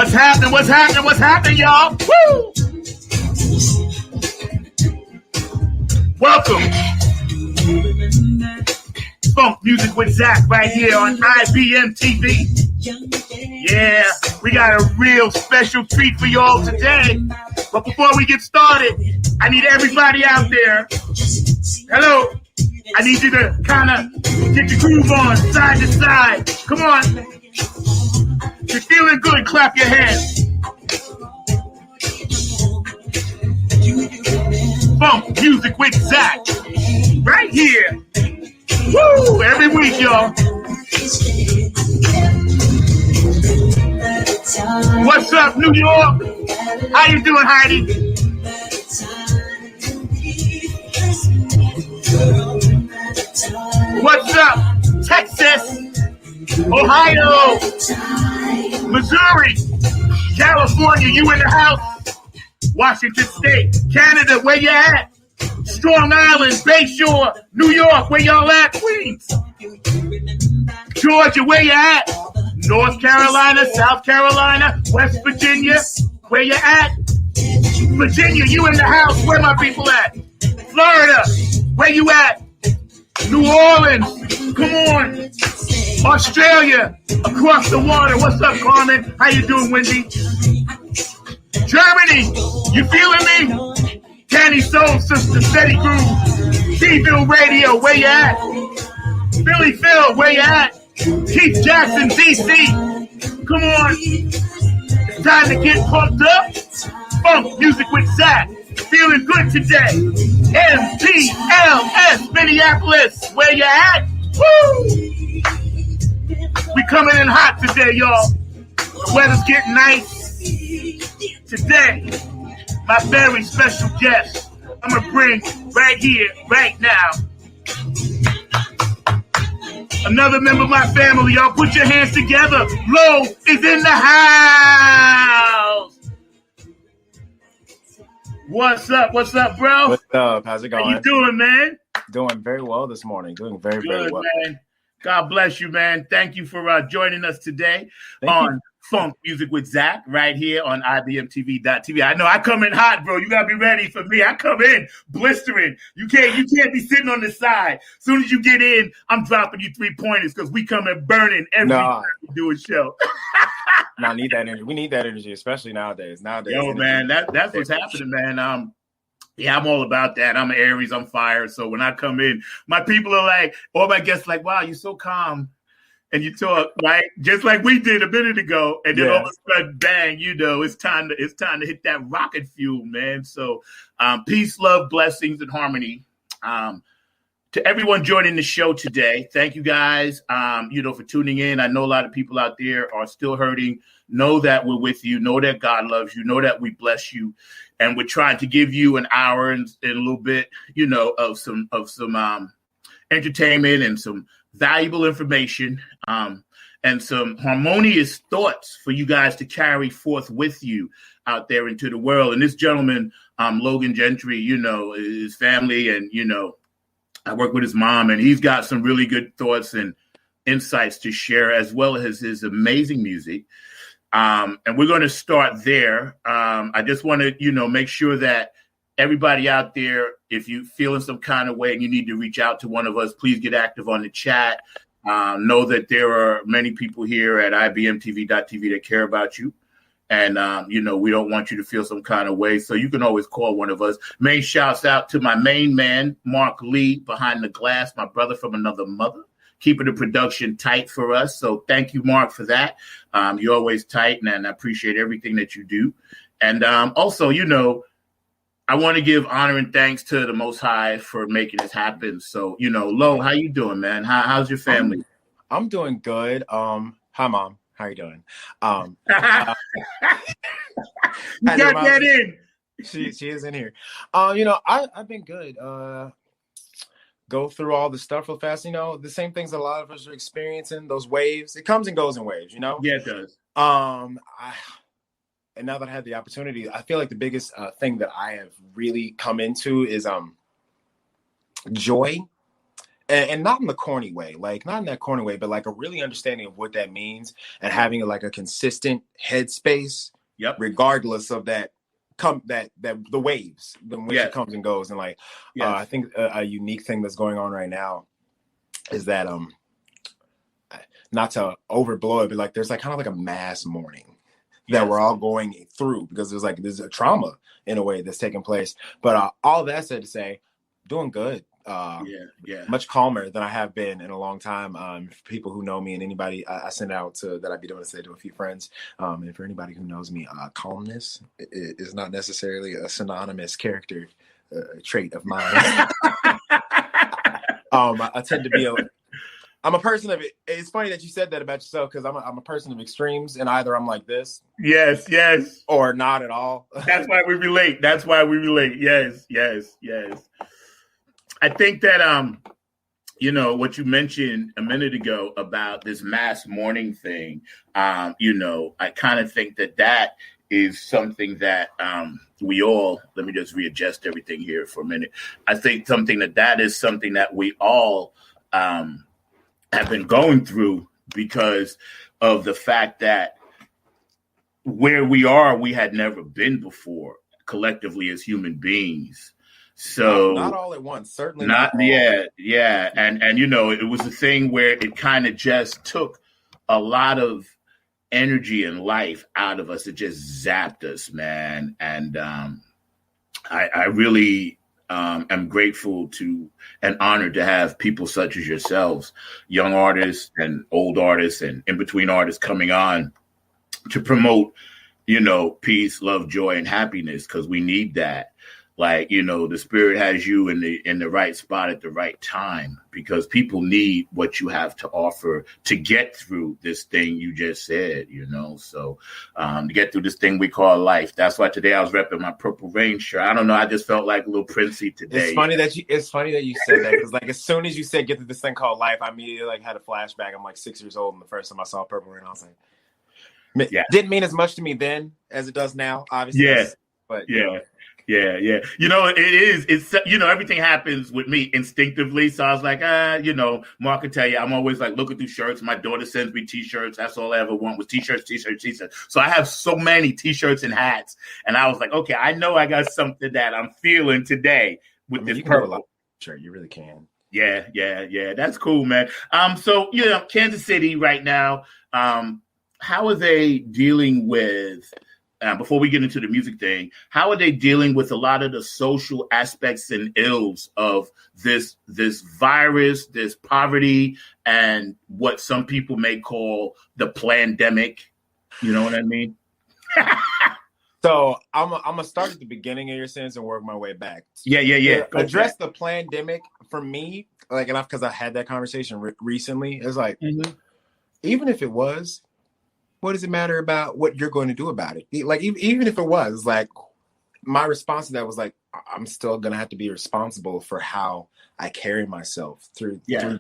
What's happening? What's happening? What's happening, y'all? Woo! Welcome. Funk Music with Zack right here on IBM TV. Yeah, we got a real special treat for y'all today. But before we get started, I need everybody out there. Hello. I need you to kind of get your groove on side to side. Come on. If you're feeling good, clap your hands. Funk Music with Zack. Right here. Woo! Every week, y'all. What's up, New York? How you doing, Heidi? What's up, Texas, Ohio, Missouri, California, you in the house, Washington State, Canada, where you at? Strong Island, Bayshore, New York, where y'all at? Queens, Georgia, where you at? North Carolina, South Carolina, West Virginia, where you at? Virginia, you in the house, where my people at? Florida, where you at? New Orleans, come on. Australia, across the water. What's up, Carmen? How you doing, Wendy? Germany, you feeling me? Candy Soul Sister, Steady Groove. T-Ville Radio, where you at? Philly Phil, where you at? Keith Jackson, DC. Come on. It's time to get pumped up. Funk Music with Zack. Feeling good today. MPLS Minneapolis, where you at? Woo! We coming in hot today, y'all. The weather's getting nice. Today, my very special guest, I'm going to bring right here, right now, another member of my family. Y'all put your hands together. Lo is in the house. What's up? What's up, bro? What's up? How's it going? How you doing, man? Doing very well this morning. Doing very well. Man. God bless you, man. Thank you for joining us today on Funk Music with Zack right here on IBMTV.tv. I know I come in hot, bro. You got to be ready for me. I come in blistering. You can't be sitting on the side. As soon as you get in, I'm dropping you 3-pointers because we come in burning every time we do a show. I need that energy. We need that energy, especially nowadays. Yo, man, that's what's happening, man. Yeah, I'm all about that. I'm Aries, I'm fire. So when I come in, my people are like, all my guests like, wow, you're so calm. And you talk, right? Just like we did a minute ago. And then all of a sudden, bang, it's time to hit that rocket fuel, man. So peace, love, blessings, and harmony. To everyone joining the show today, thank you guys, for tuning in. I know a lot of people out there are still hurting. Know that we're with you. Know that God loves you. Know that we bless you. And we're trying to give you an hour and a little bit, of some entertainment and some valuable information and some harmonious thoughts for you guys to carry forth with you out there into the world. And this gentleman, Logan Gentry, his family and, I work with his mom, and he's got some really good thoughts and insights to share, as well as his amazing music. And we're going to start there. I just want to, make sure that everybody out there, if you feel in some kind of way and you need to reach out to one of us, please get active on the chat. Know that there are many people here at IBMTV.tv that care about you. And, we don't want you to feel some kind of way. So you can always call one of us. Main shouts out to my main man, Mark Lee, behind the glass, my brother from another mother, keeping the production tight for us. So thank you, Mark, for that. You're always tight, and I appreciate everything that you do. And also, I want to give honor and thanks to the Most High for making this happen. So, Lo, how you doing, man? How's your family? I'm doing good. Hi, Mom. How you doing? You got that in. She is in here. I've been good. Go through all the stuff real fast. The same things a lot of us are experiencing. Those waves. It comes and goes in waves. Yeah, it does. And now that I had the opportunity, I feel like the biggest thing that I have really come into is joy and not in the corny way, like not in that corny way, but like a really understanding of what that means and having like a consistent headspace, Yep. regardless of that the waves, the which it comes and goes. And like I think a unique thing that's going on right now is that not to overblow it, but like there's like kind of like a mass mourning that we're all going through because there's a trauma in a way that's taking place. But all that said to say, doing good. Much calmer than I have been in a long time. For people who know me and anybody I send out to that I'd be doing to say to a few friends. And for anybody who knows me, calmness is not necessarily a synonymous character trait of mine. I tend to be I'm a person of it. It's funny that you said that about yourself because I'm a person of extremes, and either I'm like this, yes, or not at all. That's why we relate. Yes. I think that what you mentioned a minute ago about this mass mourning thing, I kind of think that is something that we all. Let me just readjust everything here for a minute. I think that is something that we all have been going through because of the fact that where we are, we had never been before collectively as human beings. So not all at once, certainly not yeah. And it was a thing where it kind of just took a lot of energy and life out of us. It just zapped us, man. And I really am grateful to and honored to have people such as yourselves, young artists and old artists and in between artists coming on to promote, peace, love, joy, and happiness, because we need that. Like, the spirit has you in the right spot at the right time, because people need what you have to offer to get through this thing you just said, So to get through this thing we call life. That's why today I was repping my Purple Rain shirt. I don't know. I just felt like a little Princey today. It's funny that you said that, because like as soon as you said get through this thing called life, I immediately like had a flashback. I'm like 6 years old, and the first time I saw Purple Rain, I was like, didn't mean as much to me then as it does now, obviously. But Yeah. It's everything happens with me instinctively. So I was like, Mark can tell you, I'm always like looking through shirts. My daughter sends me t-shirts. That's all I ever want was t-shirts. So I have so many t-shirts and hats. And I was like, okay, I know I got something that I'm feeling today with this purple. Sure, you really can. Yeah. That's cool, man. So, Kansas City right now, how are they dealing with, before we get into the music thing, how are they dealing with a lot of the social aspects and ills of this virus, this poverty, and what some people may call the plandemic? You know what I mean? So I'm gonna start at the beginning of your sentence and work my way back. Yeah. Address the plandemic for me, like, enough because I had that conversation recently. It's like, even if it was, what does it matter about what you're going to do about it? Like, even if it was, like, my response to that was like, I'm still going to have to be responsible for how I carry myself through. Like,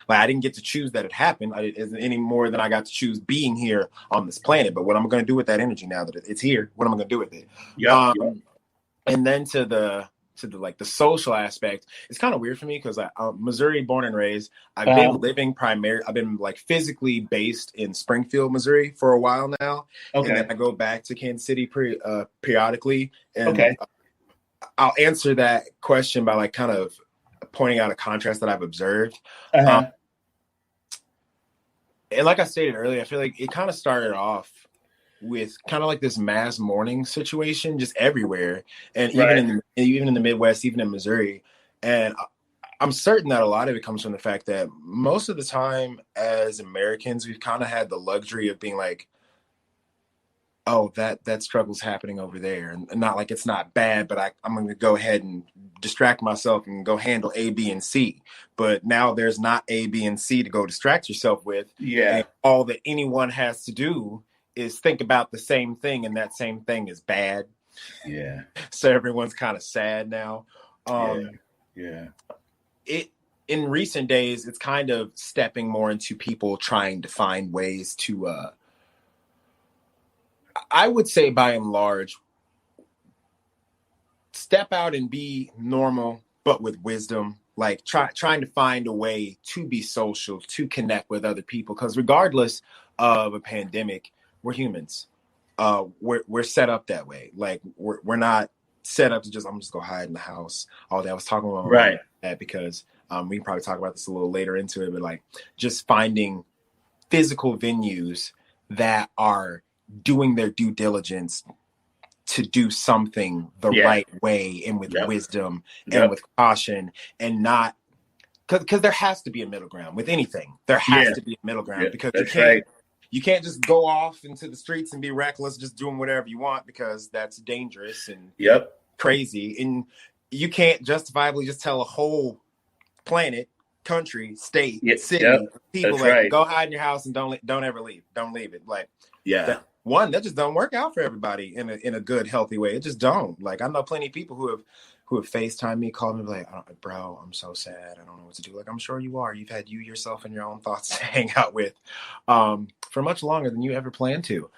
I didn't get to choose that it happened. I didn't any more than I got to choose being here on this planet. But what am I going to do with that energy now that it's here? What am I going to do with it? And then to the like the social aspect, it's kind of weird for me because I'm Missouri born and raised. I've been like physically based in Springfield, Missouri for a while now. Okay. And then I go back to Kansas City periodically. And I'll answer that question by like kind of pointing out a contrast that I've observed. And like I stated earlier, I feel like it kind of started off with kind of like this mass mourning situation just everywhere, and even in the Midwest, even in Missouri. And I'm certain that a lot of it comes from the fact that most of the time as Americans, we've kind of had the luxury of being like, oh, that struggle's happening over there, and not like it's not bad, but I'm going to go ahead and distract myself and go handle A, B, and C. But now there's not A, B, and C to go distract yourself with. And all that anyone has to do is think about the same thing, and that same thing is bad. So everyone's kind of sad now. It in recent days, it's kind of stepping more into people trying to find ways to I would say by and large, step out and be normal, but with wisdom. like trying to find a way to be social, to connect with other people. Because regardless of a pandemic, we're humans. We're set up that way. Like we're not set up to I'm just go hide in the house all day. I was talking about right. that because we can probably talk about this a little later into it, but like just finding physical venues that are doing their due diligence to do something the right way and with wisdom and with caution, and not because there has to be a middle ground with anything. There has to be a middle ground because you can't just go off into the streets and be reckless, just doing whatever you want, because that's dangerous and crazy. And you can't justifiably just tell a whole planet, country, state, city, people go hide in your house and don't ever leave. Don't leave it. Like that just don't work out for everybody in a good, healthy way. It just don't. Like I know plenty of people who have FaceTime me, called me like, bro, I'm so sad. I don't know what to do. Like, I'm sure you are. You've had yourself and your own thoughts to hang out with for much longer than you ever planned to.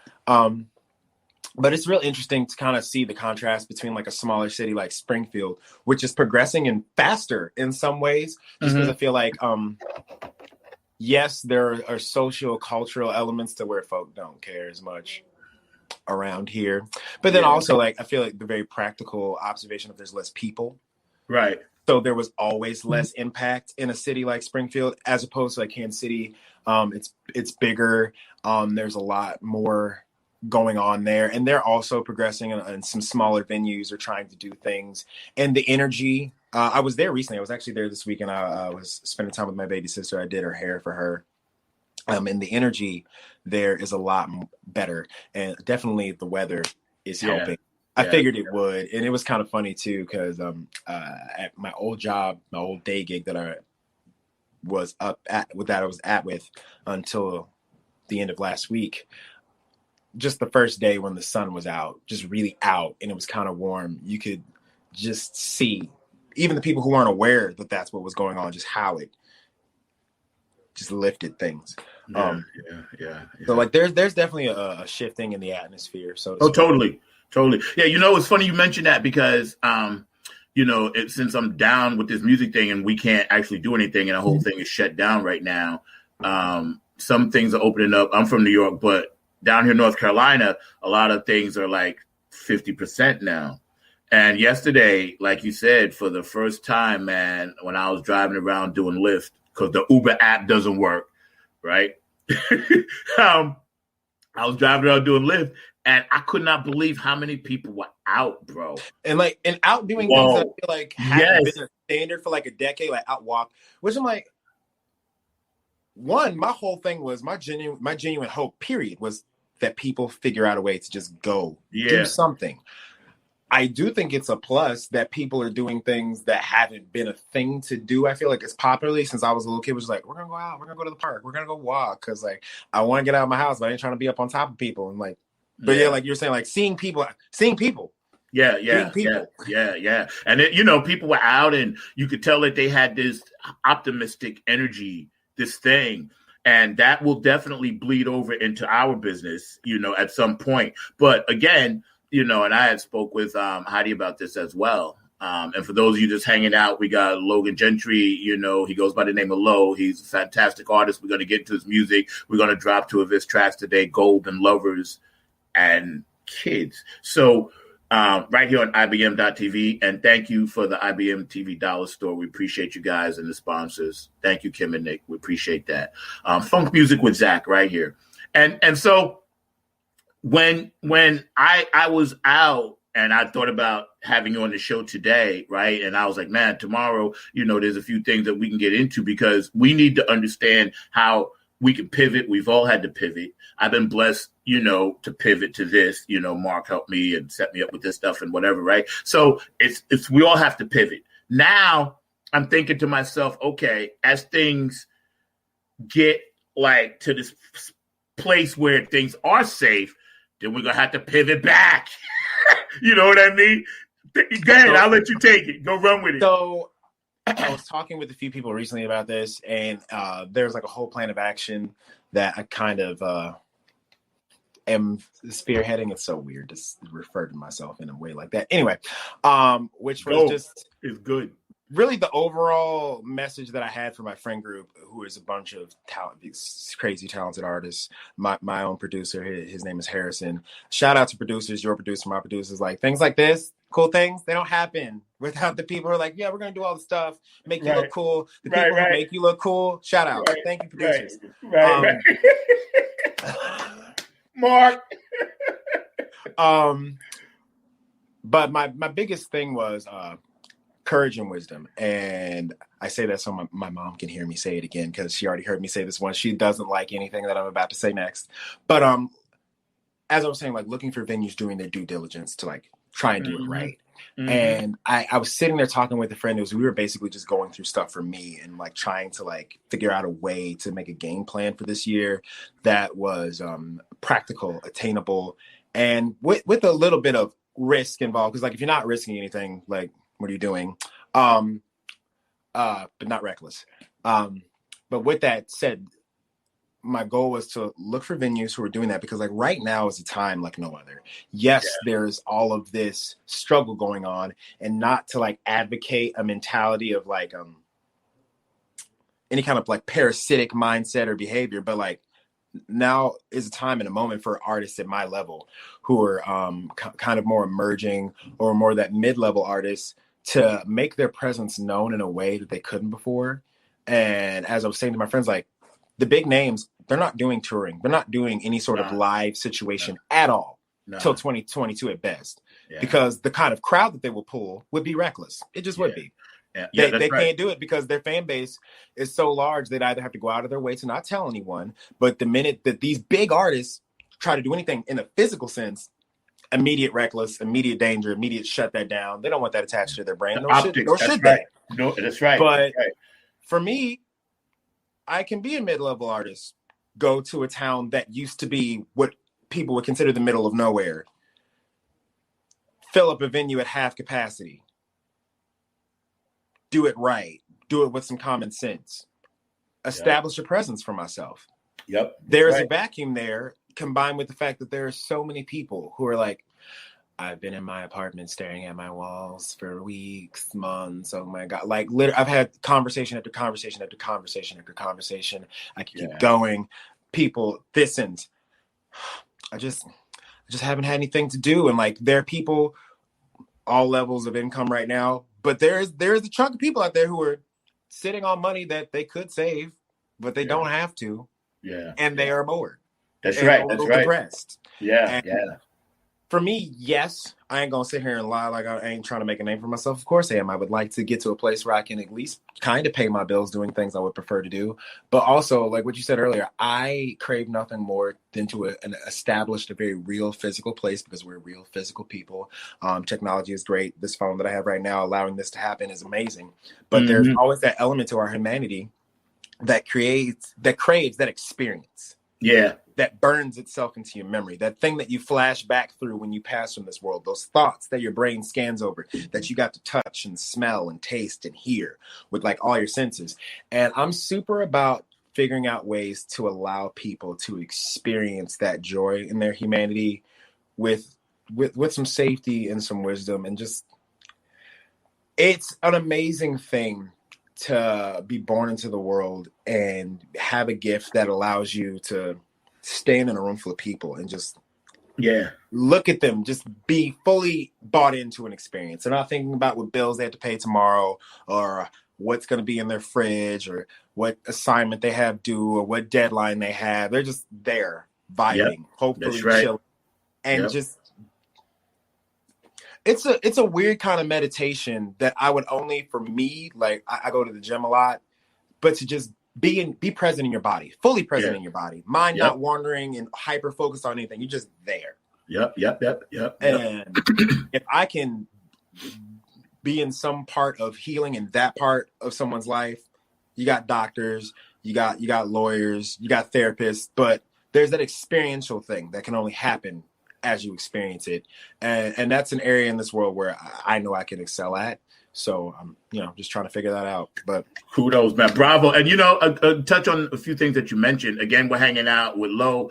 But it's real interesting to kind of see the contrast between like a smaller city like Springfield, which is progressing and faster in some ways, just because I feel like, yes, there are socio-cultural elements to where folk don't care as much around here. But then also, like, I feel like the very practical observation of there's less people. Right. So there was always less impact in a city like Springfield as opposed to like Kansas City. It's bigger. There's a lot more going on there, and they're also progressing, and some smaller venues are trying to do things. And the energy, I was there recently. I was actually there this weekend. I was spending time with my baby sister. I did her hair for her. And the energy there is a lot better, and definitely the weather is helping. I figured it would, and it was kind of funny too, because at my old job, my old day gig that I was at with until the end of last week, just the first day when the sun was out, just really out, and it was kind of warm, you could just see, even the people who weren't aware that that's what was going on, just how it just lifted things. So like there's definitely a shifting in the atmosphere. So totally. Yeah, it's funny you mentioned that, because since I'm down with this music thing and we can't actually do anything and the whole thing is shut down right now, some things are opening up. I'm from New York, but down here in North Carolina, a lot of things are like 50% now. And yesterday, like you said, for the first time, man, when I was driving around doing Lyft, because the Uber app doesn't work, right? I was driving around doing Lyft, and I could not believe how many people were out, bro. And out doing things that I feel like haven't been a standard for like a decade, like out walk, which I'm like, my whole thing was my genuine hope, period, was that people figure out a way to just go do something. I do think it's a plus that people are doing things that haven't been a thing to do. I feel like it's popularly since I was a little kid, was like, we're going to go out. We're going to go to the park. We're going to go walk. Because like, I want to get out of my house, but I ain't trying to be up on top of people. And like, but like you're saying, like seeing people. Yeah. And it, people were out, and you could tell that they had this optimistic energy, this thing. And that will definitely bleed over into our business, at some point. But again, and I had spoke with Heidi about this as well. And for those of you just hanging out, we got Logan Gentry. He goes by the name of Lo. He's a fantastic artist. We're going to get into his music. We're going to drop 2 of his tracks today, Gold and Lovers and Kids. So right here on IBM.TV. And thank you for the IBM TV Dollar Store. We appreciate you guys and the sponsors. Thank you, Kim and Nick. We appreciate that. Funk Music with Zack right here. And so when I was out and I thought about having you on the show today, right? And I was like, man, tomorrow, there's a few things that we can get into, because we need to understand how we can pivot. We've all had to pivot. I've been blessed, to pivot to this. Mark helped me and set me up with this stuff and whatever, right? So it's we all have to pivot. Now I'm thinking to myself, okay, as things get like to this place where things are safe, then we're going to have to pivot back. You know what I mean? Go ahead, I'll let you take it. Go run with it. So I was talking with a few people recently about this, and there's like a whole plan of action that I kind of am spearheading. It's so weird to refer to myself in a way like that. Anyway, which was it's good. really the overall message that I had for my friend group, who is a bunch of crazy talented artists, my own producer, his name is Harrison. Shout out to producers, your producer, my producers. Like, things like this, cool things, they don't happen without the people who are like, yeah, we're going to do all the stuff, make you look cool. The people who make you look cool, shout out. Thank you, producers. Mark. But my biggest thing was courage and wisdom. And I say that so my mom can hear me say it again, because she already heard me say this once. She doesn't like anything that I'm about to say next. But as I was saying, like, looking for venues doing their due diligence to like try and do it right. And I was sitting there talking with a friend. We were basically just going through stuff for me and like trying to like figure out a way to make a game plan for this year that was practical, attainable, and with a little bit of risk involved. Because like, if you're not risking anything, like, what are you doing? But not reckless. But with that said, my goal was to look for venues who are doing that, because like right now is a time like no other. Yes, there's all of this struggle going on, and not to like advocate a mentality of like any kind of like parasitic mindset or behavior, but like now is a time and a moment for artists at my level who are kind of more emerging or more that mid-level artists to make their presence known in a way that they couldn't before. And as I was saying to my friends, like, the big names, they're not doing touring. They're not doing any sort of live situation at all till 2022 at best, because the kind of crowd that they will pull would be reckless. It just would be. They can't do it because their fan base is so large. They'd either have to go out of their way to not tell anyone. But the minute that these big artists try to do anything in a physical sense, immediate reckless, immediate danger, immediate shut that down. They don't want that attached to their brand. Nor should they. No, that's right. But for me, I can be a mid-level artist, go to a town that used to be what people would consider the middle of nowhere, fill up a venue at half capacity, do it right, do it with some common sense, establish a presence for myself. There is a vacuum there, combined with the fact that there are so many people who are like, I've been in my apartment staring at my walls for weeks, months. Oh my God. Like, literally, I've had conversation after conversation after conversation after conversation. I can keep going. People, listens. I just haven't had anything to do. And like, there are people all levels of income right now, but there's a chunk of people out there who are sitting on money that they could save, but they don't have to. And they are bored. That's right. Depressed. And for me, yes, I ain't gonna sit here and lie like I ain't trying to make a name for myself. Of course I am. I would like to get to a place where I can at least kind of pay my bills doing things I would prefer to do. But also, like what you said earlier, I crave nothing more than to establish a very real physical place, because we're real physical people. Technology is great. This phone that I have right now, allowing this to happen, is amazing. But there's always that element to our humanity that craves that experience. That burns itself into your memory, that thing that you flash back through when you pass from this world, those thoughts that your brain scans over, that you got to touch and smell and taste and hear with like all your senses. And I'm super about figuring out ways to allow people to experience that joy in their humanity with some safety and some wisdom. And just, it's an amazing thing to be born into the world and have a gift that allows you to stand in a room full of people and just look at them, just be fully bought into an experience. They're not thinking about what bills they have to pay tomorrow, or what's going to be in their fridge, or what assignment they have due, or what deadline they have. They're just there vibing, hopefully chilling, and just it's a weird kind of meditation that I would only, for me, like I go to the gym a lot, but to just be present in your body, fully present in your body, mind not wandering and hyper focused on anything. You're just there. And if I can be in some part of healing in that part of someone's life, you got doctors, you got lawyers, you got therapists, but there's that experiential thing that can only happen as you experience it. And that's an area in this world where I know I can excel at. So I'm, just trying to figure that out. But kudos, man, bravo. And touch on a few things that you mentioned. Again, we're hanging out with Lo.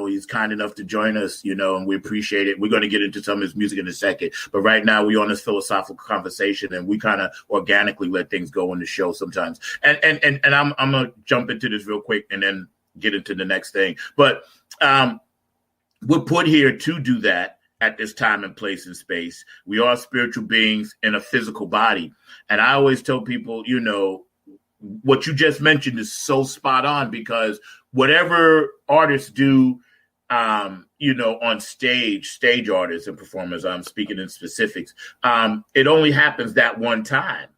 He's kind enough to join us. And we appreciate it. We're going to get into some of his music in a second, but right now we're on this philosophical conversation, and we kind of organically let things go in the show sometimes. And I'm gonna jump into this real quick and then get into the next thing. But we're put here to do that. At this time and place and space, we are spiritual beings in a physical body. And I always tell people, what you just mentioned is so spot on, because whatever artists do, on stage artists and performers, I'm speaking in specifics, it only happens that one time,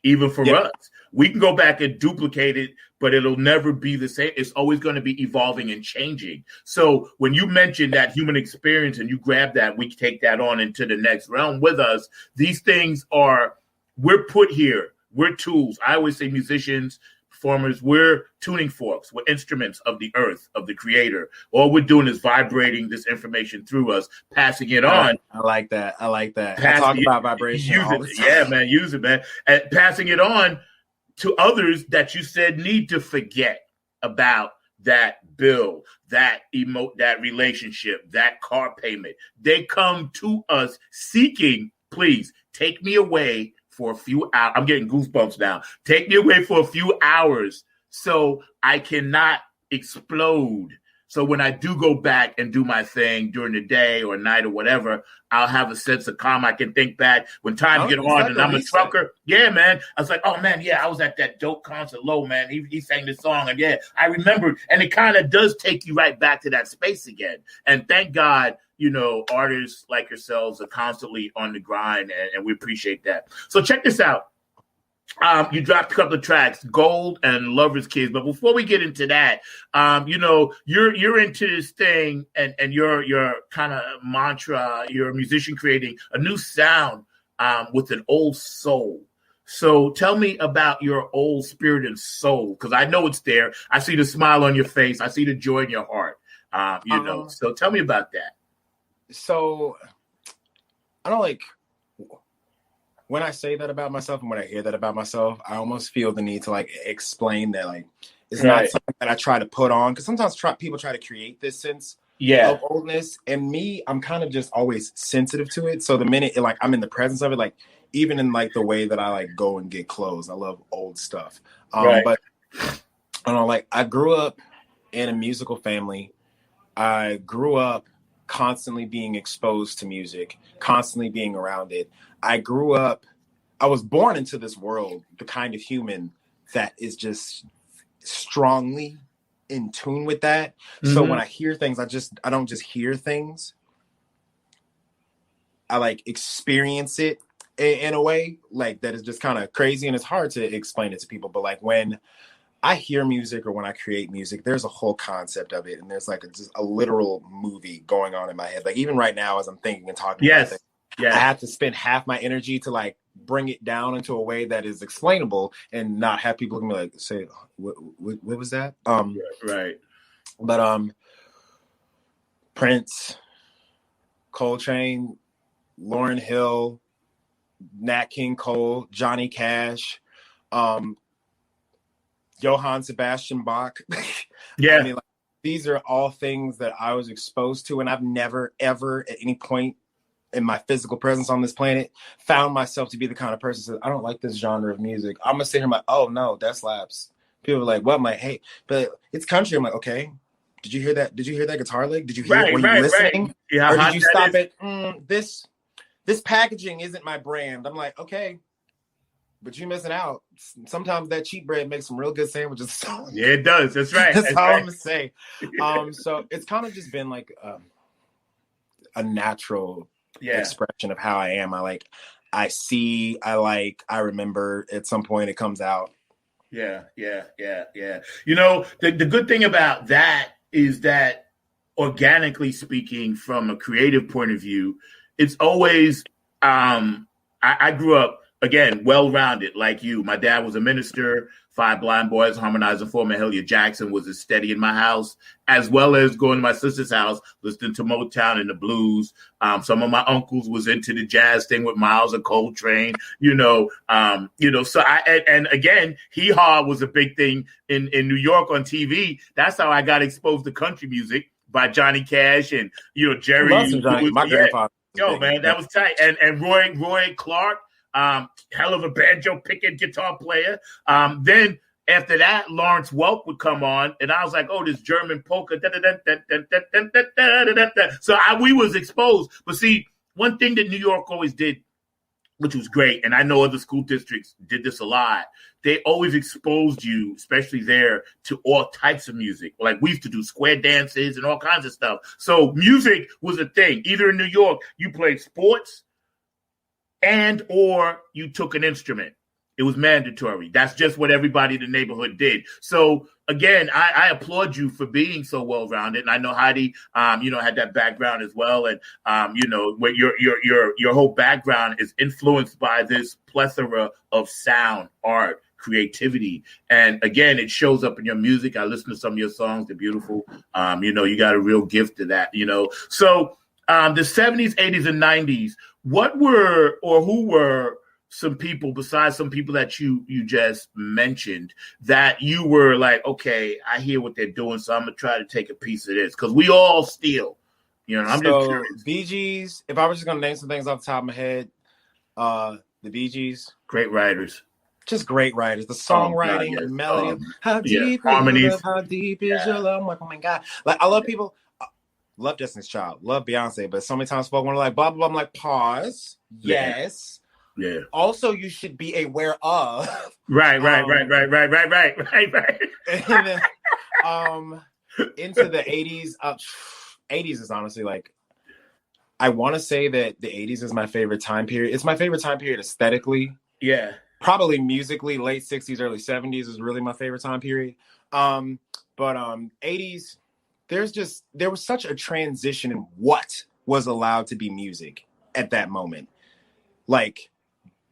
even for us. We can go back and duplicate it, but it'll never be the same. It's always going to be evolving and changing. So when you mention that human experience and you grab that, we take that on into the next realm with us. These things we're put here. We're tools. I always say musicians, performers, we're tuning forks. We're instruments of the earth, of the creator. All we're doing is vibrating this information through us, passing it on. I like that. I talk about vibration all the time. Yeah, man, use it, man. And passing it on to others that you said need to forget about that bill, that relationship, that car payment. They come to us seeking, please take me away for a few hours. I'm getting goosebumps now. Take me away for a few hours so I cannot explode. So when I do go back and do my thing during the day or night or whatever, I'll have a sense of calm. I can think back when times get on and I'm a trucker. Yeah, man. I was like, oh, man, yeah, I was at that dope concert, Low, man. He sang this song. And yeah, I remember. And it kind of does take you right back to that space again. And thank God, artists like yourselves are constantly on the grind, and we appreciate that. So check this out. You dropped a couple of tracks, Gold and Lover's Kids. But before we get into that, you're into this thing and your kind of mantra, you're a musician creating a new sound with an old soul. So tell me about your old spirit and soul, because I know it's there. I see the smile on your face. I see the joy in your heart. So tell me about that. So I don't when I say that about myself and when I hear that about myself, I almost feel the need to explain that it's not something that I try to put on, because sometimes people try to create this sense of oldness, and me, I'm kind of just always sensitive to it. So the minute I'm in the presence of it, even in the way that I go and get clothes, I love old stuff. But I don't know, I grew up in a musical family. I grew up constantly being exposed to music, constantly being around it. I was born into this world, the kind of human that is just strongly in tune with that. Mm-hmm. So when I hear things, I don't just hear things. I experience it in a way that is just kind of crazy, and it's hard to explain it to people. But when I hear music or when I create music, there's a whole concept of it, and there's just a literal movie going on in my head. Even right now, as I'm thinking and talking about it, I have to spend half my energy to bring it down into a way that is explainable and not have people look at me say, what was that? Right. But Prince, Coltrane, Lauryn Hill, Nat King Cole, Johnny Cash, Johann Sebastian Bach. Yeah. These are all things that I was exposed to, and I've never, ever at any point in my physical presence on this planet found myself to be the kind of person that says, I don't like this genre of music. I'm gonna sit here and oh no, that slaps. People are what? I'm hey, but it's country. I'm okay. Did you hear that? Did you hear that guitar lick? Did you hear it? Were you listening? Right. Yeah, or did you stop at this packaging isn't my brand? I'm okay. But you're missing out. Sometimes that cheap bread makes some real good sandwiches. Yeah, it does. That's right. That's all I'm gonna say. So it's kind of just been a natural expression of how I am. I see, I remember. At some point it comes out. Yeah. The good thing about that is that, organically speaking, from a creative point of view, it's always I grew up, again, well-rounded like you. My dad was a minister, Five Blind Boys harmonizing for Mahalia Jackson was as steady in my house, as well as going to my sister's house, listening to Motown and the blues. Some of my uncles was into the jazz thing with Miles and Coltrane, So and again, Hee Haw was a big thing in New York on TV. That's how I got exposed to country music by Johnny Cash and Jerry. My grandfather. Yo, man, that was tight. And Roy Clark. Hell of a banjo picking guitar player. Then after that, Lawrence Welk would come on, and I was like, "Oh, this German polka." So we was exposed. But see, one thing that New York always did, which was great, and I know other school districts did this a lot. They always exposed you, especially there, to all types of music. Like we used to do square dances and all kinds of stuff. So music was a thing. Either in New York, you played sports, and or you took an instrument. It was mandatory. That's just what everybody in the neighborhood did. So again, I applaud you for being so well-rounded. And I know Heidi, had that background as well. And where your whole background is influenced by this plethora of sound, art, creativity. And again, it shows up in your music. I listen to some of your songs. They're beautiful. You got a real gift to that, So the 70s, 80s, and 90s, what were or who were some people besides some people that you just mentioned that you were like, okay, I hear what they're doing, so I'm gonna try to take a piece of this because we all steal. I'm just curious. Bee Gees. If I was just gonna name some things off the top of my head, the Bee Gees, great writers, just great writers. The songwriting, the melody, how deep harmonies, how deep is your love? I'm like, oh my god, like I love people. Love Destiny's Child, love Beyonce, but so many times folk want to like blah blah blah. I'm like, pause. Yes. Yeah. Also, you should be aware of. Right. And then, into the 80s. 80s is honestly like, I want to say that the 80s is my favorite time period. It's my favorite time period aesthetically. Yeah. Probably musically, late 60s, early 70s is really my favorite time period. But 80s. There was such a transition in what was allowed to be music at that moment. Like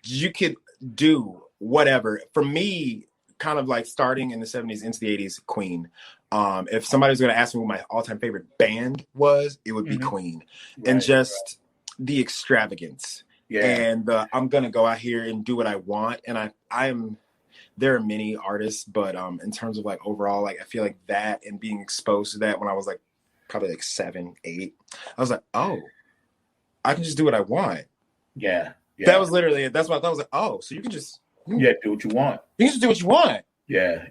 you could do whatever. For me, kind of like starting in the 70s into the 80s, Queen. If somebody was going to ask me what my all-time favorite band was, it would be Queen. Right, and just the extravagance. Yeah. And I'm going to go out here and do what I want. And there are many artists, but in terms of like overall, like I feel like that and being exposed to that when I was like probably like 7, 8, I was like, oh, I can just do what I want. Yeah. That was literally it. That's what I thought. I was like, oh, so you can just do what you want. You can just do what you want. Yeah.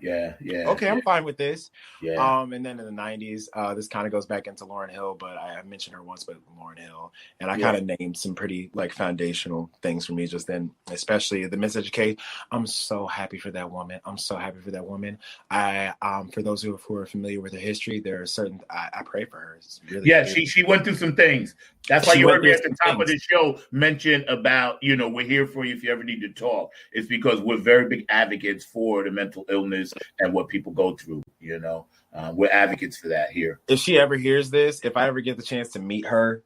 Okay, I'm fine with this. Yeah. And then in the 90s, this kind of goes back into Lauryn Hill, but I mentioned her once, but Lauryn Hill. And I kind of named some pretty like foundational things for me just then, especially the Miseducation. I'm so happy for that woman. I for those who are familiar with her history, there are certain I pray for her. It's really she went through some things. That's why you heard me at the top of the show mention about, we're here for you if you ever need to talk. It's because we're very big advocates for the mental illness and what people go through, we're advocates for that here. If she ever hears this, if I ever get the chance to meet her,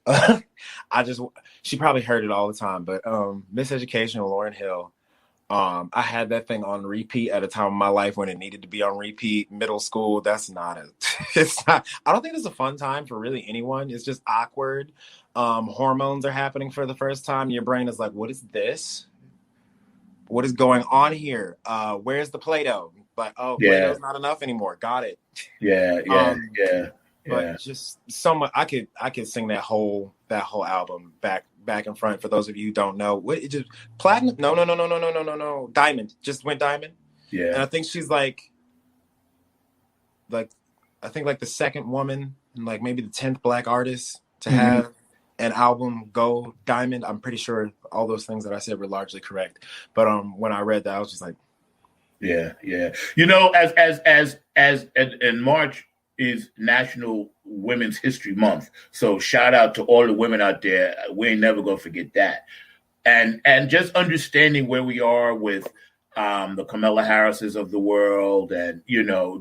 she probably heard it all the time, but Miseducation with Lauryn Hill, I had that thing on repeat at a time in my life when it needed to be on repeat. Middle school, it's not, I don't think it's a fun time for really anyone. It's just awkward. Hormones are happening for the first time. Your brain is like, what is this? What is going on here? Where's the Play-Doh? But Play-Doh's not enough anymore. Got it. Yeah. But just so much. I could sing that whole album back and front. For those of you who don't know, what it just platinum? No. Diamond. Just went diamond. Yeah. And I think she's like I think like the second woman and like maybe the 10th Black artist to have an album go diamond. I'm pretty sure all those things that I said were largely correct. But when I read that, I was just like, yeah. As in March is National Women's History Month. So shout out to all the women out there. We ain't never gonna forget that. And just understanding where we are with the Kamala Harrises of the world and,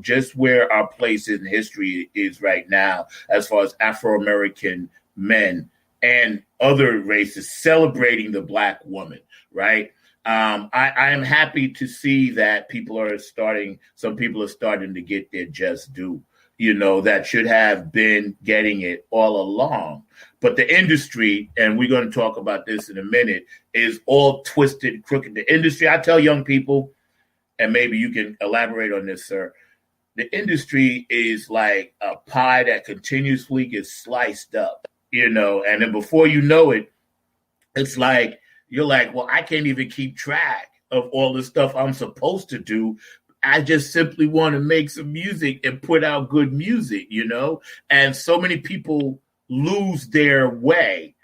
just where our place in history is right now, as far as Afro-American men and other races celebrating the Black woman, right? I am happy to see that some people are starting to get their just due, that should have been getting it all along. But the industry, and we're going to talk about this in a minute, is all twisted, crooked. The industry, I tell young people, and maybe you can elaborate on this, sir, the industry is like a pie that continuously gets sliced up, and then before you know it, it's like, you're like, well, I can't even keep track of all the stuff I'm supposed to do. I just simply want to make some music and put out good music, And so many people lose their way,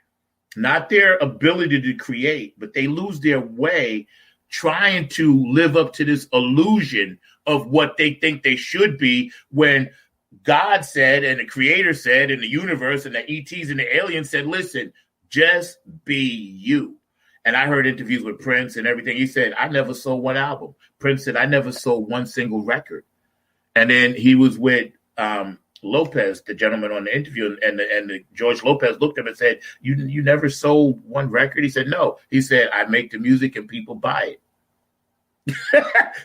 not their ability to create, but they lose their way trying to live up to this illusion of what they think they should be, when God said, and the creator said, and the universe and the ETs and the aliens said, listen, just be you. And I heard interviews with Prince and everything. He said, I never sold one album. Prince said, I never sold one single record. And then he was with Lopez, the gentleman on the interview, and George Lopez looked at him and said, you never sold one record? He said, no. He said, I make the music and people buy it.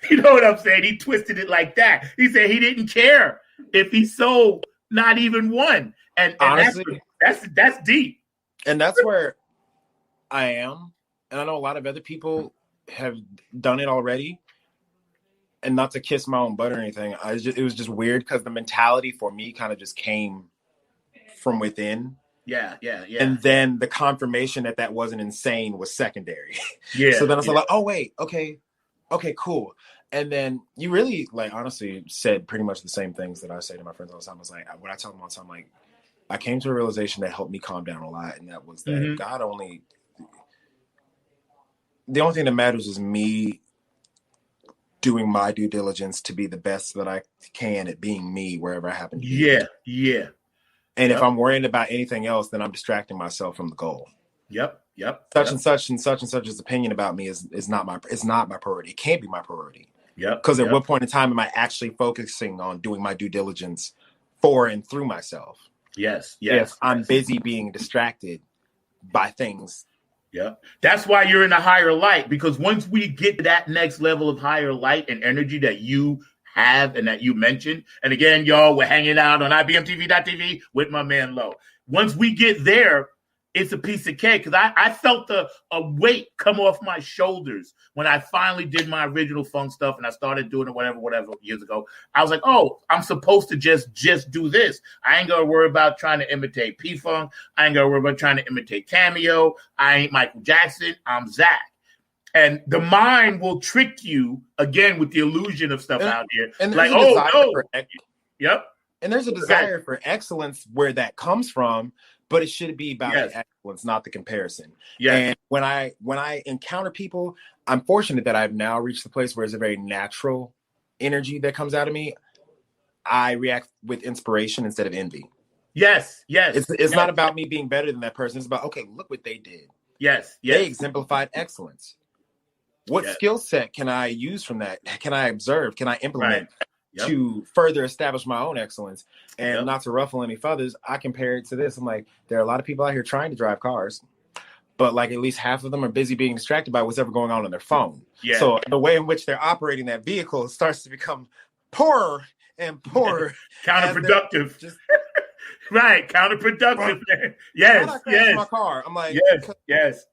You know what I'm saying? He twisted it like that. He said he didn't care if he sold not even one. And honestly, that's deep. And that's where I am. And I know a lot of other people have done it already. And not to kiss my own butt or anything, it was just weird because the mentality for me kind of just came from within. Yeah. And then the confirmation that wasn't insane was secondary. Yeah. So then I was like, oh, wait, okay, cool. And then you really, honestly said pretty much the same things that I say to my friends all the time. I was like, when I tell them all the time, I came to a realization that helped me calm down a lot. And that was that the only thing that matters is me doing my due diligence to be the best that I can at being me wherever I happen to be. Yeah. And if I'm worrying about anything else, then I'm distracting myself from the goal. Yep. Such and such's opinion about me is not my priority. It can't be my priority. Yep. Because at what point in time am I actually focusing on doing my due diligence for and through myself? Yes. If I'm busy being distracted by things. Yeah. That's why you're in a higher light, because once we get to that next level of higher light and energy that you have and that you mentioned, and again, y'all, we're hanging out on IBMTV.tv with my man Lo. Once we get there, it's a piece of cake, because I felt a weight come off my shoulders when I finally did my original funk stuff and I started doing it whatever years ago. I was like, oh, I'm supposed to just do this. I ain't gonna worry about trying to imitate P-Funk. I ain't gonna worry about trying to imitate Cameo. I ain't Michael Jackson. I'm Zack. And the mind will trick you again with the illusion of stuff out here. And like, oh no. Yep. And there's a desire for excellence where that comes from. But it should be about the excellence, not the comparison. Yeah. And when I encounter people, I'm fortunate that I've now reached the place where it's a very natural energy that comes out of me. I react with inspiration instead of envy. Yes. It's not about me being better than that person. It's about, okay, look what they did. Yes. They exemplified excellence. What skill set can I use from that? Can I observe? Can I implement? To further establish my own excellence and not to ruffle any feathers, I compare it to this. I'm like, there are a lot of people out here trying to drive cars, but at least half of them are busy being distracted by what's ever going on their phone. Yeah. So the way in which they're operating that vehicle starts to become poorer and poorer. Counterproductive. Right. Counterproductive. Yes. My car. I'm like, yes.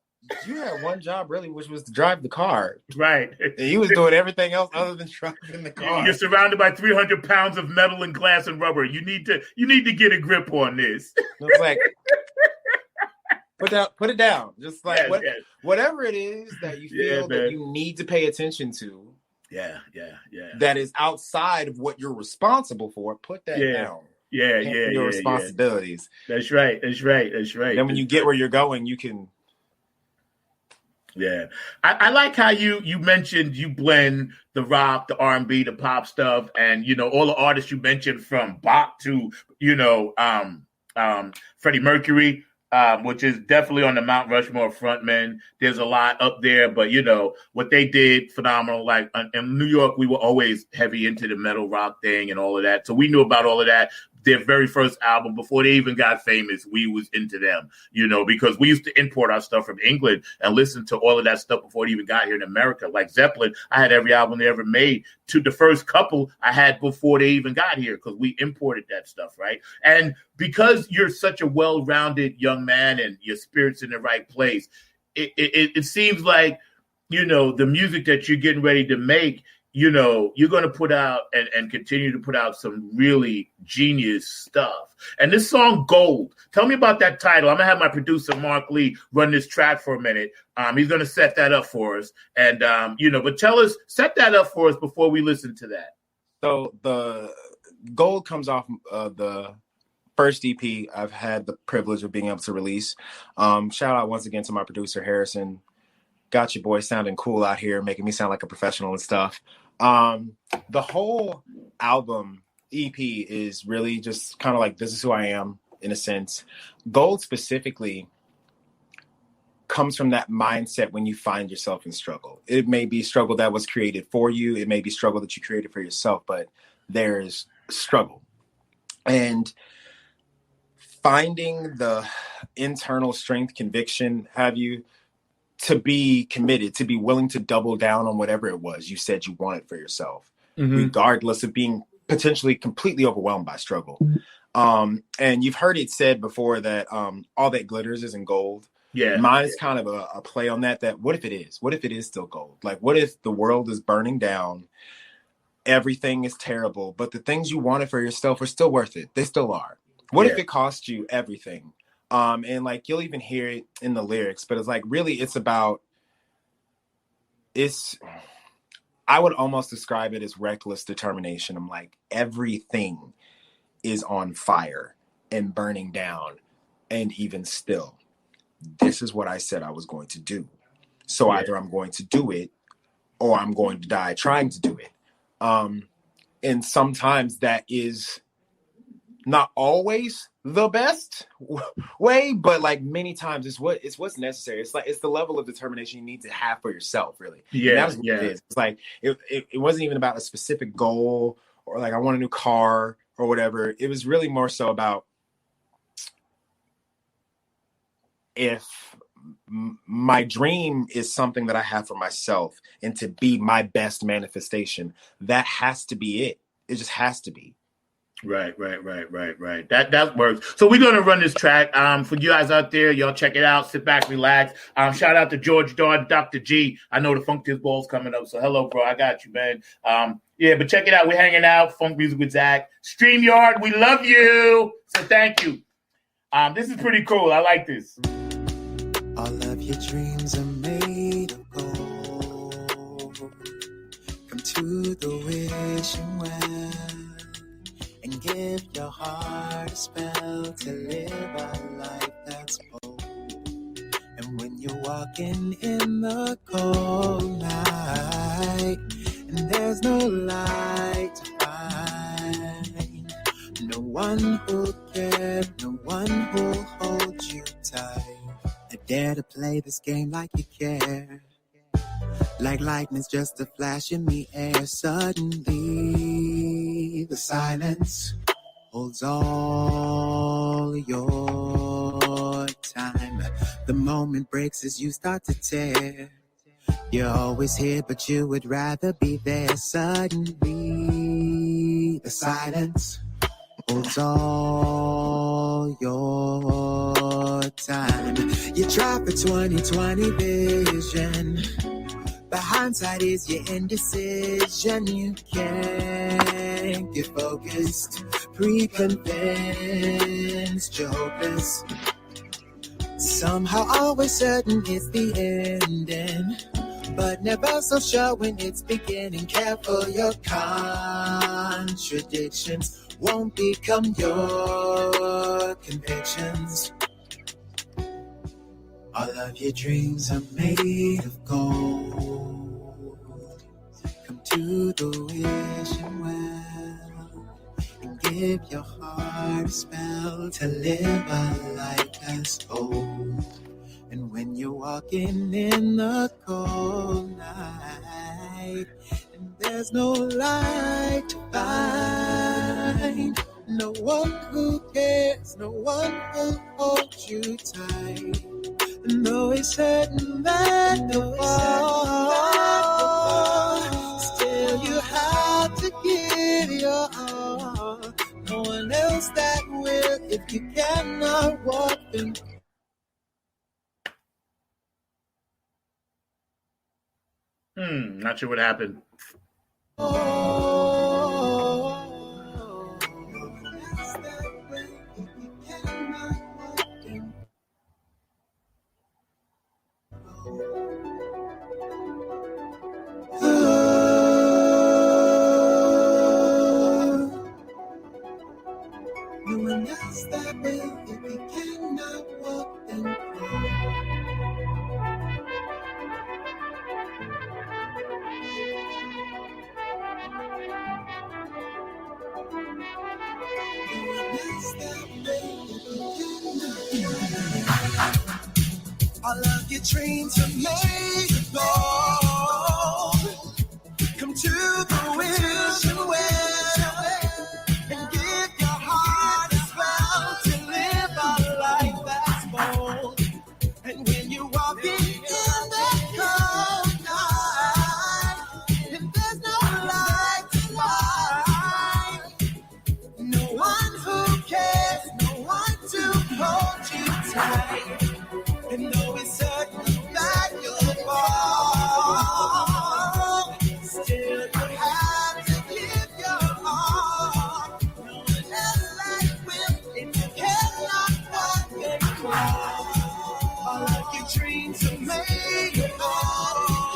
You had one job really, which was to drive the car. Right. And he was doing everything else other than driving the car. You're surrounded by 300 pounds of metal and glass and rubber. You need to get a grip on this. It's like, put it down. Just whatever it is that you feel that you need to pay attention to. Yeah. That is outside of what you're responsible for. Put that down. Your responsibilities. That's right. Then when you get where you're going, you can. Yeah, I like how you mentioned you blend the rock, the R&B, the pop stuff, and all the artists you mentioned from Bach to Freddie Mercury, which is definitely on the Mount Rushmore frontmen. There's a lot up there, but what they did, phenomenal. Like in New York, we were always heavy into the metal rock thing and all of that, so we knew about all of that. their very first album, before they even got famous, we was into them, because we used to import our stuff from England and listen to all of that stuff before it even got here in America. Like Zeppelin, I had every album they ever made. To the first couple I had before they even got here, because we imported that stuff, right? And because you're such a well-rounded young man and your spirit's in the right place, it seems like, the music that you're getting ready to make, you're going to put out and continue to put out some really genius stuff. And this song, Gold, tell me about that title. I'm going to have my producer, Mark Lee, run this track for a minute. He's going to set that up for us. And, but set that up for us before we listen to that. So the Gold comes off the first EP I've had the privilege of being able to release. Shout out once again to my producer, Harrison. Got your boy sounding cool out here, making me sound like a professional and stuff. The whole album EP is really just kind of like, this is who I am, in a sense. Gold specifically comes from that mindset when you find yourself in struggle. It may be struggle that was created for you. It may be struggle that you created for yourself, but there's struggle. And finding the internal strength, conviction, to be committed, to be willing to double down on whatever it was you said you wanted for yourself, regardless of being potentially completely overwhelmed by struggle. And you've heard it said before that all that glitters isn't gold. Yeah. Mine's kind of a play on that what if it is? What if it is still gold? Like, what if the world is burning down? Everything is terrible, but the things you wanted for yourself are still worth it. They still are. What if it cost you everything? And like, you'll even hear it in the lyrics, but it's like, really, I would almost describe it as reckless determination. I'm like, everything is on fire and burning down. And even still, this is what I said I was going to do. So either I'm going to do it or I'm going to die trying to do it. And sometimes that is not always the best way, but like many times it's what's necessary. It's the level of determination you need to have for yourself, really. Yeah, that's what it is. It's like it wasn't even about a specific goal or like I want a new car or whatever. It was really more so about if my dream is something that I have for myself and to be my best manifestation, that has to be it. It just has to be. Right. That works. So we're going to run this track. For you guys out there, y'all check it out. Sit back, relax. Shout out to George Dawn, Dr. G. I know the Funk Tiz Ball's coming up. So hello, bro. I got you, man. But check it out. We're hanging out. Funk Music with Zack. StreamYard, we love you. So thank you. This is pretty cool. I like this. All of your dreams are made of gold. Come to the wishing well and give your heart a spell to live a life that's bold. And when you're walking in the cold night and there's no light to find, no one who'll care, no one who'll hold you tight. I dare to play this game like you care. Like lightning's just a flash in the air. Suddenly, the silence holds all your time. The moment breaks as you start to tear. You're always here, but you would rather be there. Suddenly, the silence holds all your time. You try for 20/20 vision. But hindsight is your indecision. You can't get focused, pre-convinced, you're hopeless. Somehow always certain it's the ending, but never so sure when it's beginning. Careful, your contradictions won't become your convictions. All of your dreams are made of gold. Come to the wishing well and give your heart a spell to live a life that's whole. And when you're walking in the cold night and there's no light to find, No one who cares, no one who holds you tight. And though it's certain that you'll fall, still you have to give your all. No one else that will if you cannot walk them. Not sure what happened. No one else that will if you cannot walk and crawl. All of your dreams are made of gold. Come to the wishing well and give your heart a spell to live a life that's bold. And when you're walking in that cold night, and there's no light to light, no one who cares, no one to hold you tight. And though it's certain that you'll fall, still you have to give your all. No one else like will if you cannot walk and crawl. All of your dreams are made of gold.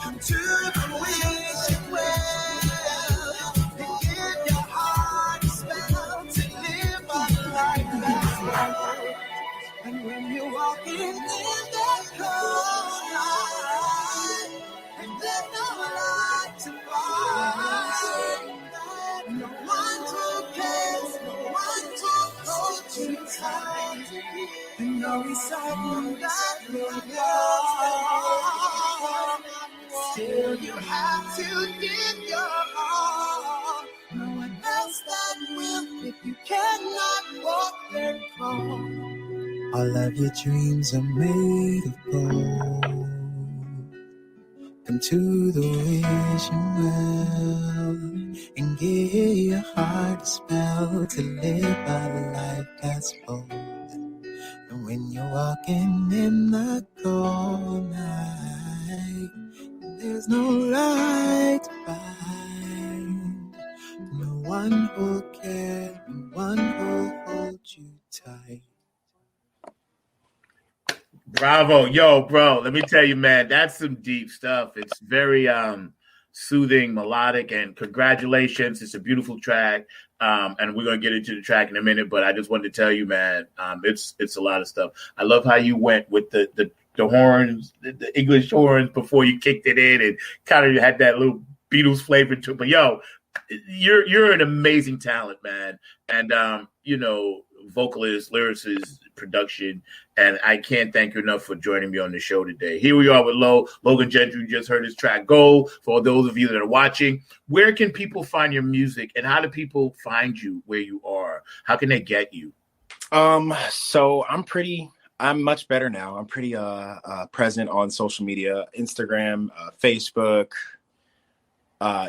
Come to the wishing well and give your heart a spell to live a life that's bold. And when you're walking in that cold night, and there's no light to find, no one who cares, no one to hold you tight, and no excitement that will come. Still you have to give your all. No one else that will if you cannot walk and crawl. All of your dreams are made of gold. Come to the wishing well and give your heart a spell to live a life that's bold. And when you're walking in the cold night, and there's no light to find, no one who'll care, no one who'll hold you tight. Bravo. Yo, bro, let me tell you, man, that's some deep stuff. It's very soothing, melodic, and congratulations. It's a beautiful track. And we're going to get into the track in a minute, but I just wanted to tell you, man, it's a lot of stuff. I love how you went with the horns, the English horns before you kicked it in and kind of had that little Beatles flavor to it. But yo, you're an amazing talent, man. And, vocalist, lyricist, production, and I can't thank you enough for joining me on the show today. Here we are with Logan Gentry. You just heard his track Gold. For those of you that are watching, where can people find your music, and how do people find you where you are? How can they get you? So I'm much better now. I'm pretty present on social media, Instagram, Facebook.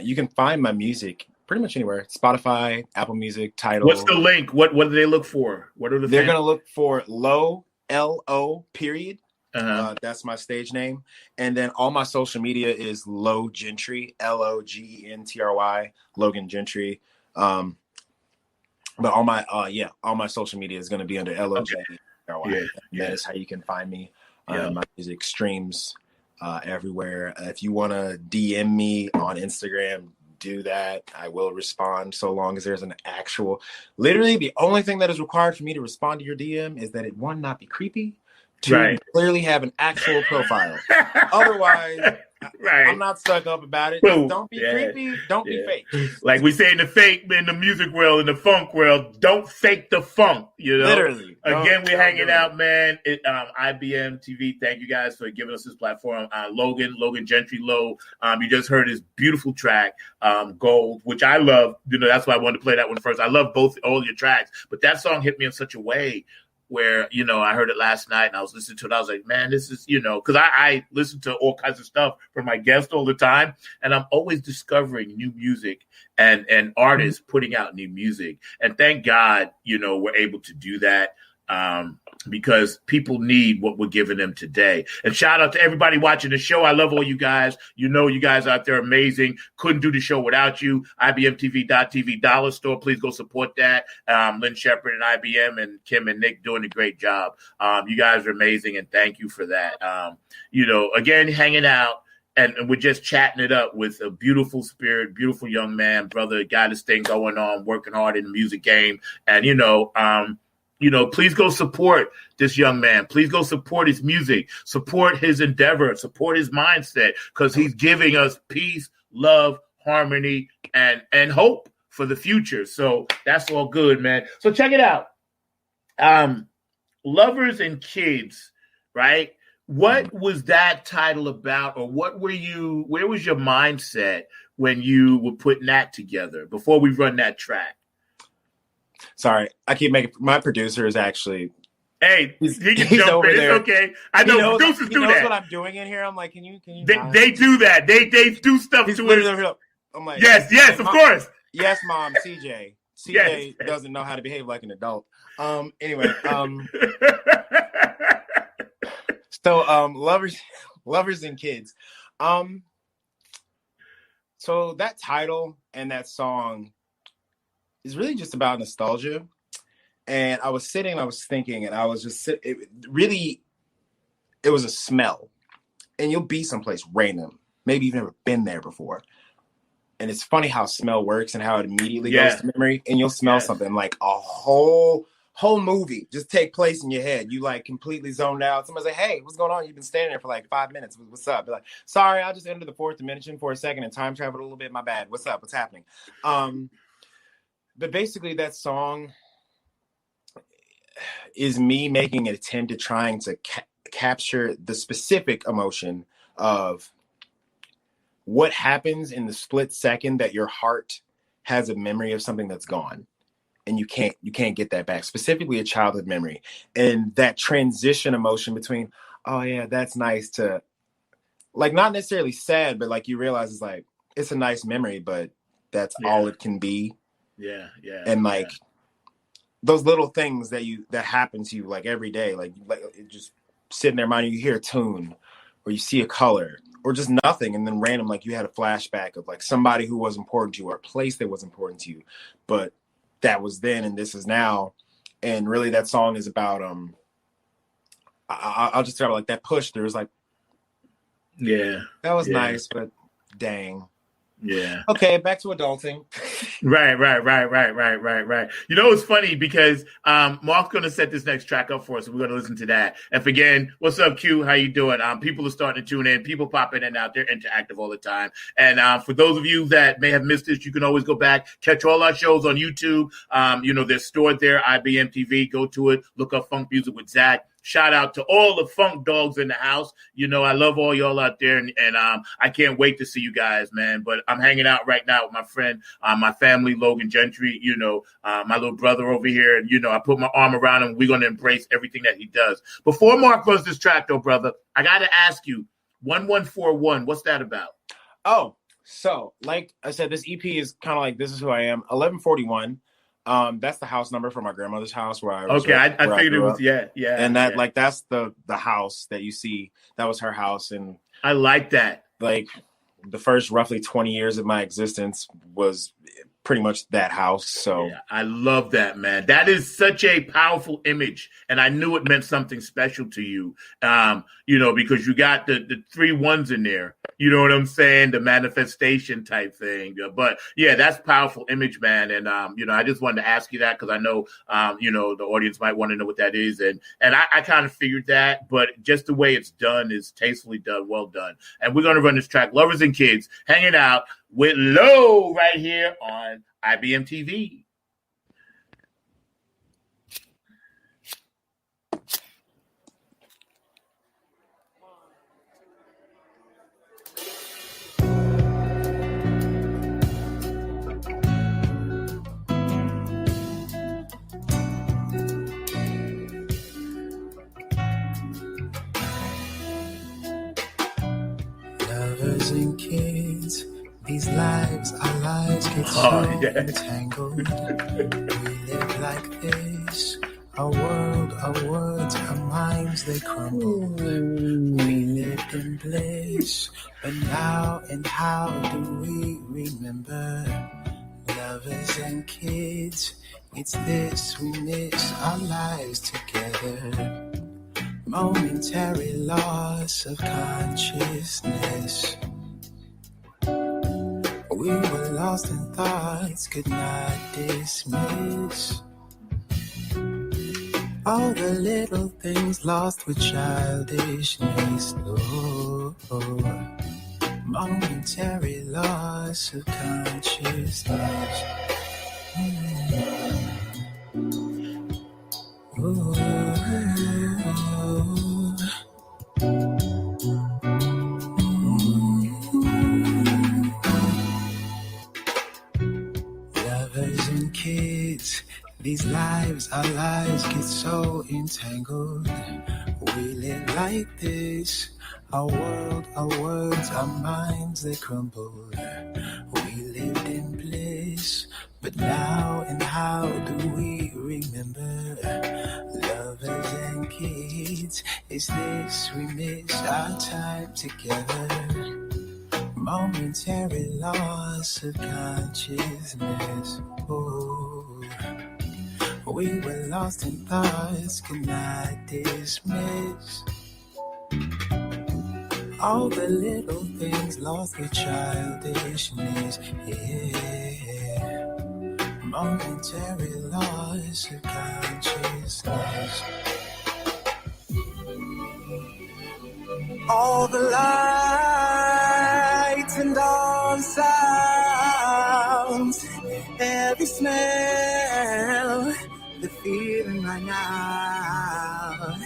You can find my music pretty much anywhere. Spotify, Apple Music, Tidal. What's the link? What do they look for? What are They're going to look for Low, L-O, period. That's my stage name. And then all my social media is Low Gentry, L-O-G-E-N-T-R-Y, Logan Gentry. But all my social media is going to be under L-O-G-E-N-T-R-Y. Yeah. That is how you can find me. My music streams everywhere. If you want to DM me on Instagram, do that. I will respond so long as there's an actual, literally the only thing that is required for me to respond to your DM is that it, one, not be creepy, two, clearly have an actual profile. Otherwise, Right. I'm not stuck up about it. Boom. Don't be creepy. Don't be fake. Like we say in the music world, in the funk world, don't fake the funk. You know, Literally. Again, we're hanging out, man. IBM TV. Thank you guys for giving us this platform. Logan Gentry, Low. You just heard his beautiful track, Gold, which I love. You know, that's why I wanted to play that one first. I love all your tracks, but that song hit me in such a way where, you know, I heard it last night and I was listening to it. I was like, man, this is, you know, because I listen to all kinds of stuff from my guests all the time. And I'm always discovering new music and artists putting out new music. And thank God, you know, we're able to do that. Because people need what we're giving them today. And shout out to everybody watching the show. I love all you guys. You know, you guys out there are amazing. Couldn't do the show without you. IBMTV.TV dollar store. Please go support that. Lynn Shepard and IBM and Kim and Nick doing a great job. You guys are amazing, and thank you for that. You know, again, hanging out. And we're just chatting it up with a beautiful spirit, beautiful young man, brother, got his thing going on, working hard in the music game. And, you know, please go support this young man. Please go support his music, support his endeavor, support his mindset, because he's giving us peace, love, harmony, and hope for the future. So that's all good, man. So check it out. Lovers and Kids, right? What was that title about, or where was your mindset when you were putting that together before we run that track? Sorry, I keep making my producer is actually. Hey, he can jump in. It's okay. I know producers do that. He knows what I'm doing in here. I'm like, can you? They do that. They do stuff to it. I'm like, yes, of course. Yes, Mom. CJ yes. Doesn't know how to behave like an adult. Anyway. So, lovers and kids. So that title and that song is really just about nostalgia. And I was sitting, I was thinking, and I was just it was a smell. And you'll be someplace random. Maybe you've never been there before. And it's funny how smell works and how it immediately goes to memory. And you'll smell something like a whole movie just take place in your head. You like completely zoned out. Somebody's like, hey, what's going on? You've been standing there for like 5 minutes. What's up? Be like, sorry, I just entered the fourth dimension for a second and time traveled a little bit. My bad. What's up? What's happening? But basically that song is me making an attempt at trying to capture the specific emotion of what happens in the split second that your heart has a memory of something that's gone. And you can't get that back, specifically a childhood memory. And that transition emotion between, oh yeah, that's nice, to like not necessarily sad, but like you realize it's like it's a nice memory, but that's all it can be. Yeah. And like those little things that happen to you like every day, like it just sitting there minding, you hear a tune or you see a color or just nothing, and then random, like you had a flashback of like somebody who was important to you or a place that was important to you, but that was then and this is now. And really that song is about I'll just start like that push through. It's like, yeah, that was nice, but dang. Yeah. Okay, back to adulting. Right. You know, it's funny because Mark's going to set this next track up for us, and we're going to listen to that. And again, what's up, Q? How you doing? People are starting to tune in. People pop in and out. They're interactive all the time. And for those of you that may have missed this, you can always go back, catch all our shows on YouTube. You know, they're stored there, IBM TV. Go to it. Look up Funk Music with Zack. Shout out to all the funk dogs in the house. You know, I love all y'all out there, and I can't wait to see you guys, man. But I'm hanging out right now with my friend, my family, Logan Gentry, you know, my little brother over here. And, you know, I put my arm around him. We're going to embrace everything that he does. Before Mark runs this track, though, brother, I got to ask you, 1141, what's that about? Oh, so like I said, this EP is kind of like, this is who I am. 1141. That's the house number for my grandmother's house where I was. Okay, I figured it was, yeah. And that like that's the house that you see. That was her house, and I like that. Like the first roughly 20 years of my existence was pretty much that house. So yeah, I love that, man. That is such a powerful image, and I knew it meant something special to you. Because you got the 3 1s in there. You know what I'm saying? The manifestation type thing. But yeah, that's powerful image, man. And I just wanted to ask you that because I know the audience might want to know what that is, and I kind of figured that, but just the way it's done is tastefully done, well done. And we're gonna run this track, Lovers and Kids, hanging out with Lo right here on IBM TV. Lovers and kids, these lives, our lives get so entangled. We live like this, our world, our words, our minds, they crumble. We lived in bliss, but now and how do we remember? Lovers and kids, it's this, we miss our lives together. Momentary loss of consciousness. We were lost in thoughts, could not dismiss. All the little things lost with childishness. Oh, momentary loss of consciousness. Lovers and kids, these lives, our lives get so entangled. We live like this, our world, our words, our minds, they crumbled. We lived in bliss, but now and how do we remember? Lovers and kids, is this we miss our time together? Momentary loss of consciousness. Oh, we were lost in thoughts, could not dismiss. All the little things lost with childishness. Yeah, momentary loss of consciousness. All the lights and all the sounds, every smell, the feeling right now.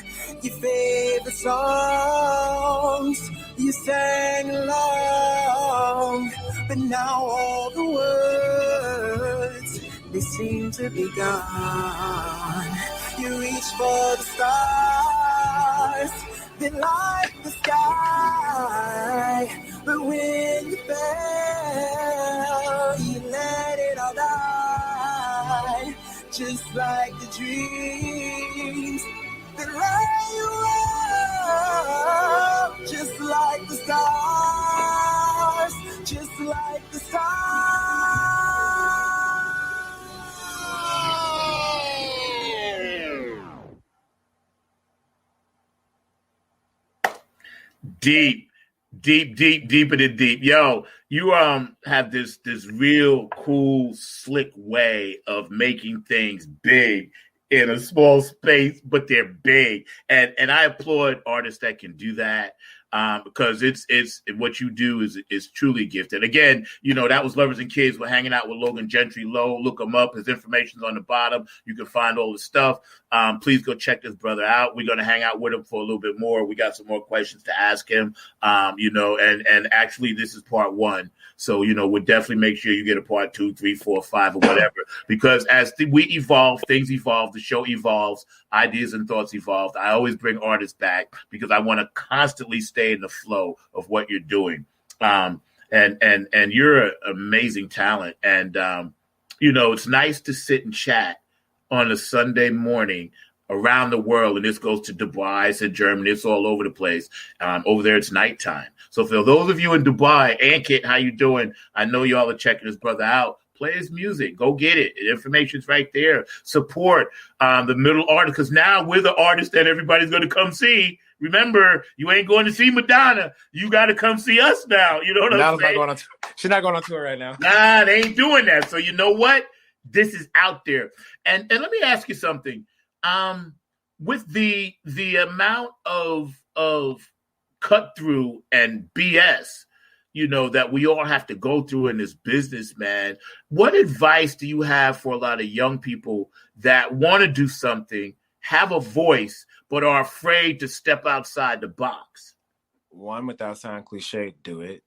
Your favorite songs, you sang along, but now all the words, they seem to be gone. You reach for the stars, they light the sky, but when you fell, you let it all die, just like the dreams that light you up, just like the stars, just like the stars. Deeper than deep. Yo, you have this real cool, slick way of making things big in a small space, but they're big. And I applaud artists that can do that. Because it's what you do is truly gifted. Again, that was Lovers and Kids. We're hanging out with Logan Gentry. Low, look him up. His information's on the bottom. You can find all the stuff. Please go check this brother out. We're going to hang out with him for a little bit more. We got some more questions to ask him. And actually this is part 1. So, we'll definitely make sure you get a part 2, 3, 4, 5, or whatever. Because as we evolve, things evolve, the show evolves, ideas and thoughts evolve. I always bring artists back because I want to constantly stay in the flow of what you're doing. And you're an amazing talent. And, it's nice to sit and chat on a Sunday morning around the world. And this goes to Dubai, it's in Germany, it's all over the place. Over there, it's nighttime. So for those of you in Dubai, Ankit, how you doing? I know y'all are checking this brother out. Play his music. Go get it. The information's right there. Support the middle artist, because now we're the artists that everybody's going to come see. Remember, you ain't going to see Madonna. You got to come see us now. You know what I'm saying? She's not going on tour right now. Nah, they ain't doing that. So you know what? This is out there. And let me ask you something. With the amount of cut through and BS, that we all have to go through in this business, man, what advice do you have for a lot of young people that want to do something, have a voice, but are afraid to step outside the box? One, without sounding cliche, do it.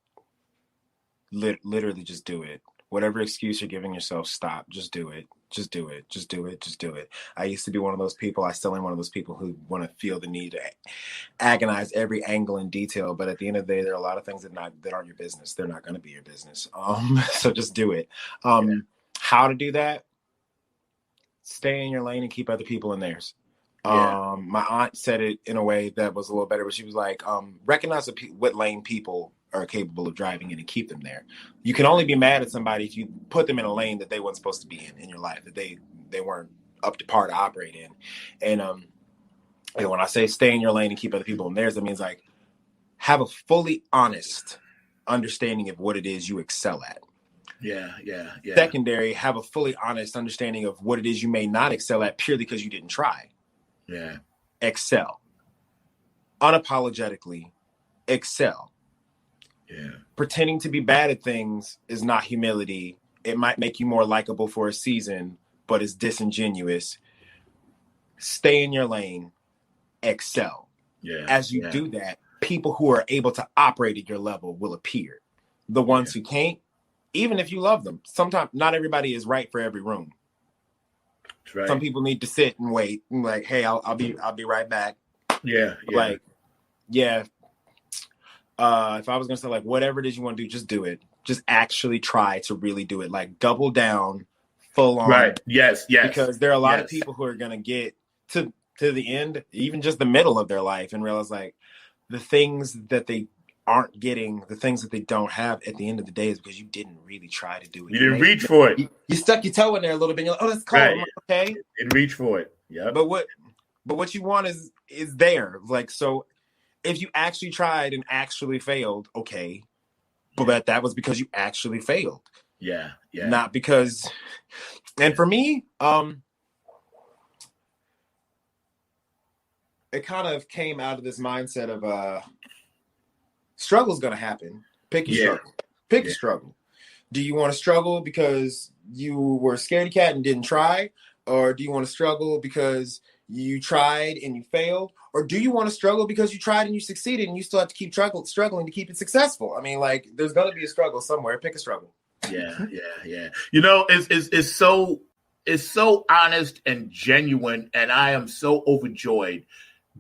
Literally just do it. Whatever excuse you're giving yourself, stop. Just do it. Just do it. Just do it. Just do it. I used to be one of those people. I still am one of those people who want to feel the need to agonize every angle in detail. But at the end of the day, there are a lot of things that aren't your business. They're not going to be your business. So just do it. How to do that? Stay in your lane and keep other people in theirs. My aunt said it in a way that was a little better, but she was like, recognize what lane people are capable of driving in and keep them there. You can only be mad at somebody if you put them in a lane that they weren't supposed to be in your life, that they weren't up to par to operate in. And when I say stay in your lane and keep other people in theirs, that means like have a fully honest understanding of what it is you excel at. Yeah. Secondary, have a fully honest understanding of what it is you may not excel at purely because you didn't try. Yeah. Excel. Unapologetically excel. Yeah. Pretending to be bad at things is not humility. It might make you more likable for a season, but it's disingenuous. Stay in your lane. Excel. Yeah. As you do that, people who are able to operate at your level will appear. The ones who can't, even if you love them, sometimes not everybody is right for every room. That's right. Some people need to sit and wait and like, hey, I'll be right back. Yeah. Like, yeah. If I was gonna say like whatever it is you want to do, just do it. Just actually try to really do it. Like double down, full on. Right. Yes. Because there are a lot of people who are gonna get to the end, even just the middle of their life, and realize like the things that they aren't getting, the things that they don't have at the end of the day is because you didn't really try to do it. You didn't reach for it. You stuck your toe in there a little bit. And you're like, oh, that's cold. Right. Like, okay. And reach for it. Yeah. But what you want is there. Like, so if you actually tried and actually failed, okay. But that was because you actually failed. Yeah. Not because, and for me, it kind of came out of this mindset of struggle's gonna happen. Pick your struggle. Pick a struggle. Do you want to struggle because you were a scaredy cat and didn't try? Or do you want to struggle because you tried and you failed? Or do you want to struggle because you tried and you succeeded and you still have to keep struggling to keep it successful? I mean, like, there's going to be a struggle somewhere. Pick a struggle. Yeah. It's so honest and genuine, and I am so overjoyed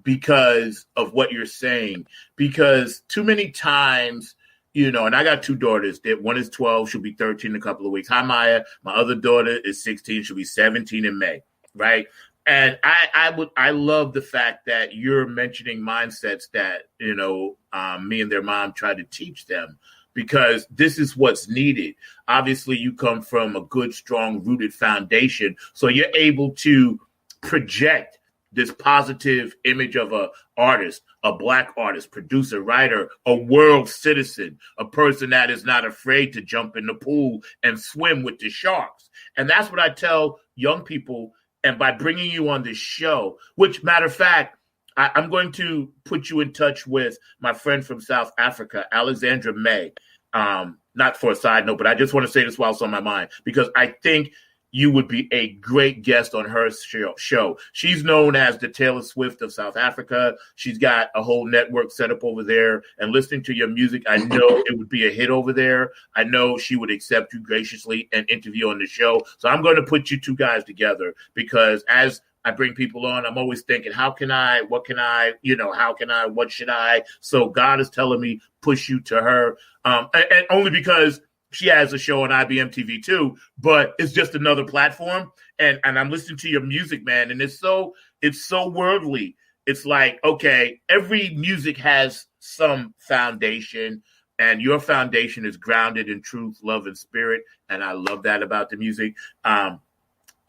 because of what you're saying. Because too many times, and I got two daughters. One is 12. She'll be 13 in a couple of weeks. Hi, Maya. My other daughter is 16. She'll be 17 in May, right? And I love the fact that you're mentioning mindsets that, me and their mom try to teach them, because this is what's needed. Obviously, you come from a good, strong, rooted foundation. So you're able to project this positive image of a artist, a Black artist, producer, writer, a world citizen, a person that is not afraid to jump in the pool and swim with the sharks. And that's what I tell young people. And by bringing you on this show, which, matter of fact, I'm going to put you in touch with my friend from South Africa, Alexandra May. Not for a side note, but I just want to say this while it's on my mind, because I think you would be a great guest on her show. She's known as the Taylor Swift of South Africa. She's got a whole network set up over there. And listening to your music, I know it would be a hit over there. I know she would accept you graciously and interview on the show. So I'm going to put you two guys together, because as I bring people on, I'm always thinking, what should I? So God is telling me, push you to her. And only because she has a show on IBM TV too, but it's just another platform. And I'm listening to your music, man. And it's so worldly. It's like, okay, every music has some foundation. and your foundation is grounded in truth, love, and spirit. And I love that about the music.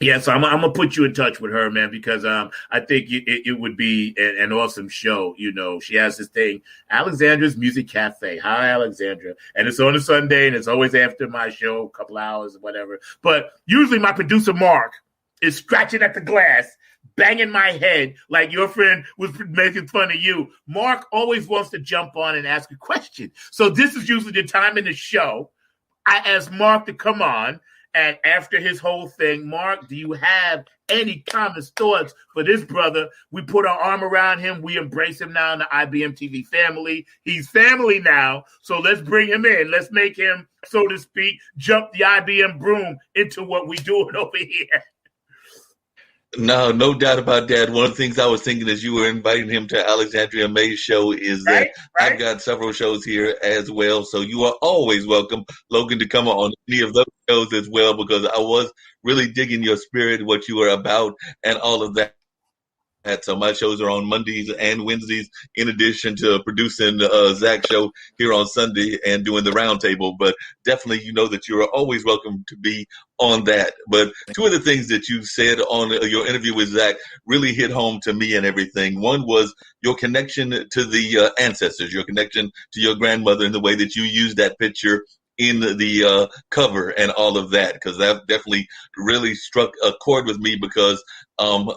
Yeah, so I'm gonna put you in touch with her, man, because I think it would be an awesome show. You know, she has this thing, Alexandra's Music Cafe. Hi, Alexandra, and it's on a Sunday, and it's always after my show, a couple hours or whatever. But usually, my producer Mark is scratching at the glass, banging my head like your friend was making fun of you. Mark always wants to jump on and ask a question, so this is usually the time in the show I ask Mark to come on. And after his whole thing, Mark, do you have any comments, thoughts for this brother? We put our arm around him. We embrace him now in the IBM TV family. He's family now. So let's bring him in. Let's make him, so to speak, jump the IBM broom into what we doing over here. No doubt about that. One of the things I was thinking as you were inviting him to Alexandria May's show is that Right. I've got several shows here as well. So you are always welcome, Logan, to come on any of those shows as well, because I was really digging your spirit, what you were about, and all of that. So my shows are on Mondays and Wednesdays, in addition to producing the Zack show here on Sunday and doing the roundtable. But definitely, you know that you are always welcome to be on that. But two of the things that you said on your interview with Zack really hit home to me and everything. One was your connection to the ancestors, your connection to your grandmother, and the way that you used that picture in the cover and all of that, because that definitely really struck a chord with me, because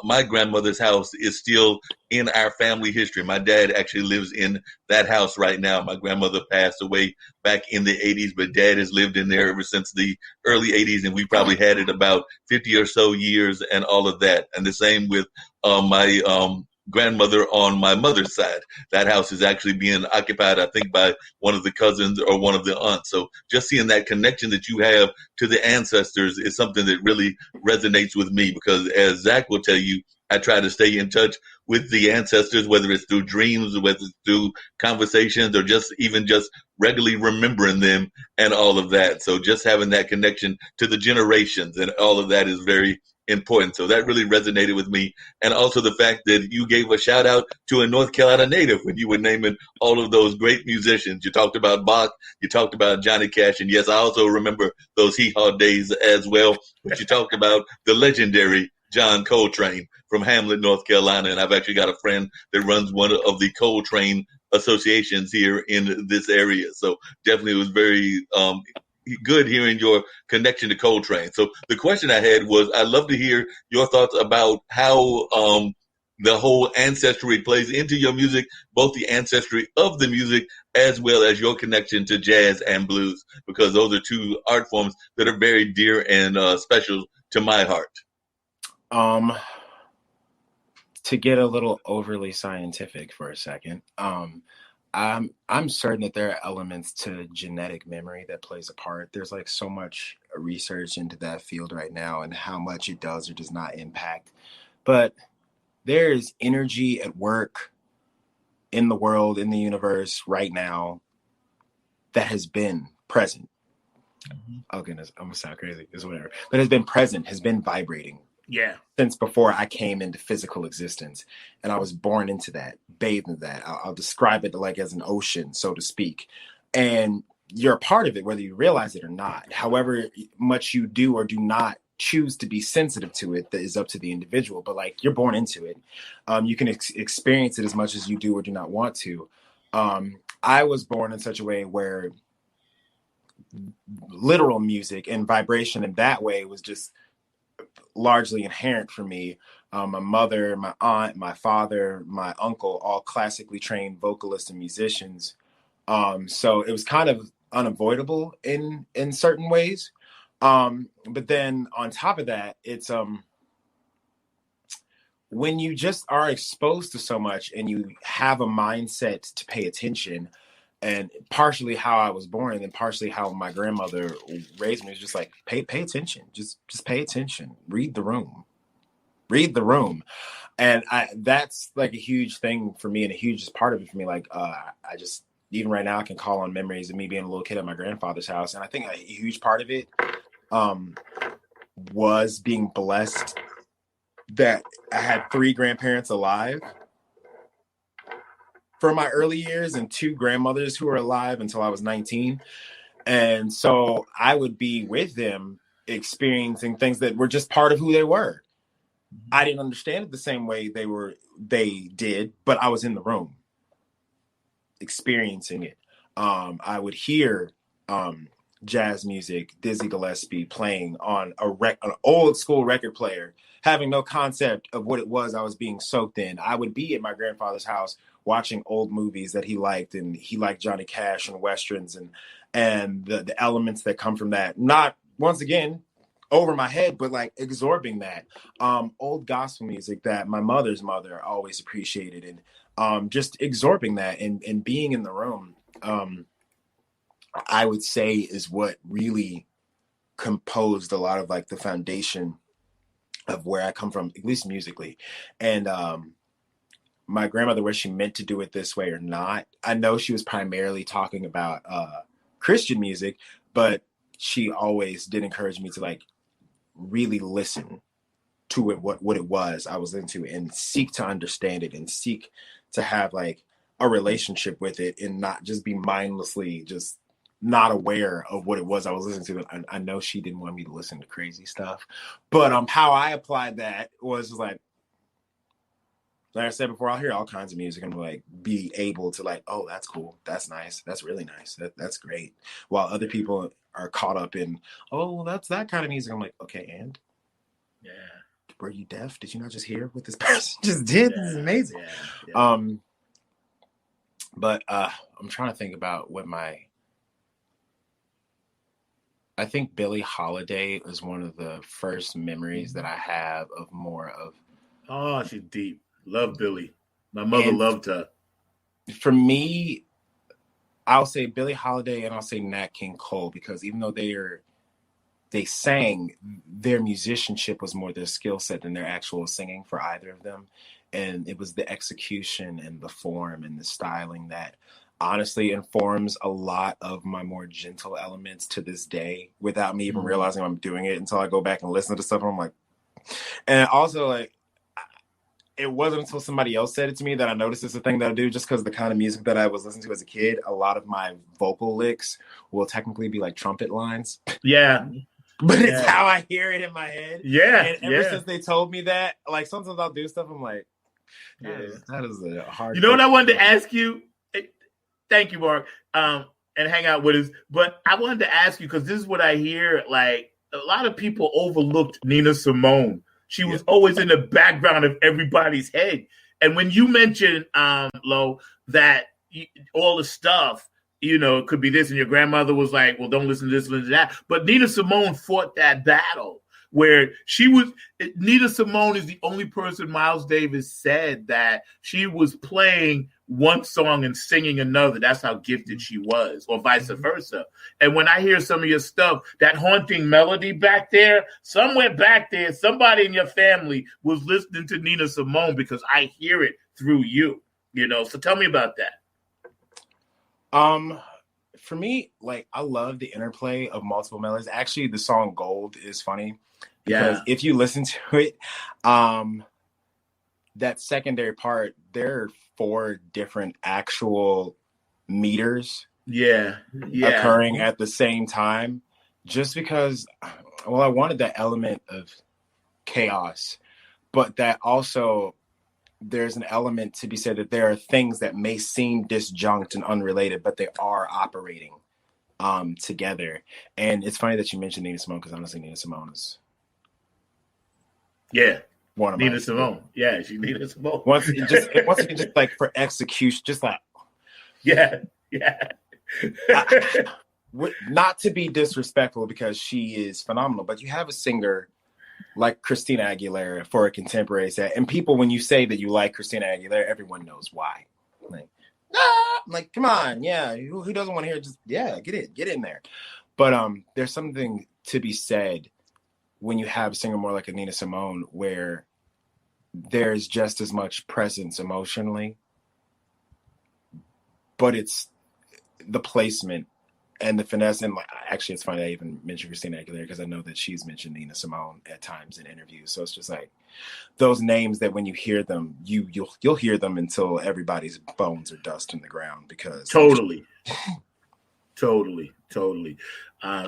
my grandmother's house is still in our family history. My dad actually lives in that house right now. My grandmother passed away back in the 80s, but dad has lived in there ever since the early 80s, and we probably had it about 50 or so years and all of that. And the same with my grandmother on my mother's side. That house is actually being occupied, I think, by one of the cousins or one of the aunts. So just seeing that connection that you have to the ancestors is something that really resonates with me, because as Zack will tell you, I try to stay in touch with the ancestors, whether it's through dreams, whether it's through conversations, or just even just regularly remembering them and all of that. So just having that connection to the generations and all of that is very important. So that really resonated with me. And also the fact that you gave a shout out to a North Carolina native when you were naming all of those great musicians. You talked about Bach, you talked about Johnny Cash, and yes, I also remember those hee-haw days as well. But you talked about the legendary John Coltrane from Hamlet, North Carolina. And I've actually got a friend that runs one of the Coltrane associations here in this area. So definitely it was very good hearing your connection to Coltrane. So the question I had was, I'd love to hear your thoughts about how the whole ancestry plays into your music, both the ancestry of the music as well as your connection to jazz and blues, because those are two art forms that are very dear and special to my heart. To get a little overly scientific for a second, I'm certain that there are elements to genetic memory that plays a part. There's like so much research into that field right now and how much it does or does not impact. But there is energy at work in the world, in the universe right now that has been present. Oh goodness, I'm gonna sound crazy. It's whatever. But has been present, has been vibrating. Yeah. Since before I came into physical existence, and I was born into that, bathed in that. I'll describe it like as an ocean, so to speak. And you're a part of it, whether you realize it or not. However much you do or do not choose to be sensitive to it, that is up to the individual. But like, you're born into it. You can experience it as much as you do or do not want to. I was born in such a way where literal music and vibration in that way was just largely inherent for me. My mother, my aunt, my father, my uncle, all classically trained vocalists and musicians. So it was kind of unavoidable in certain ways. But then on top of that, it's when you just are exposed to so much and you have a mindset to pay attention, and partially how I was born and then partially how my grandmother raised me was just like, pay attention, just pay attention, read the room. And that's like a huge thing for me and a huge part of it for me. Like, I just, even right now I can call on memories of me being a little kid at my grandfather's house. And I think a huge part of it was being blessed that I had 3 grandparents alive. for my early years and 2 grandmothers who were alive until I was 19. And so I would be with them experiencing things that were just part of who they were. I didn't understand it the same way they did, but I was in the room experiencing it. I would hear jazz music, Dizzy Gillespie playing on an old school record player, having no concept of what it was I was being soaked in. I would be at my grandfather's house watching old movies that he liked, and he liked Johnny Cash and Westerns and the elements that come from that. Not, once again, over my head, but like absorbing that. Old gospel music that my mother's mother always appreciated, and just absorbing that and being in the room. I would say is what really composed a lot of like the foundation of where I come from, at least musically. And my grandmother, whether she meant to do it this way or not, I know she was primarily talking about Christian music, but she always did encourage me to like really listen to it, what it was I was into, and seek to understand it and seek to have like a relationship with it, and not just be mindlessly just not aware of what it was I was listening to. I know she didn't want me to listen to crazy stuff, but how I applied that was like I said before, I'll hear all kinds of music and like be able to like, oh, that's cool, that's nice, that's really nice, that's great. While other people are caught up in, oh, that's that kind of music. I'm like, okay, and yeah, were you deaf? Did you not just hear what this person just did? Yeah. This is amazing. Yeah. But I'm trying to think about what I think Billie Holiday is one of the first memories that I have of more of. Oh, she's deep. Love Billie. My mother loved her. For me, I'll say Billie Holiday and I'll say Nat King Cole, because even though they sang, their musicianship was more their skill set than their actual singing for either of them. And it was the execution and the form and the styling that honestly informs a lot of my more gentle elements to this day, without me even realizing I'm doing it until I go back and listen to stuff. And I'm like, and also like, it wasn't until somebody else said it to me that I noticed it's a thing that I do, just because the kind of music that I was listening to as a kid, a lot of my vocal licks will technically be like trumpet lines. Yeah. But it's how I hear it in my head. Yeah. And ever since they told me that, like sometimes I'll do stuff, I'm like, that is a hard. You know what I wanted to ask you? Thank you, Mark. And hang out with us. But I wanted to ask you, because this is what I hear, like a lot of people overlooked Nina Simone. She was always in the background of everybody's head. And when you mentioned, Lo, that all the stuff, you know, it could be this, and your grandmother was like, well, don't listen to this, listen to that. But Nina Simone fought that battle where Nina Simone is the only person Miles Davis said that she was playing one song and singing another. That's how gifted she was, or vice versa. And when I hear some of your stuff, that haunting melody back there, somewhere back there, somebody in your family was listening to Nina Simone, because I hear it through you, you know? So tell me about that. For me, like I love the interplay of multiple melodies. Actually, the song Gold is funny because if you listen to it, that secondary part, there are 4 different actual meters occurring at the same time, just because, well, I wanted that element of chaos, but that also there's an element to be said that there are things that may seem disjunct and unrelated, but they are operating together. And it's funny that you mentioned Nina Simone, because honestly, Nina Simone is one of Nina Simone. Yeah, she's Nina Simone. Once again, just like for execution, just like not to be disrespectful, because she is phenomenal, but you have a singer like Christina Aguilera for a contemporary set, and people, when you say that you like Christina Aguilera, everyone knows why. Like, come on, who doesn't want to hear? Just get in there. But there's something to be said when you have a singer more like a Nina Simone, where there's just as much presence emotionally, but it's the placement and the finesse. And like, actually, it's funny I even mentioned Christina Aguilera because I know that she's mentioned Nina Simone at times in interviews. So it's just like those names that when you hear them, you'll hear them until everybody's bones are dust in the ground because totally.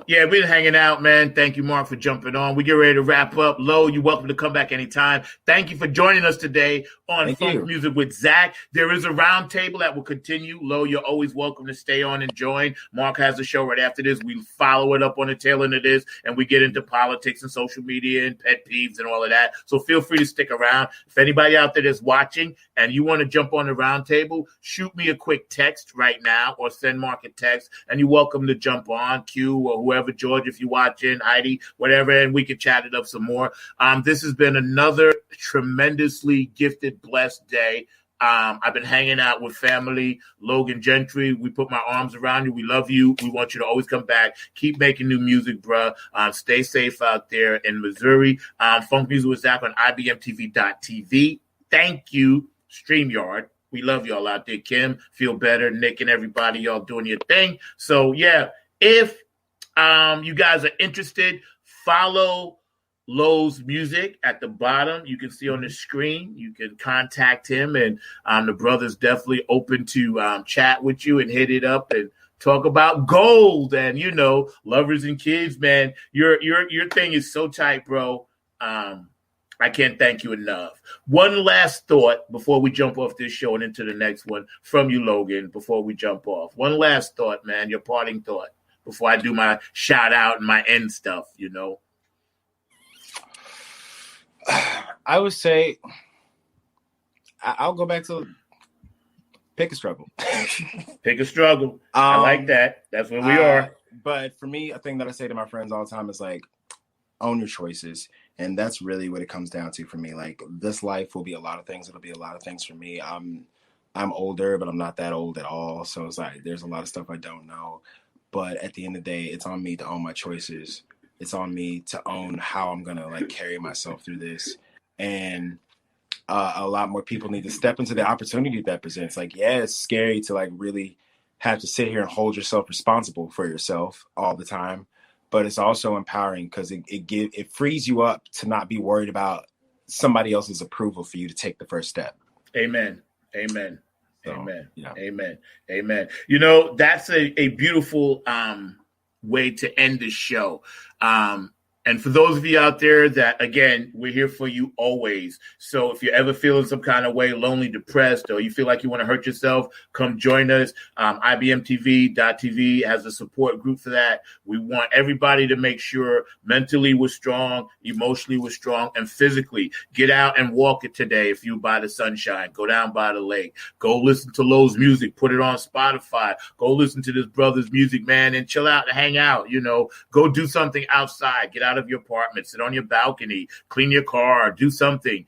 Yeah, we've been hanging out, man. Thank you, Mark, for jumping on. We get ready to wrap up. Lo, you're welcome to come back anytime. Thank you for joining us today on Funk Music with Zack. There is a round table that will continue. Lo, you're always welcome to stay on and join. Mark has a show right after this. We follow it up on the tail end of this, and we get into politics and social media and pet peeves and all of that. So feel free to stick around. If anybody out there that's watching and you want to jump on the round table, shoot me a quick text right now or send Mark a text, and you're welcome to jump on, Q, or whoever, George, if you're watching, Heidi, whatever, and we can chat it up some more. This has been another tremendously gifted, blessed day. I've been hanging out with family, Logan Gentry. We put my arms around you. We love you. We want you to always come back. Keep making new music, bruh. Stay safe out there in Missouri. Funk Music with Zack on IBMTV.tv. Thank you, StreamYard. We love y'all out there. Kim, feel better. Nick and everybody, y'all doing your thing. So, yeah, if you guys are interested, follow Lowe's music at the bottom. You can see on the screen. You can contact him, and the brother's definitely open to chat with you and hit it up and talk about gold and, you know, lovers and kids, man. Your thing is so tight, bro. I can't thank you enough. One last thought before we jump off this show and into the next one from you, Logan, before we jump off. One last thought, man, your parting thought before I do my shout out and my end stuff, you know. I would say I'll go back to pick a struggle. Pick a struggle. I like that. That's where we are. But for me, a thing that I say to my friends all the time is like, own your choices. And that's really what it comes down to for me. Like, this life will be a lot of things. It'll be a lot of things for me. I'm older, but I'm not that old at all. So it's like, there's a lot of stuff I don't know. But at the end of the day, it's on me to own my choices. It's on me to own how I'm going to like carry myself through this. And a lot more people need to step into the opportunity that presents. Like, yeah, it's scary to like really have to sit here and hold yourself responsible for yourself all the time. But it's also empowering because it frees you up to not be worried about somebody else's approval for you to take the first step. Amen. So, Amen. Yeah. Amen. You know, that's a beautiful way to end the show. And for those of you out there that, again, we're here for you always. So if you're ever feeling some kind of way, lonely, depressed, or you feel like you want to hurt yourself, come join us. IBMTV.tv has a support group for that. We want everybody to make sure mentally we're strong, emotionally we're strong, and physically. Get out and walk it today if you're by the sunshine. Go down by the lake. Go listen to Lowe's music. Put it on Spotify. Go listen to this brother's music, man, and chill out and hang out. You know, go do something outside. Get out of your apartment, sit on your balcony, clean your car, do something.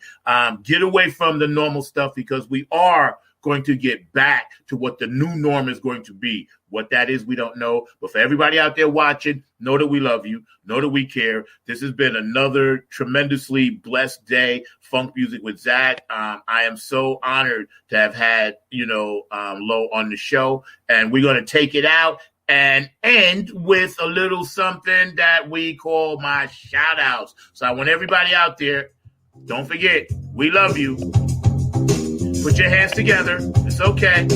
Get away from the normal stuff because we are going to get back to what the new norm is going to be. What that is, we don't know. But for everybody out there watching, know that we love you. Know that we care. This has been another tremendously blessed day. Funk Music with Zack. I am so honored to have had, Lo on the show. And we're going to take it out and end with a little something that we call my shout outs. So I want everybody out there, don't forget, we love you. Put your hands together. It's okay.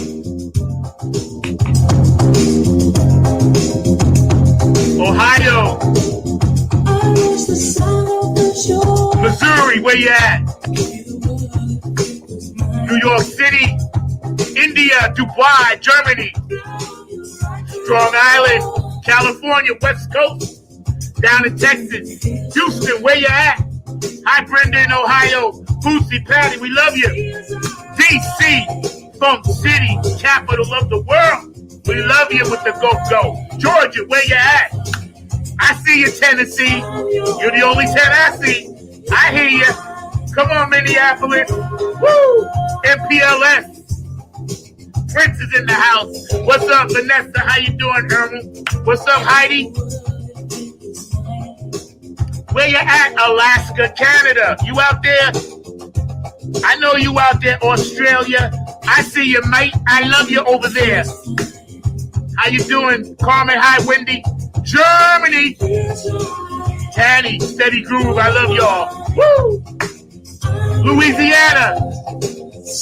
Ohio. Missouri, where you at? New York City. India, Dubai, Germany. Strong Island, California, West Coast, down in Texas, Houston, where you at? Hi, Brenda in Ohio, Boosie, Patty, we love you. DC, Funk City, capital of the world, we love you with the go-go. Georgia, where you at? I see you, Tennessee. You're the only 10 I see. I hear you. Come on, Minneapolis. Woo! MPLS. Prince is in the house. What's up, Vanessa? How you doing, Herman? What's up, Heidi? Where you at, Alaska, Canada? You out there? I know you out there, Australia. I see you, mate. I love you over there. How you doing? Carmen, hi, Wendy. Germany. Tanny, Steady Groove, I love y'all. Woo! Louisiana.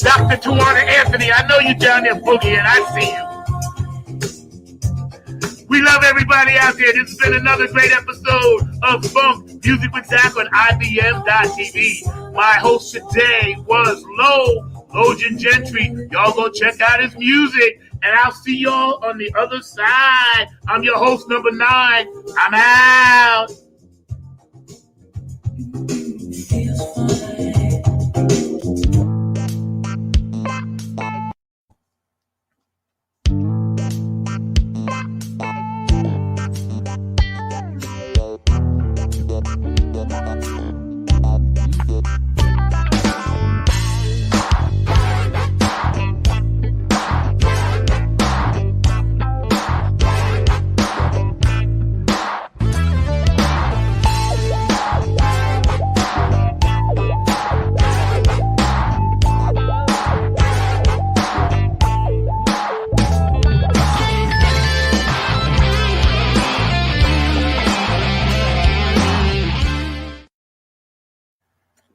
Dr. Tawana Anthony, I know you down there boogieing. I see you. We love everybody out there. This has been another great episode of Funk Music with Zack on IBM.TV. My host today was Logan Gentry. Y'all go check out his music, and I'll see y'all on the other side. I'm your host, number 9. I'm out.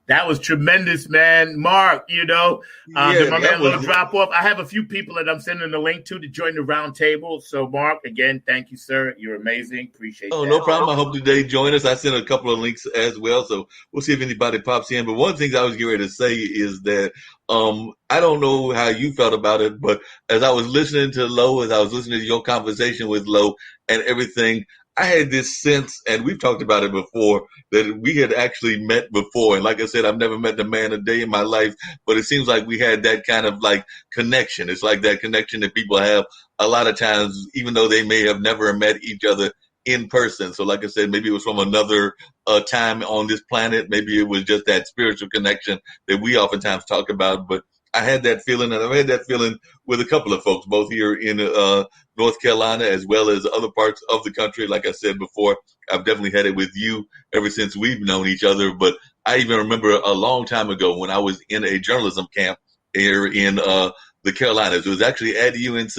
That was tremendous, man. Mark, did my man little drop off? I have a few people that I'm sending the link to join the round table. So, Mark, again, thank you, sir. You're amazing. Appreciate it. Oh, no problem. I hope today join us. I sent a couple of links as well. So we'll see if anybody pops in. But one of the things I was getting ready to say is that I don't know how you felt about it, but as I was listening to Lo, as I was listening to your conversation with Lo and everything, I had this sense, and we've talked about it before, that we had actually met before. And like I said, I've never met the man a day in my life, but it seems like we had that kind of like connection. It's like that connection that people have a lot of times, even though they may have never met each other in person. So like I said, maybe it was from another time on this planet. Maybe it was just that spiritual connection that we oftentimes talk about. But I had that feeling, and I've had that feeling with a couple of folks, both here in North Carolina as well as other parts of the country. Like I said before, I've definitely had it with you ever since we've known each other. But I even remember a long time ago when I was in a journalism camp here in the Carolinas. It was actually at UNC.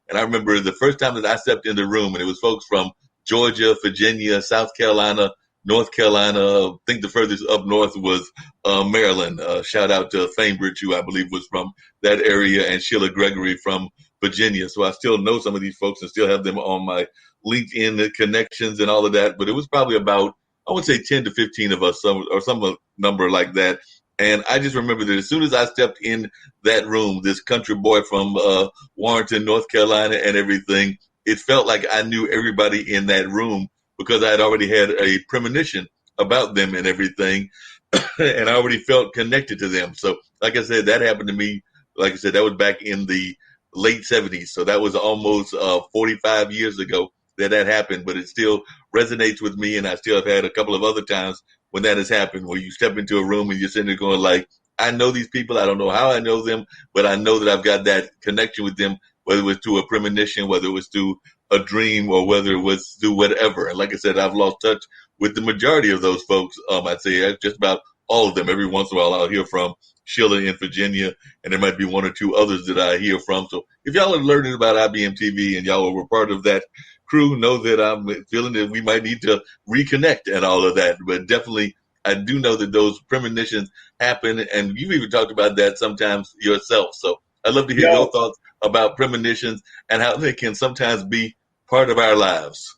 And I remember the first time that I stepped in the room, and it was folks from Georgia, Virginia, South Carolina, North Carolina. I think the furthest up north was Maryland. Shout out to Fambridge, who I believe was from that area, and Sheila Gregory from Virginia. So I still know some of these folks and still have them on my LinkedIn connections and all of that. But it was probably about, I would say 10 to 15 of us, or some number like that. And I just remember that as soon as I stepped in that room, this country boy from Warrenton, North Carolina and everything, it felt like I knew everybody in that room because I had already had a premonition about them and everything. And I already felt connected to them. So like I said, that happened to me. Like I said, that was back in the late 70s. So that was almost 45 years ago that happened, but it still resonates with me. And I still have had a couple of other times when that has happened, where you step into a room and you're sitting there going like, I know these people. I don't know how I know them, but I know that I've got that connection with them, whether it was through a premonition, whether it was through a dream, or whether it was through whatever. And like I said, I've lost touch with the majority of those folks. I'd say just about all of them. Every once in a while I'll hear from Sheila in Virginia, and there might be one or two others that I hear from. So if y'all are learning about IBM TV and y'all were part of that crew, know that I'm feeling that we might need to reconnect and all of that. But definitely, I do know that those premonitions happen, and you've even talked about that sometimes yourself. So I'd love to hear your thoughts about premonitions and how they can sometimes be part of our lives.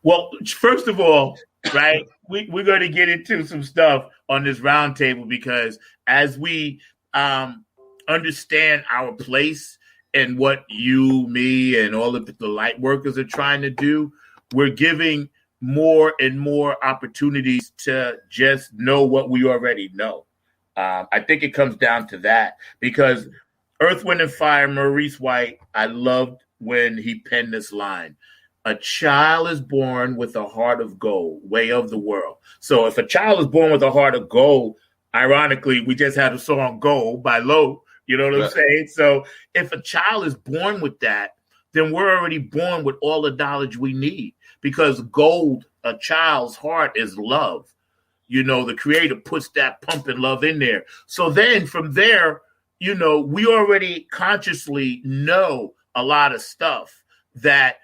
Well, first of all, right, we're going to get into some stuff on this roundtable, because as we understand our place and what you, me, and all of the light workers are trying to do, we're giving more and more opportunities to just know what we already know. I think it comes down to that, because Earth, Wind, and Fire, Maurice White, I loved when he penned this line. A child is born with a heart of gold, way of the world. So if a child is born with a heart of gold, ironically, we just had a song Gold by Lo, you know what I'm saying? So if a child is born with that, then we're already born with all the knowledge we need, because gold, a child's heart, is love. The Creator puts that pumping love in there. So then from there, we already consciously know a lot of stuff that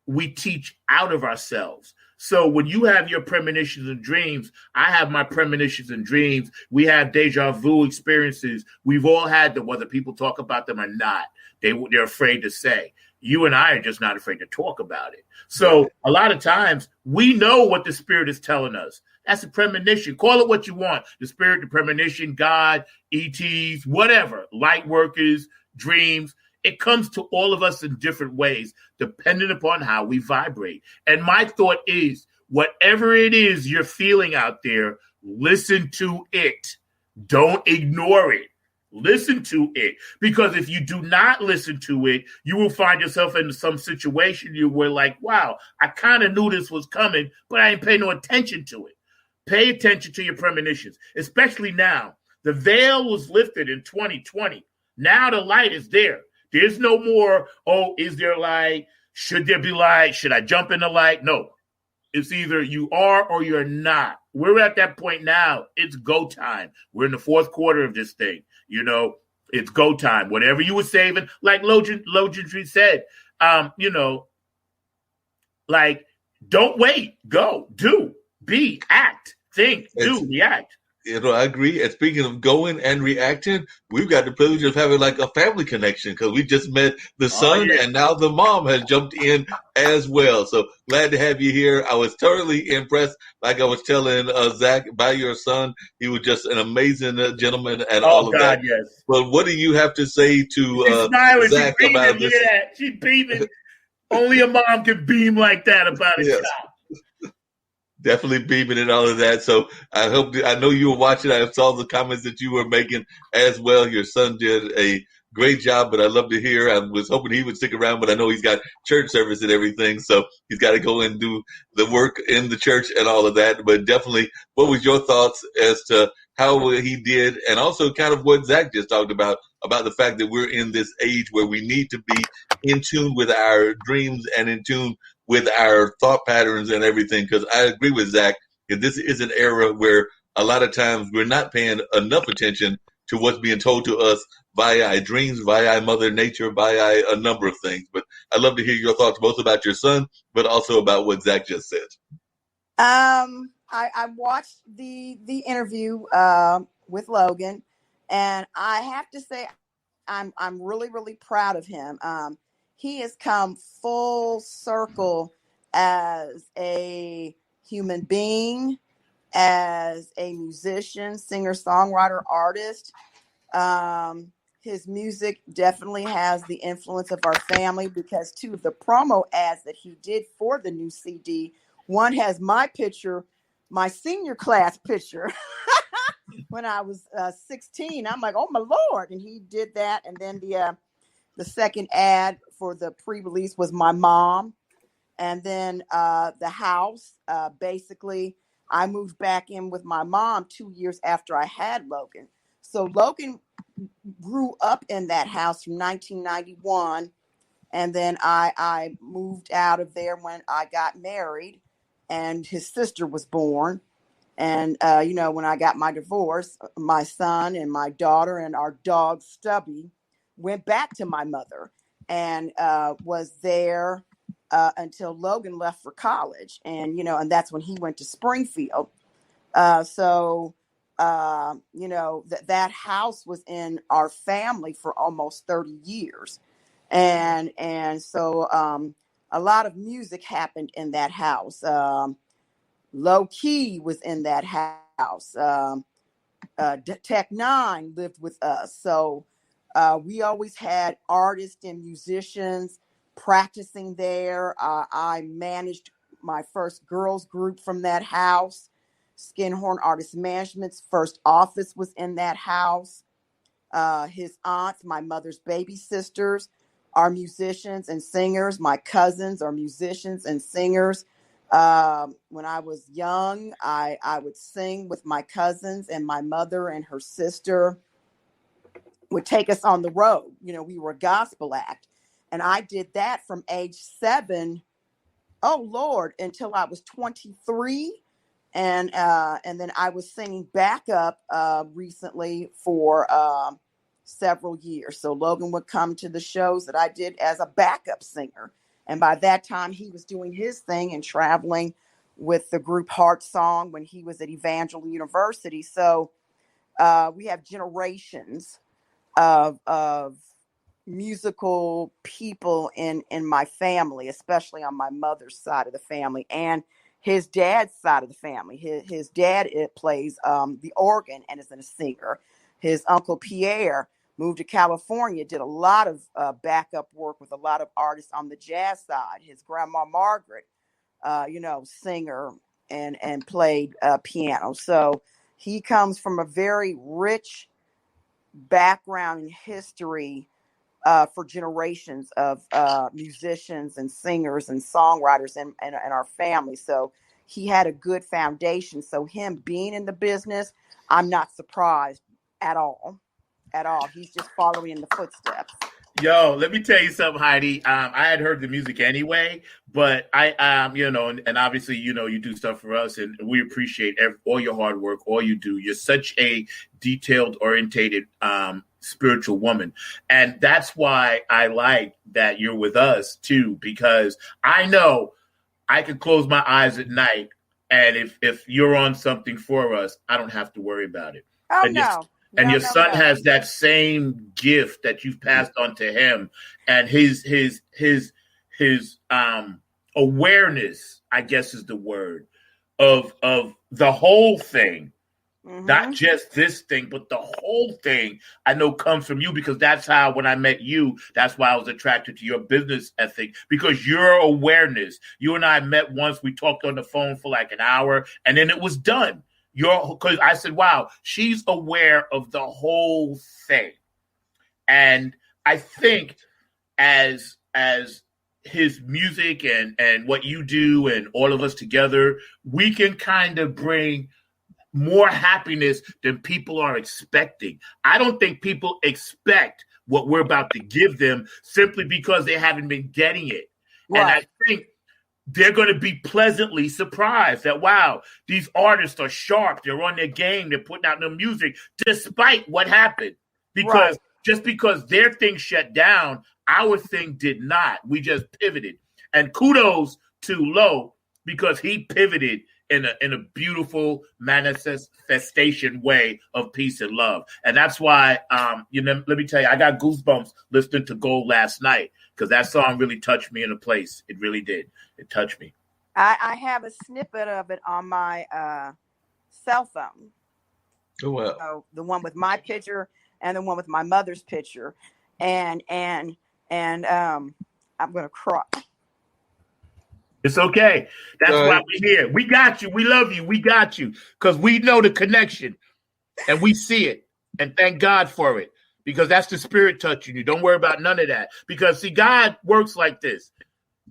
we teach out of ourselves. So when you have your premonitions and dreams, I have my premonitions and dreams. We have deja vu experiences. We've all had them, whether people talk about them or not. They're afraid to say. You and I are just not afraid to talk about it. So a lot of times we know what the spirit is telling us. That's a premonition. Call it what you want. The spirit, the premonition, God, ETs, whatever, light workers, dreams. It comes to all of us in different ways, depending upon how we vibrate. And my thought is, whatever it is you're feeling out there, listen to it. Don't ignore it. Listen to it. Because if you do not listen to it, you will find yourself in some situation you were like, wow, I kind of knew this was coming, but I didn't pay no attention to it. Pay attention to your premonitions, especially now. The veil was lifted in 2020. Now the light is there. There's no more, oh, is there light? Should there be light? Should I jump in the light? No. It's either you are or you're not. We're at that point now. It's go time. We're in the fourth quarter of this thing. You know, it's go time. Whatever you were saving, like Logan said, like, don't wait. Go, do, be, act, think, do, react. I agree. And speaking of going and reacting, we've got the privilege of having like a family connection because we just met the son and now the mom has jumped in as well. So glad to have you here. I was thoroughly impressed, like I was telling Zack, by your son. He was just an amazing gentleman and all of that. Yes. But what do you have to say to She's smiling. Zack She's about this? Look at that. She's beaming. Only a mom can beam like that about a child. Definitely beaming and all of that. So I know you were watching. I saw the comments that you were making as well. Your son did a great job, but I'd love to hear. I was hoping he would stick around, but I know he's got church service and everything. So he's got to go and do the work in the church and all of that. But definitely, what was your thoughts as to how he did? And also kind of what Zack just talked about the fact that we're in this age where we need to be in tune with our dreams and in tune with our thought patterns and everything, because I agree with Zack that this is an era where a lot of times we're not paying enough attention to what's being told to us via our dreams, via Mother Nature, via a number of things. But I'd love to hear your thoughts both about your son, but also about what Zack just said. I watched the interview with Logan, and I have to say I'm really, really proud of him. He has come full circle as a human being, as a musician, singer, songwriter, artist. His music definitely has the influence of our family because two of the promo ads that he did for the new CD, one has my picture, my senior class picture when I was 16. I'm like, oh my Lord. And he did that. And then the second ad for the pre-release was my mom. And then the house, basically, I moved back in with my mom 2 years after I had Logan. So Logan grew up in that house from 1991. And then I moved out of there when I got married and his sister was born. And, when I got my divorce, my son and my daughter and our dog Stubby went back to my mother and was there until Logan left for college. And, and that's when he went to Springfield. So that house was in our family for almost 30 years. And so a lot of music happened in that house. Low Key was in that house. Tech Nine lived with us. So we always had artists and musicians practicing there. I managed my first girls group from that house. Skinhorn Artist Management's first office was in that house. His aunts, my mother's baby sisters, are musicians and singers. My cousins are musicians and singers. When I was young, I would sing with my cousins, and my mother and her sister would take us on the road. We were a gospel act. And I did that from age 7, until I was 23. And then I was singing backup recently for several years. So Logan would come to the shows that I did as a backup singer. And by that time, he was doing his thing and traveling with the group Heart Song when he was at Evangel University. So we have generations of musical people in my family, especially on my mother's side of the family and his dad's side of the family. His dad plays the organ and is a singer. His uncle Pierre moved to California, did a lot of backup work with a lot of artists on the jazz side. His grandma Margaret, singer and played piano. So he comes from a very rich background in history for generations of musicians and singers and songwriters in our family. So he had a good foundation. So him being in the business, I'm not surprised at all. He's just following in the footsteps. Yo, let me tell you something, Heidi. I had heard the music anyway, but I, and obviously, you do stuff for us, and we appreciate all your hard work, all you do. You're such a detailed, orientated, spiritual woman, and that's why I like that you're with us too, because I know I can close my eyes at night, and if you're on something for us, I don't have to worry about it. Oh, and no. And your son has that same gift that you've passed on to him, and his awareness, I guess, is the word of the whole thing, not just this thing, but the whole thing. I know comes from you, because that's how, when I met you, that's why I was attracted to your business ethic, because your awareness. You and I met once. We talked on the phone for like an hour, and then it was done. Because I said, wow, she's aware of the whole thing. And I think as his music and what you do and all of us together, we can kind of bring more happiness than people are expecting. I don't think people expect what we're about to give them simply because they haven't been getting it. Right. And I think they're going to be pleasantly surprised that, wow, these artists are sharp. They're on their game. They're putting out new music despite what happened. Because just because their thing shut down, our thing did not. We just pivoted. And kudos to Lo, because he pivoted in a beautiful manifestation way of peace and love. And that's why, let me tell you, I got goosebumps listening to Gold last night, because that song really touched me in a place. It really did. It touched me. I have a snippet of it on my cell phone. Oh, wow. So the one with my picture and the one with my mother's picture. And I'm going to cry. It's okay. That's why we're here. We got you. We love you. We got you. Because we know the connection and we see it. And thank God for it. Because that's the spirit touching you. Don't worry about none of that. Because, see, God works like this.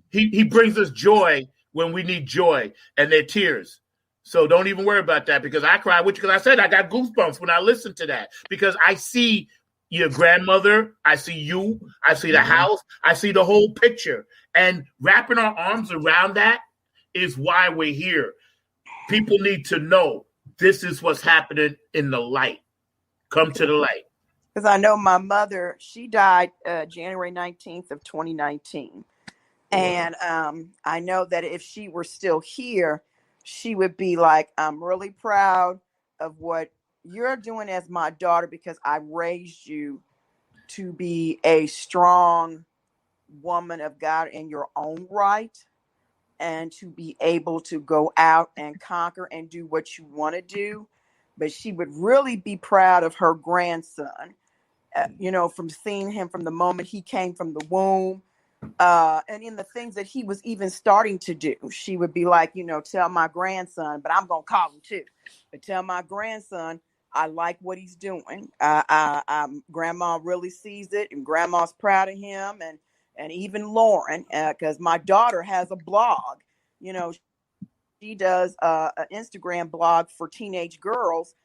He brings us joy when we need joy, and they're tears. So don't even worry about that, because I cry with you. Because I said I got goosebumps when I listened to that. Because I see your grandmother, I see you, I see the house, I see the whole picture. And wrapping our arms around that is why we're here. People need to know this is what's happening in the light. Come to the light. Because I know my mother, she died January 19th of 2019. And I know that if she were still here, she would be like, I'm really proud of what you're doing as my daughter, because I raised you to be a strong woman of God in your own right, and to be able to go out and conquer and do what you want to do. But she would really be proud of her grandson, from seeing him from the moment he came from the womb. And in the things that he was even starting to do, she would be like, tell my grandson, but I'm going to call him too, but tell my grandson, I like what he's doing. Grandma really sees it, and grandma's proud of him. And even Lauren, because my daughter has a blog, she does an Instagram blog for teenage girls,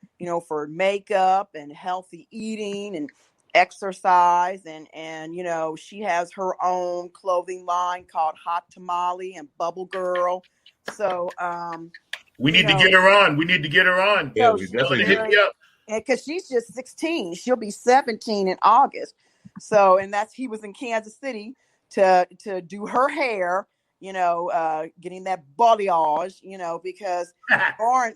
for makeup and healthy eating and exercise, and she has her own clothing line called Hot Tamale and Bubble Girl. So we need to get her on. We need to get her on. Yeah, we definitely hit me up. Because she's just 16. She'll be 17 in August. So, and he was in Kansas City to do her hair, getting that balayage, because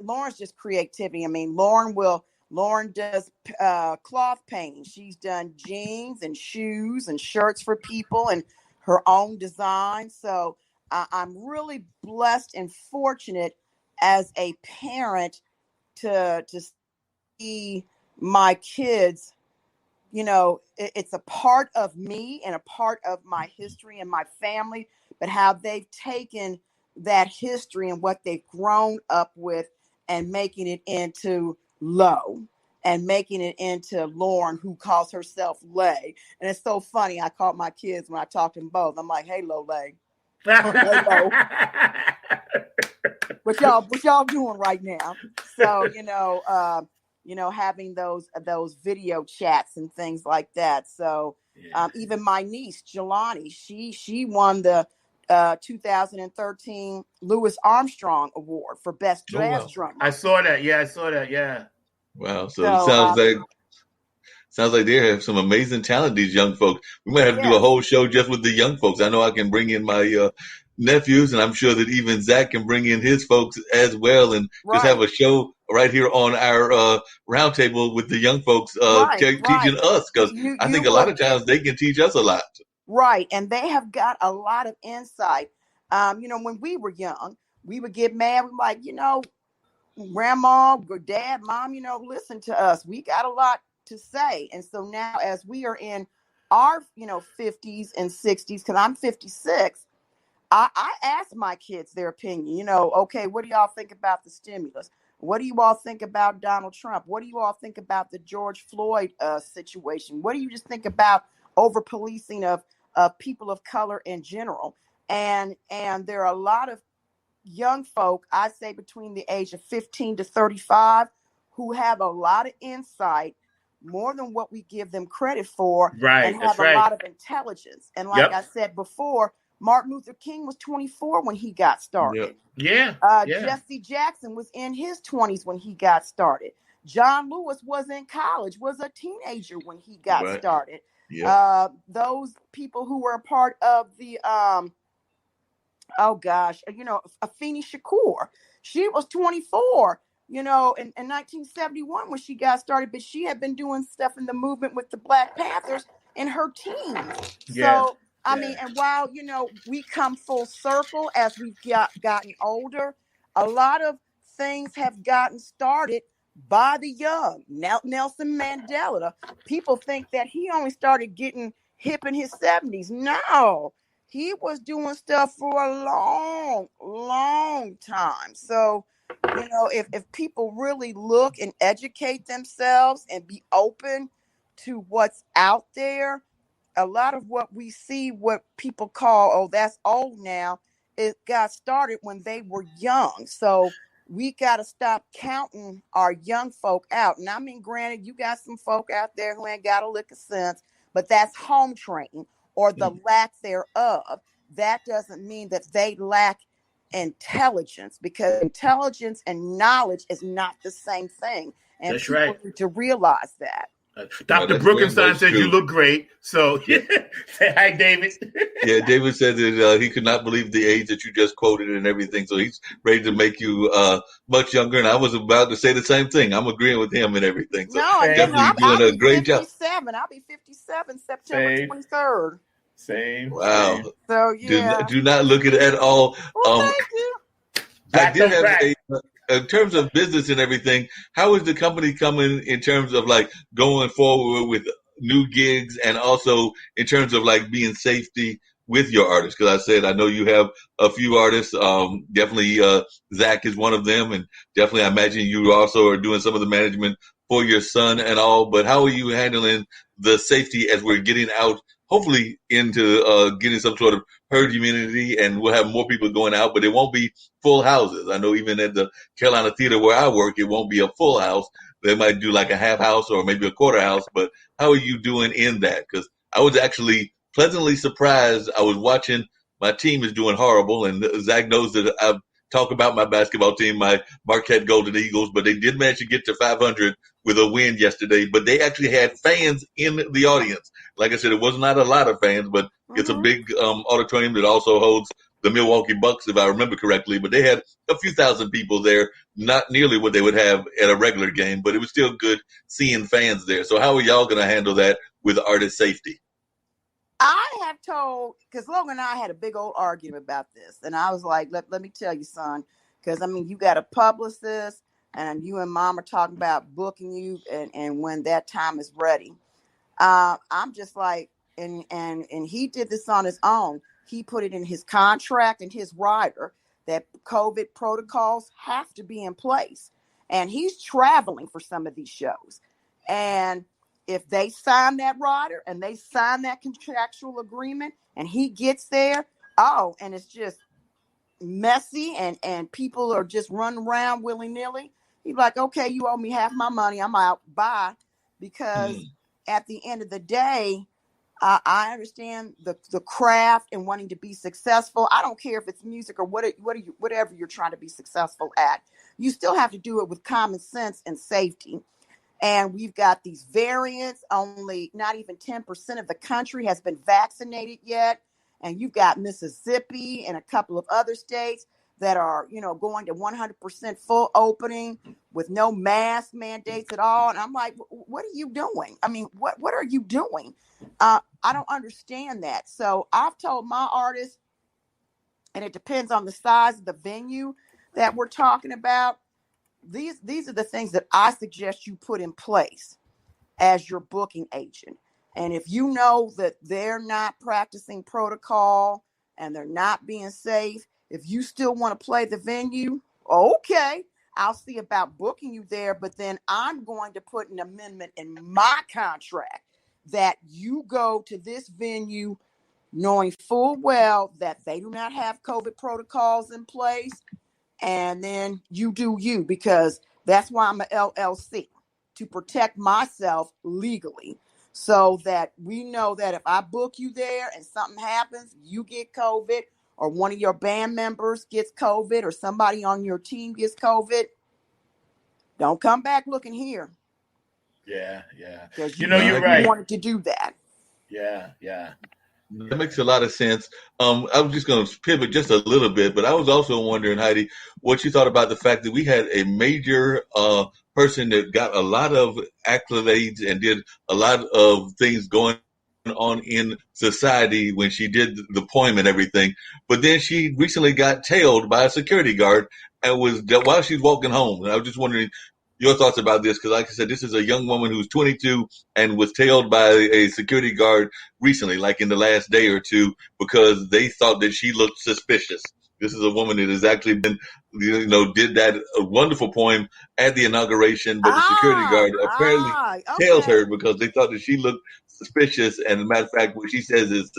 Lauren's just creativity. I mean, Lauren does cloth painting. She's done jeans and shoes and shirts for people and her own design. So I'm really blessed and fortunate as a parent to see my kids. It's a part of me and a part of my history and my family, but how they've taken that history and what they've grown up with and making it into Low and making it into Lauren, who calls herself Lay. And it's so funny. I call my kids when I talk to them both. I'm like, hey, Lay. Hey, Lo. What y'all doing right now? So, having those video chats and things like that. So even my niece, Jelani, she won the 2013 Louis Armstrong Award for Best Jazz Drummer. I saw that. Yeah, I saw that. Yeah. Wow. So it sounds like they have some amazing talent, these young folks. We might have to do a whole show just with the young folks. I know I can bring in my nephews, and I'm sure that even Zack can bring in his folks as well, and just have a show right here on our roundtable with the young folks teaching us, because I think a lot of times they can teach us a lot. Right, and they have got a lot of insight. When we were young, we would get mad. We're like, Grandma, Dad, Mom, listen to us. We got a lot to say. And so now, as we are in our, 50s and 60s, because I'm 56, I ask my kids their opinion. Okay, what do y'all think about the stimulus? What do you all think about Donald Trump? What do you all think about the George Floyd situation? What do you just think about over policing of people of color in general? And there are a lot of young folk, I say between the age of 15 to 35, who have a lot of insight, more than what we give them credit for, and have a lot of intelligence. And like I said before, Martin Luther King was 24 when he got started. Jesse Jackson was in his 20s when he got started. John Lewis was in college, was a teenager when he got started. Those people who were a part of the Afeni Shakur, she was 24, in 1971 when she got started, but she had been doing stuff in the movement with the Black Panthers in her teens. So, I mean, and while, we come full circle as we've gotten older, a lot of things have gotten started by the young. Nelson Mandela, people think that he only started getting hip in his 70s. No, he was doing stuff for a long, long time. So, if people really look and educate themselves and be open to what's out there, a lot of what we see, what people call, oh, that's old now, it got started when they were young. So we got to stop counting our young folk out. And I mean, granted, you got some folk out there who ain't got a lick of sense, but that's home training or the lack thereof. That doesn't mean that they lack intelligence, because intelligence and knowledge is not the same thing. And that's people need to realize that. Dr. Brookenstein said you look great. So say hi, David. David said that he could not believe the age that you just quoted and everything. So he's ready to make you much younger. And I was about to say the same thing. I'm agreeing with him and everything. So definitely doing a great job. I'll be 57 September 23rd. Same. Wow. Same. So do not look at it at all. Well, thank you. I did have in terms of business and everything, how is the company coming in terms of like going forward with new gigs, and also in terms of like being safety with your artists? Because I said, I know you have a few artists. Definitely Zack is one of them. And definitely I imagine you also are doing some of the management for your son and all. But how are you handling the safety as we're getting out, hopefully into getting some sort of herd immunity, and we'll have more people going out, but it won't be full houses. I know even at the Carolina Theater where I work, it won't be a full house. They might do like a half house or maybe a quarter house. But how are you doing in that? Because I was actually pleasantly surprised. I was watching, my team is doing horrible, and Zack knows that I've talk about my basketball team, my Marquette Golden Eagles, but they did manage to get to 500 with a win yesterday. But they actually had fans in the audience. Like I said, it was not a lot of fans, but it's a big auditorium that also holds the Milwaukee Bucks, if I remember correctly. But they had a few thousand people there, not nearly what they would have at a regular game, but it was still good seeing fans there. So how are y'all going to handle that with artist safety? I have told, because Logan and I had a big old argument about this, and I was like, let me tell you, son, because I mean, you got a publicist, and you and mom are talking about booking you, and when that time is ready. I'm just like, and he did this on his own. He put it in his contract and his rider that COVID protocols have to be in place, and he's traveling for some of these shows, and if they sign that rider and they sign that contractual agreement and he gets there, and it's just messy and people are just running around willy-nilly, he's like, okay, you owe me half my money, I'm out, bye. Because at the end of the day, I understand the craft and wanting to be successful. I don't care if it's music or whatever you're trying to be successful at. You still have to do it with common sense and safety. And we've got these variants. Only not even 10% of the country has been vaccinated yet. And you've got Mississippi and a couple of other states that are, going to 100% full opening with no mask mandates at all. And I'm like, what are you doing? I mean, what are you doing? I don't understand that. So I've told my artists, and it depends on the size of the venue that we're talking about. These are the things that I suggest you put in place as your booking agent. And if you know that they're not practicing protocol and they're not being safe, if you still want to play the venue, okay, I'll see about booking you there. But then I'm going to put an amendment in my contract that you go to this venue knowing full well that they do not have COVID protocols in place. And then you do you, because that's why I'm an LLC, to protect myself legally, so that we know that if I book you there and something happens, you get COVID, or one of your band members gets COVID, or somebody on your team gets COVID, don't come back looking here. Yeah. Because you're right. You wanted to do that. Yeah. That makes a lot of sense. I was just going to pivot just a little bit, but I was also wondering, Heidi, what you thought about the fact that we had a major person that got a lot of accolades and did a lot of things going on in society when she did the poem and everything. But then she recently got tailed by a security guard and was while she's walking home. And I was just wondering your thoughts about this, because like I said, this is a young woman who's 22 and was tailed by a security guard recently, like in the last day or two, because they thought that she looked suspicious. This is a woman that has actually been, did that wonderful poem at the inauguration, but the security guard apparently tails her because they thought that she looked suspicious. And as a matter of fact, what she says is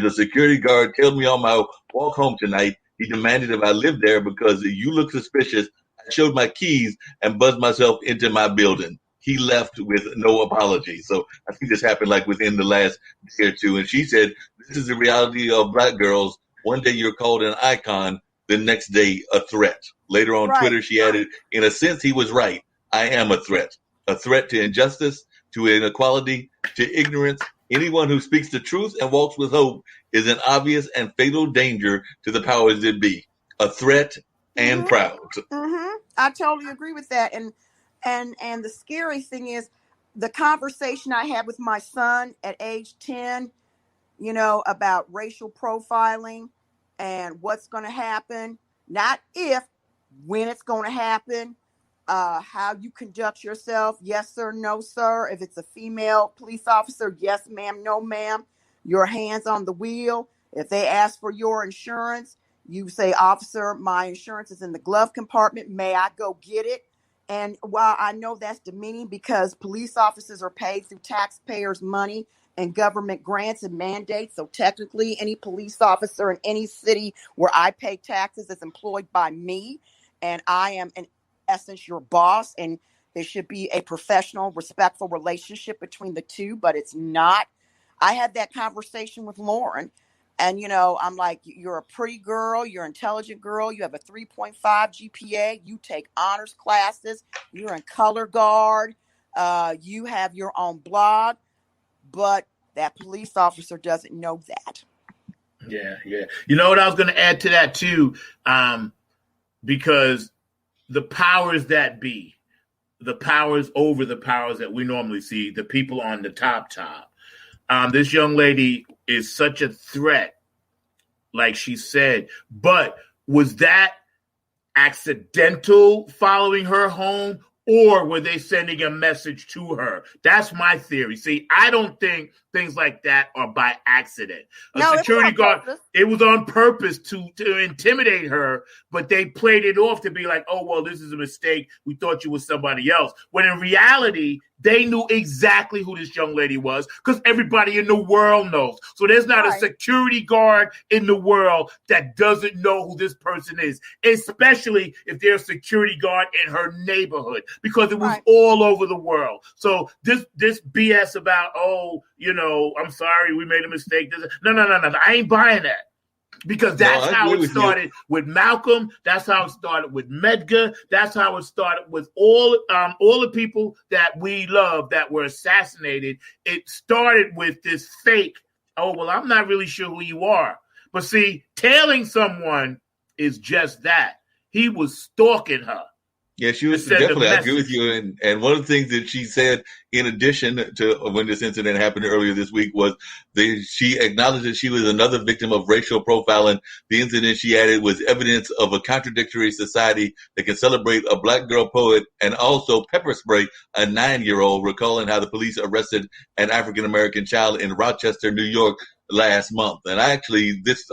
a security guard tailed me on my walk home tonight. He demanded if I lived there because you look suspicious. I showed my keys and buzzed myself into my building. He left with no apology. So I think this happened like within the last day or two. And she said, this is the reality of Black girls. One day you're called an icon, the next day a threat. Later on Twitter, she added, in a sense, he was right. I am a threat to injustice, to inequality, to ignorance. Anyone who speaks the truth and walks with hope is an obvious and fatal danger to the powers that be. A threat and proud. I totally agree with that. And the scary thing is the conversation I had with my son at age 10, about racial profiling and what's going to happen, not if, when it's going to happen, how you conduct yourself. Yes, sir. No, sir. If it's a female police officer, yes, ma'am. No, ma'am. Your hands on the wheel. If they ask for your insurance, you say, officer, my insurance is in the glove compartment. May I go get it? And while I know that's demeaning, because police officers are paid through taxpayers' money and government grants and mandates. So technically, any police officer in any city where I pay taxes is employed by me. And I am, in essence, your boss. And there should be a professional, respectful relationship between the two, but it's not. I had that conversation with Lauren. And, you know, I'm like, you're a pretty girl, you're an intelligent girl, you have a 3.5 GPA, you take honors classes, you're in color guard, you have your own blog, but that police officer doesn't know that. Yeah. You know what I was going to add to that too, because the powers that be, the powers over the powers that we normally see, the people on the top, this young lady is such a threat, like she said. But was that accidental following her home, or were they sending a message to her? That's my theory. See, I don't think things like that are by accident. No, Security guard, it was on purpose to intimidate her, but they played it off to be like, oh, well, this is a mistake. We thought you were somebody else. When in reality, they knew exactly who this young lady was, because everybody in the world knows. So there's not a security guard in the world that doesn't know who this person is, especially if there's a security guard in her neighborhood, because it was all over the world. So this BS about, oh, you know, I'm sorry, we made a mistake. No. I ain't buying that. Because that's how it started with Malcolm. That's how it started with Medgar. That's how it started with all the people that we love that were assassinated. It started with this fake, oh, well, I'm not really sure who you are. But see, tailing someone is just that. He was stalking her. Yeah, she was definitely, I agree with you. And one of the things that she said, in addition to when this incident happened earlier this week, was she acknowledged that she was another victim of racial profiling. The incident, she added, was evidence of a contradictory society that can celebrate a black girl poet and also pepper spray a 9-year-old, recalling how the police arrested an African-American child in Rochester, New York last month. And I actually, just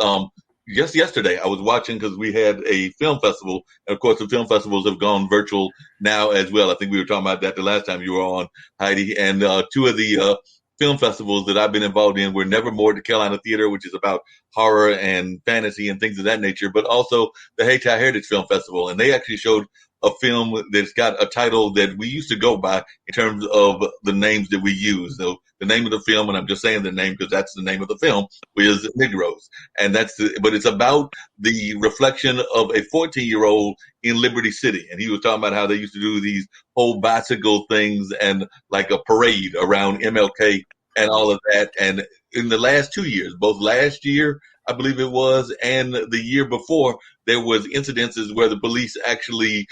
yesterday, I was watching, because we had a film festival. And of course, the film festivals have gone virtual now as well. I think we were talking about that the last time you were on, Heidi. And two of the film festivals that I've been involved in were Nevermore at the Carolina Theater, which is about horror and fantasy and things of that nature, but also the Hayti Heritage Film Festival. And they actually showed a film that's got a title that we used to go by in terms of the names that we use. So the name of the film, and I'm just saying the name because that's the name of the film, is Negroes. And but it's about the reflection of a 14-year-old in Liberty City. And he was talking about how they used to do these whole bicycle things and like a parade around MLK and all of that. And in the last 2 years, both last year, I believe it was, and the year before, there was incidences where the police actually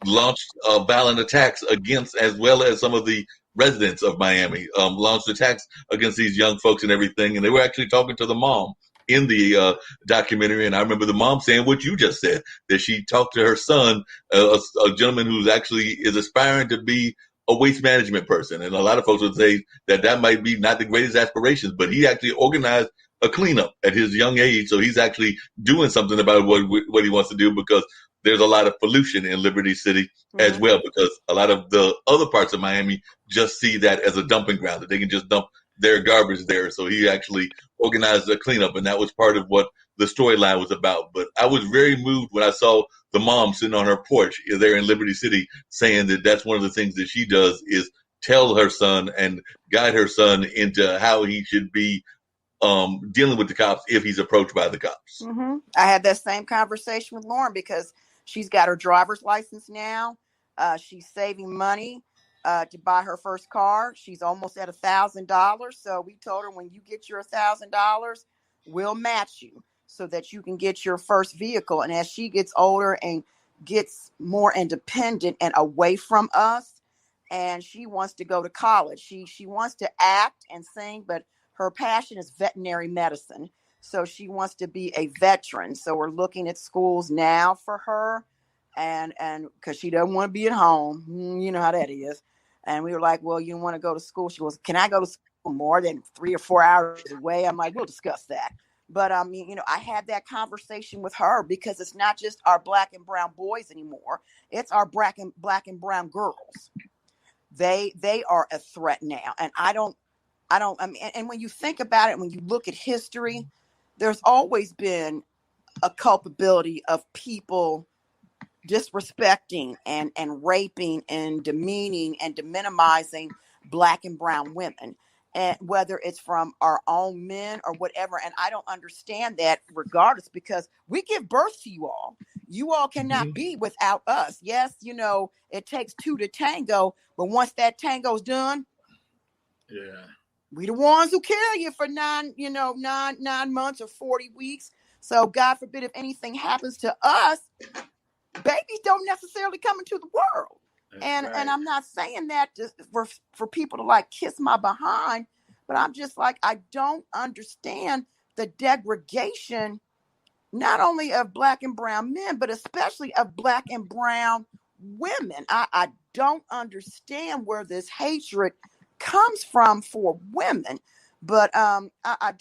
launched violent attacks against, as well as some of the residents of Miami, launched attacks against these young folks and everything. And they were actually talking to the mom in the documentary. And I remember the mom saying what you just said, that she talked to her son, a gentleman who's actually is aspiring to be a waste management person. And a lot of folks would say that might be not the greatest aspirations, but he actually organized a cleanup at his young age. So he's actually doing something about what he wants to do, because there's a lot of pollution in Liberty City as well, because a lot of the other parts of Miami just see that as a dumping ground, that they can just dump their garbage there. So he actually organized a cleanup, and that was part of what the storyline was about. But I was very moved when I saw the mom sitting on her porch there in Liberty City, saying that that's one of the things that she does is tell her son and guide her son into how he should be dealing with the cops if he's approached by the cops. Mm-hmm. I had that same conversation with Lauren, because she's got her driver's license now. She's saving money to buy her first car. She's almost at $1,000. So we told her, when you get your $1,000, we'll match you so that you can get your first vehicle. And as she gets older and gets more independent and away from us, and she wants to go to college, she wants to act and sing, but her passion is veterinary medicine. So she wants to be a veteran. So we're looking at schools now for her, and because she doesn't want to be at home. You know how that is. And we were like, well, you want to go to school? She goes, can I go to school more than 3 or 4 hours away? I'm like, we'll discuss that. But I mean, you know, I had that conversation with her, because it's not just our black and brown boys anymore. It's our black and brown girls. They are a threat now. And I mean, and when you think about it, when you look at history, there's always been a culpability of people disrespecting and raping and demeaning and deminimizing black and brown women. and whether it's from our own men or whatever. And I don't understand that regardless, because we give birth to you all. You all cannot be without us. Yes, it takes two to tango, but once that tango's done, we the ones who carry you for 9 months or 40 weeks. So God forbid if anything happens to us, babies don't necessarily come into the world. And I'm not saying that for people to like kiss my behind, but I'm just like, I don't understand the degradation, not only of Black and brown men, but especially of Black and brown women. I don't understand where this hatred comes from for women. But I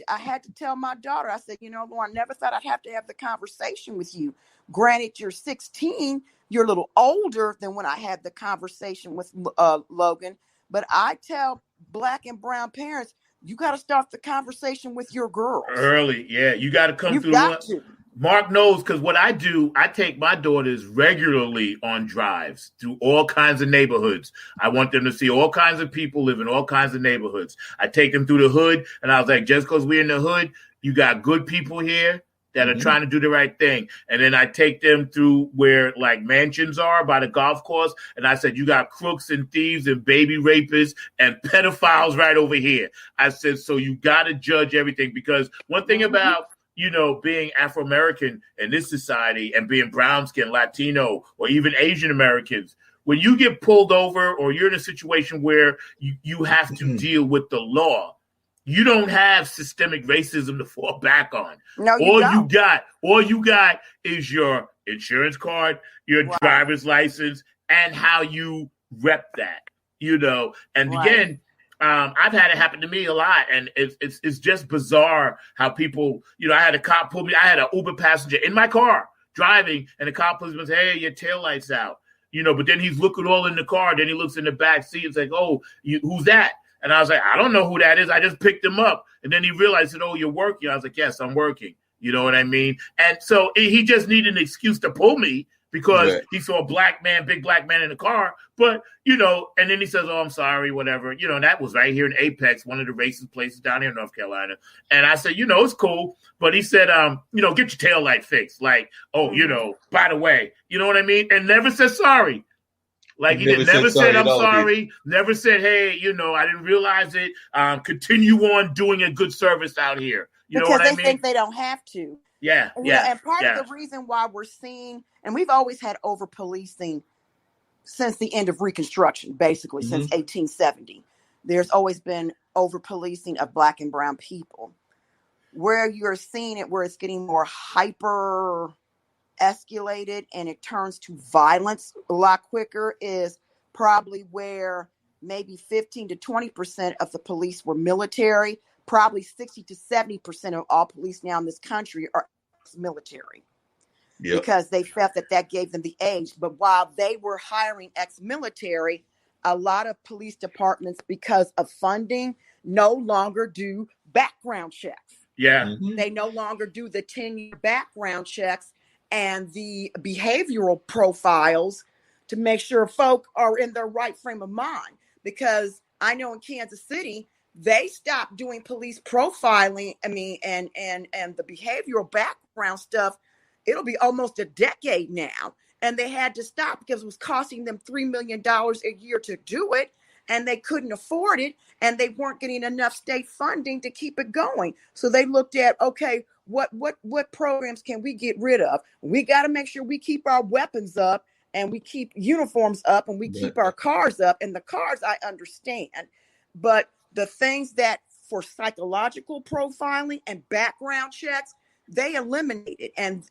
had to tell my daughter, I said, Lauren, I never thought I'd have to have the conversation with you. Granted, you're 16, you're a little older than when I had the conversation with Logan. But I tell Black and brown parents, you got to start the conversation with your girls. Early, yeah. You got to come through. Got to. Mark knows, because what I do, I take my daughters regularly on drives through all kinds of neighborhoods. I want them to see all kinds of people live in all kinds of neighborhoods. I take them through the hood, and I was like, just because we're in the hood, you got good people here that are trying to do the right thing. And then I take them through where like mansions are by the golf course. And I said, you got crooks and thieves and baby rapists and pedophiles right over here. I said, so you got to judge everything, because one thing about being Afro-American in this society and being brown skin, Latino, or even Asian Americans, when you get pulled over or you're in a situation where you have to deal with the law, you don't have systemic racism to fall back on. No, all you got is your insurance card, your driver's license, and how you rep that, And again, I've had it happen to me a lot, and it's just bizarre how people, I had a cop pull me. I had an Uber passenger in my car driving, and the cop pulls me and says, "Hey, your taillight's out." But then he's looking all in the car. Then he looks in the back seat and it's like, "Oh, who's that?" And I was like, "I don't know who that is. I just picked him up." And then he realized, "Oh, you're working." I was like, "Yes, I'm working." You know what I mean? And so he just needed an excuse to pull me because he saw a big black man in the car. But, and then he says, "Oh, I'm sorry," whatever. And that was right here in Apex, one of the racist places down here in North Carolina. And I said, it's cool. But he said, get your taillight fixed. Like, "Oh, by the way," you know what I mean? And never said sorry. Like he never said I'm sorry, never said, "Hey, I didn't realize it. Continue on doing a good service out here." You know what I mean? Because they think they don't have to. Yeah. And part of the reason why we're seeing, and we've always had over policing since the end of Reconstruction, basically since 1870. There's always been over policing of Black and brown people. Where you're seeing it, where it's getting more hyper escalated and it turns to violence a lot quicker, is probably where maybe 15 to 20% of the police were military. Probably 60 to 70% of all police now in this country are ex-military. Because they felt that gave them the edge. But while they were hiring ex-military, a lot of police departments, because of funding, no longer do background checks. Yeah. They no longer do the 10-year background checks and the behavioral profiles to make sure folk are in their right frame of mind. Because I know in Kansas City, they stopped doing police profiling. And the behavioral background stuff, it'll be almost a decade now. And they had to stop because it was costing them $3 million a year to do it. And they couldn't afford it. And they weren't getting enough state funding to keep it going. So they looked at, okay, what programs can we get rid of? We got to make sure we keep our weapons up and we keep uniforms up and we keep our cars up. And the cars, I understand. But the things that for psychological profiling and background checks, they eliminated. And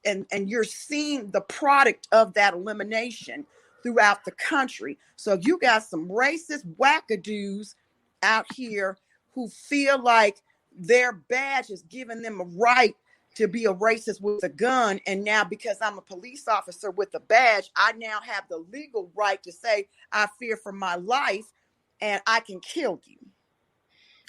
you're seeing the product of that elimination throughout the country. So you got some racist wackadoos out here who feel like their badge is giving them a right to be a racist with a gun. And now because I'm a police officer with a badge, I now have the legal right to say, I fear for my life and I can kill you.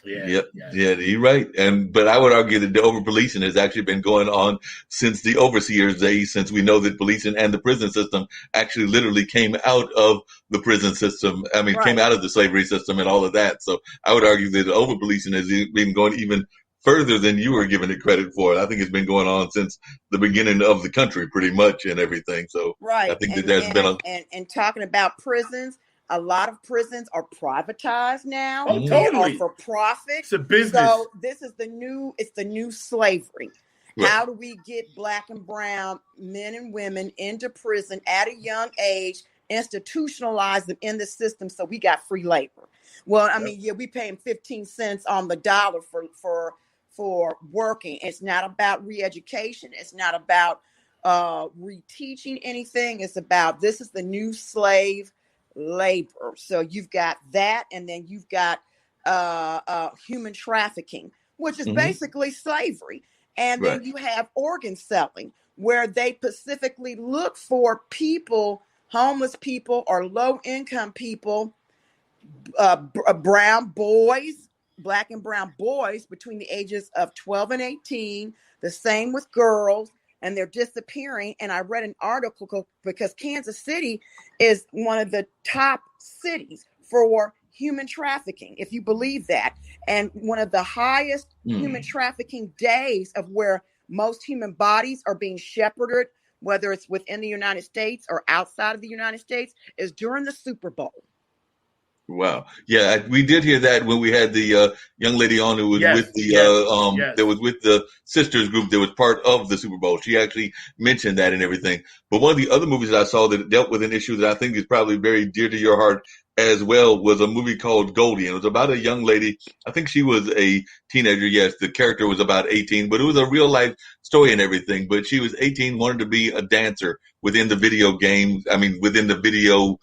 Yep. Yeah, you're right. But I would argue that the over policing has actually been going on since the overseers days, since we know that policing and the prison system actually literally came out of the prison system. I mean, came out of the slavery system and all of that. So I would argue that the over policing has been going even further than you were giving it credit for. I think it's been going on since the beginning of the country, pretty much, and everything. So I think that there's been and talking about prisons. A lot of prisons are privatized now. Oh, They totally. are for profit. It's a business. So this is it's the new slavery. Right. How do we get Black and brown men and women into prison at a young age, institutionalize them in the system so we got free labor? Well, I mean, we pay them 15 cents on the dollar for working. It's not about re-education. It's not about reteaching anything. It's about, this is the new slave labor. So you've got that, and then you've got human trafficking, which is basically slavery. And then you have organ selling, where they specifically look for people, homeless people or low income people, brown boys, Black and brown boys between the ages of 12 and 18, the same with girls, and they're disappearing. And I read an article because Kansas City is one of the top cities for human trafficking, if you believe that. And one of the highest human trafficking days of where most human bodies are being shepherded, whether it's within the United States or outside of the United States, is during the Super Bowl. Wow. Yeah, we did hear that when we had the young lady on who was with the that was with the sisters group that was part of the Super Bowl. She actually mentioned that and everything. But one of the other movies that I saw that dealt with an issue that I think is probably very dear to your heart as well was a movie called Goldie. And it was about a young lady. I think she was a teenager. Yes, the character was about 18, but it was a real life story and everything. But she was 18, wanted to be a dancer within the video games. I mean, within the video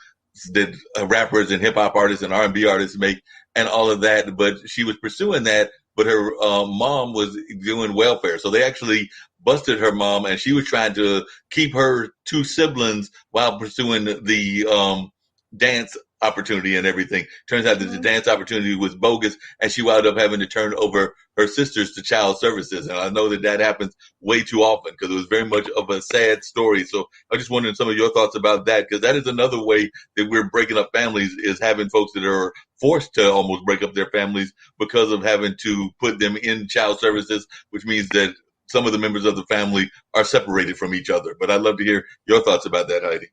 that rappers and hip hop artists and R&B artists make and all of that. But she was pursuing that, but her mom was doing welfare. So they actually busted her mom, and she was trying to keep her two siblings while pursuing the dance opportunity and everything. Turns out that the dance opportunity was bogus, and she wound up having to turn over her sisters to child services. And I know that happens way too often because it was very much of a sad story. So I just wondering some of your thoughts about that, because that is another way that we're breaking up families, is having folks that are forced to almost break up their families because of having to put them in child services, which means that some of the members of the family are separated from each other. But I'd love to hear your thoughts about that, Heidi.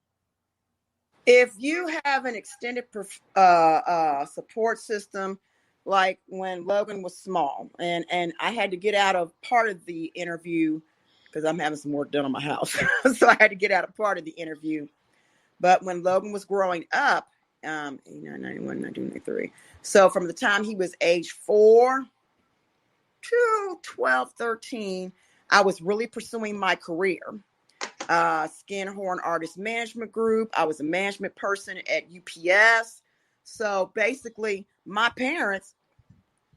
If you have an extended support system, like when Logan was small, and I had to get out of part of the interview because I'm having some work done on my house. So I had to get out of part of the interview. But when Logan was growing up, 89, 91, 1993. So from the time he was age 4 to 12, 13, I was really pursuing my career. Skinhorn Artist Management Group. I was a management person at UPS. So basically, my parents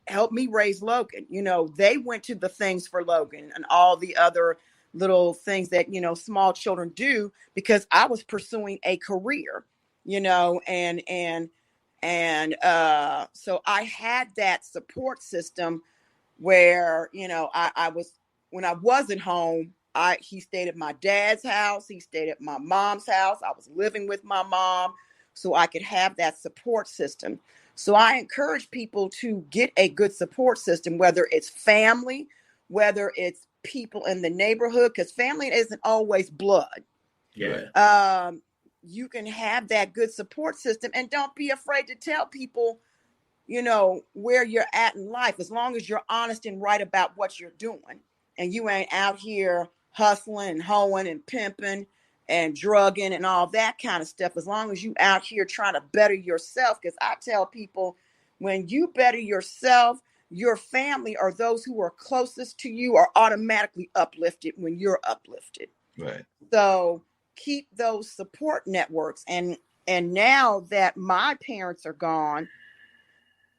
helped me raise Logan. You know, they went to the things for Logan and all the other little things that, you know, small children do, because I was pursuing a career, you know, and so I had that support system where, you know, I was, when I wasn't home, he stayed at my dad's house. He stayed at my mom's house. I was living with my mom so I could have that support system. So I encourage people to get a good support system, whether it's family, whether it's people in the neighborhood, because family isn't always blood. Yeah. You can have that good support system, and don't be afraid to tell people, you know, where you're at in life, as long as you're honest and right about what you're doing. And you ain't out here hustling and hoeing and pimping and drugging and all that kind of stuff. As long as you out here trying to better yourself. Because I tell people, when you better yourself, your family or those who are closest to you are automatically uplifted when you're uplifted. Right. So keep those support networks. And now that my parents are gone,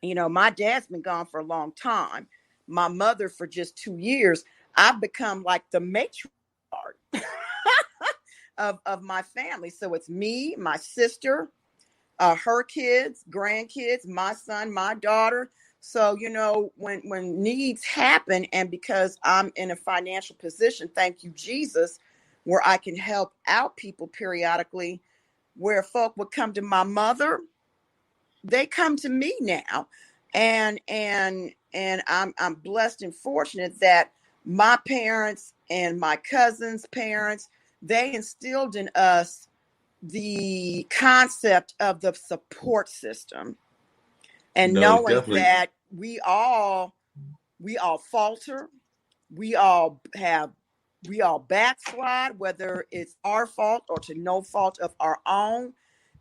you know, my dad's been gone for a long time. My mother for just 2 years. I've become like the matriarch of my family. So it's me, my sister, her kids, grandkids, my son, my daughter. So, when needs happen, and because I'm in a financial position, thank you, Jesus, where I can help out people periodically, where folk would come to my mother, they come to me now. And I'm blessed and fortunate that my parents and my cousins' parents, they instilled in us the concept of the support system, and No, knowing definitely. that we all falter, we all backslide, whether it's our fault or to no fault of our own.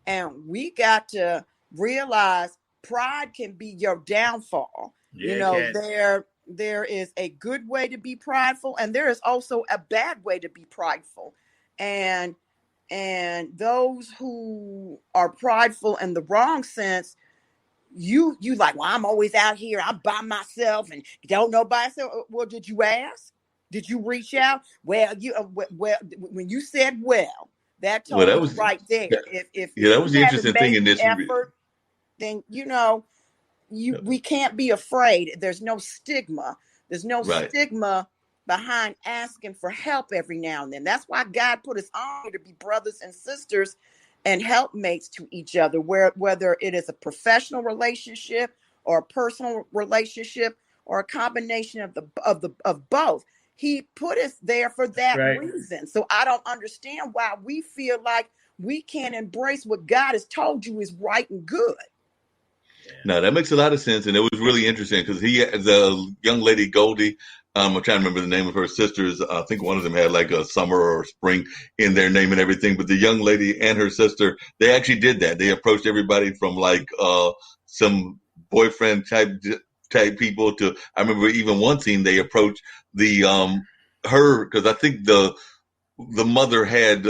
And we got to realize pride can be your downfall. Yeah, it can. There is a good way to be prideful, and there is also a bad way to be prideful. And those who are prideful in the wrong sense, you like, well, I'm always out here, I'm by myself and don't nobody say, well, did you ask? Did you reach out? Well, when you said that Well, told that me was right there. If that you was the haven't interesting thing made in the this. effort, then we can't be afraid. There's no stigma. There's no Right. stigma behind asking for help every now and then. That's why God put us on here, to be brothers and sisters and helpmates to each other, whether it is a professional relationship or a personal relationship or a combination of both. He put us there for that Right. reason. So I don't understand why we feel like we can't embrace what God has told you is right and good. No, that makes a lot of sense, and it was really interesting because the young lady Goldie, I'm trying to remember the name of her sisters. I think one of them had like a summer or spring in their name and everything. But the young lady and her sister, they actually did that. They approached everybody from like some boyfriend type people to. I remember even one scene they approached the her, because I think the mother had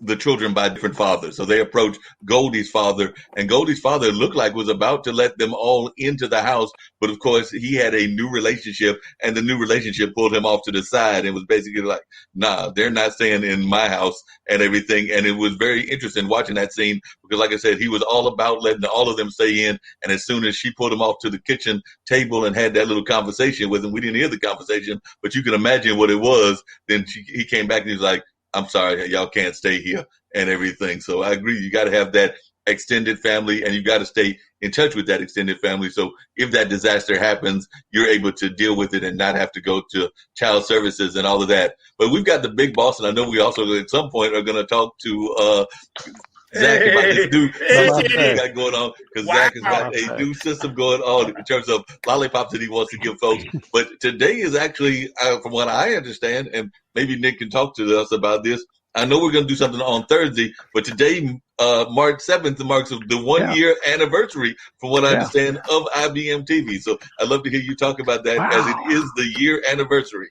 the children by different fathers. So they approached Goldie's father, and Goldie's father looked like was about to let them all into the house. But of course, he had a new relationship, and the new relationship pulled him off to the side and was basically like, nah, they're not staying in my house and everything. And it was very interesting watching that scene because, like I said, he was all about letting all of them stay in. And as soon as she pulled him off to the kitchen table and had that little conversation with him, we didn't hear the conversation, but you can imagine what it was. Then he came back and he was like, I'm sorry, y'all can't stay here and everything. So I agree. You got to have that extended family, and you got to stay in touch with that extended family. So if that disaster happens, you're able to deal with it and not have to go to child services and all of that. But we've got the big boss, and I know we also at some point are going to talk to Zack about this new system that he got going on, because Zack has got a new system going on in terms of lollipops that he wants to give folks. But today is actually, from what I understand, and maybe Nick can talk to us about this. I know we're going to do something on Thursday, but today, March 7th, marks the 1 year anniversary, from what I understand, of IBM TV. So I'd love to hear you talk about that, as it is the year anniversary.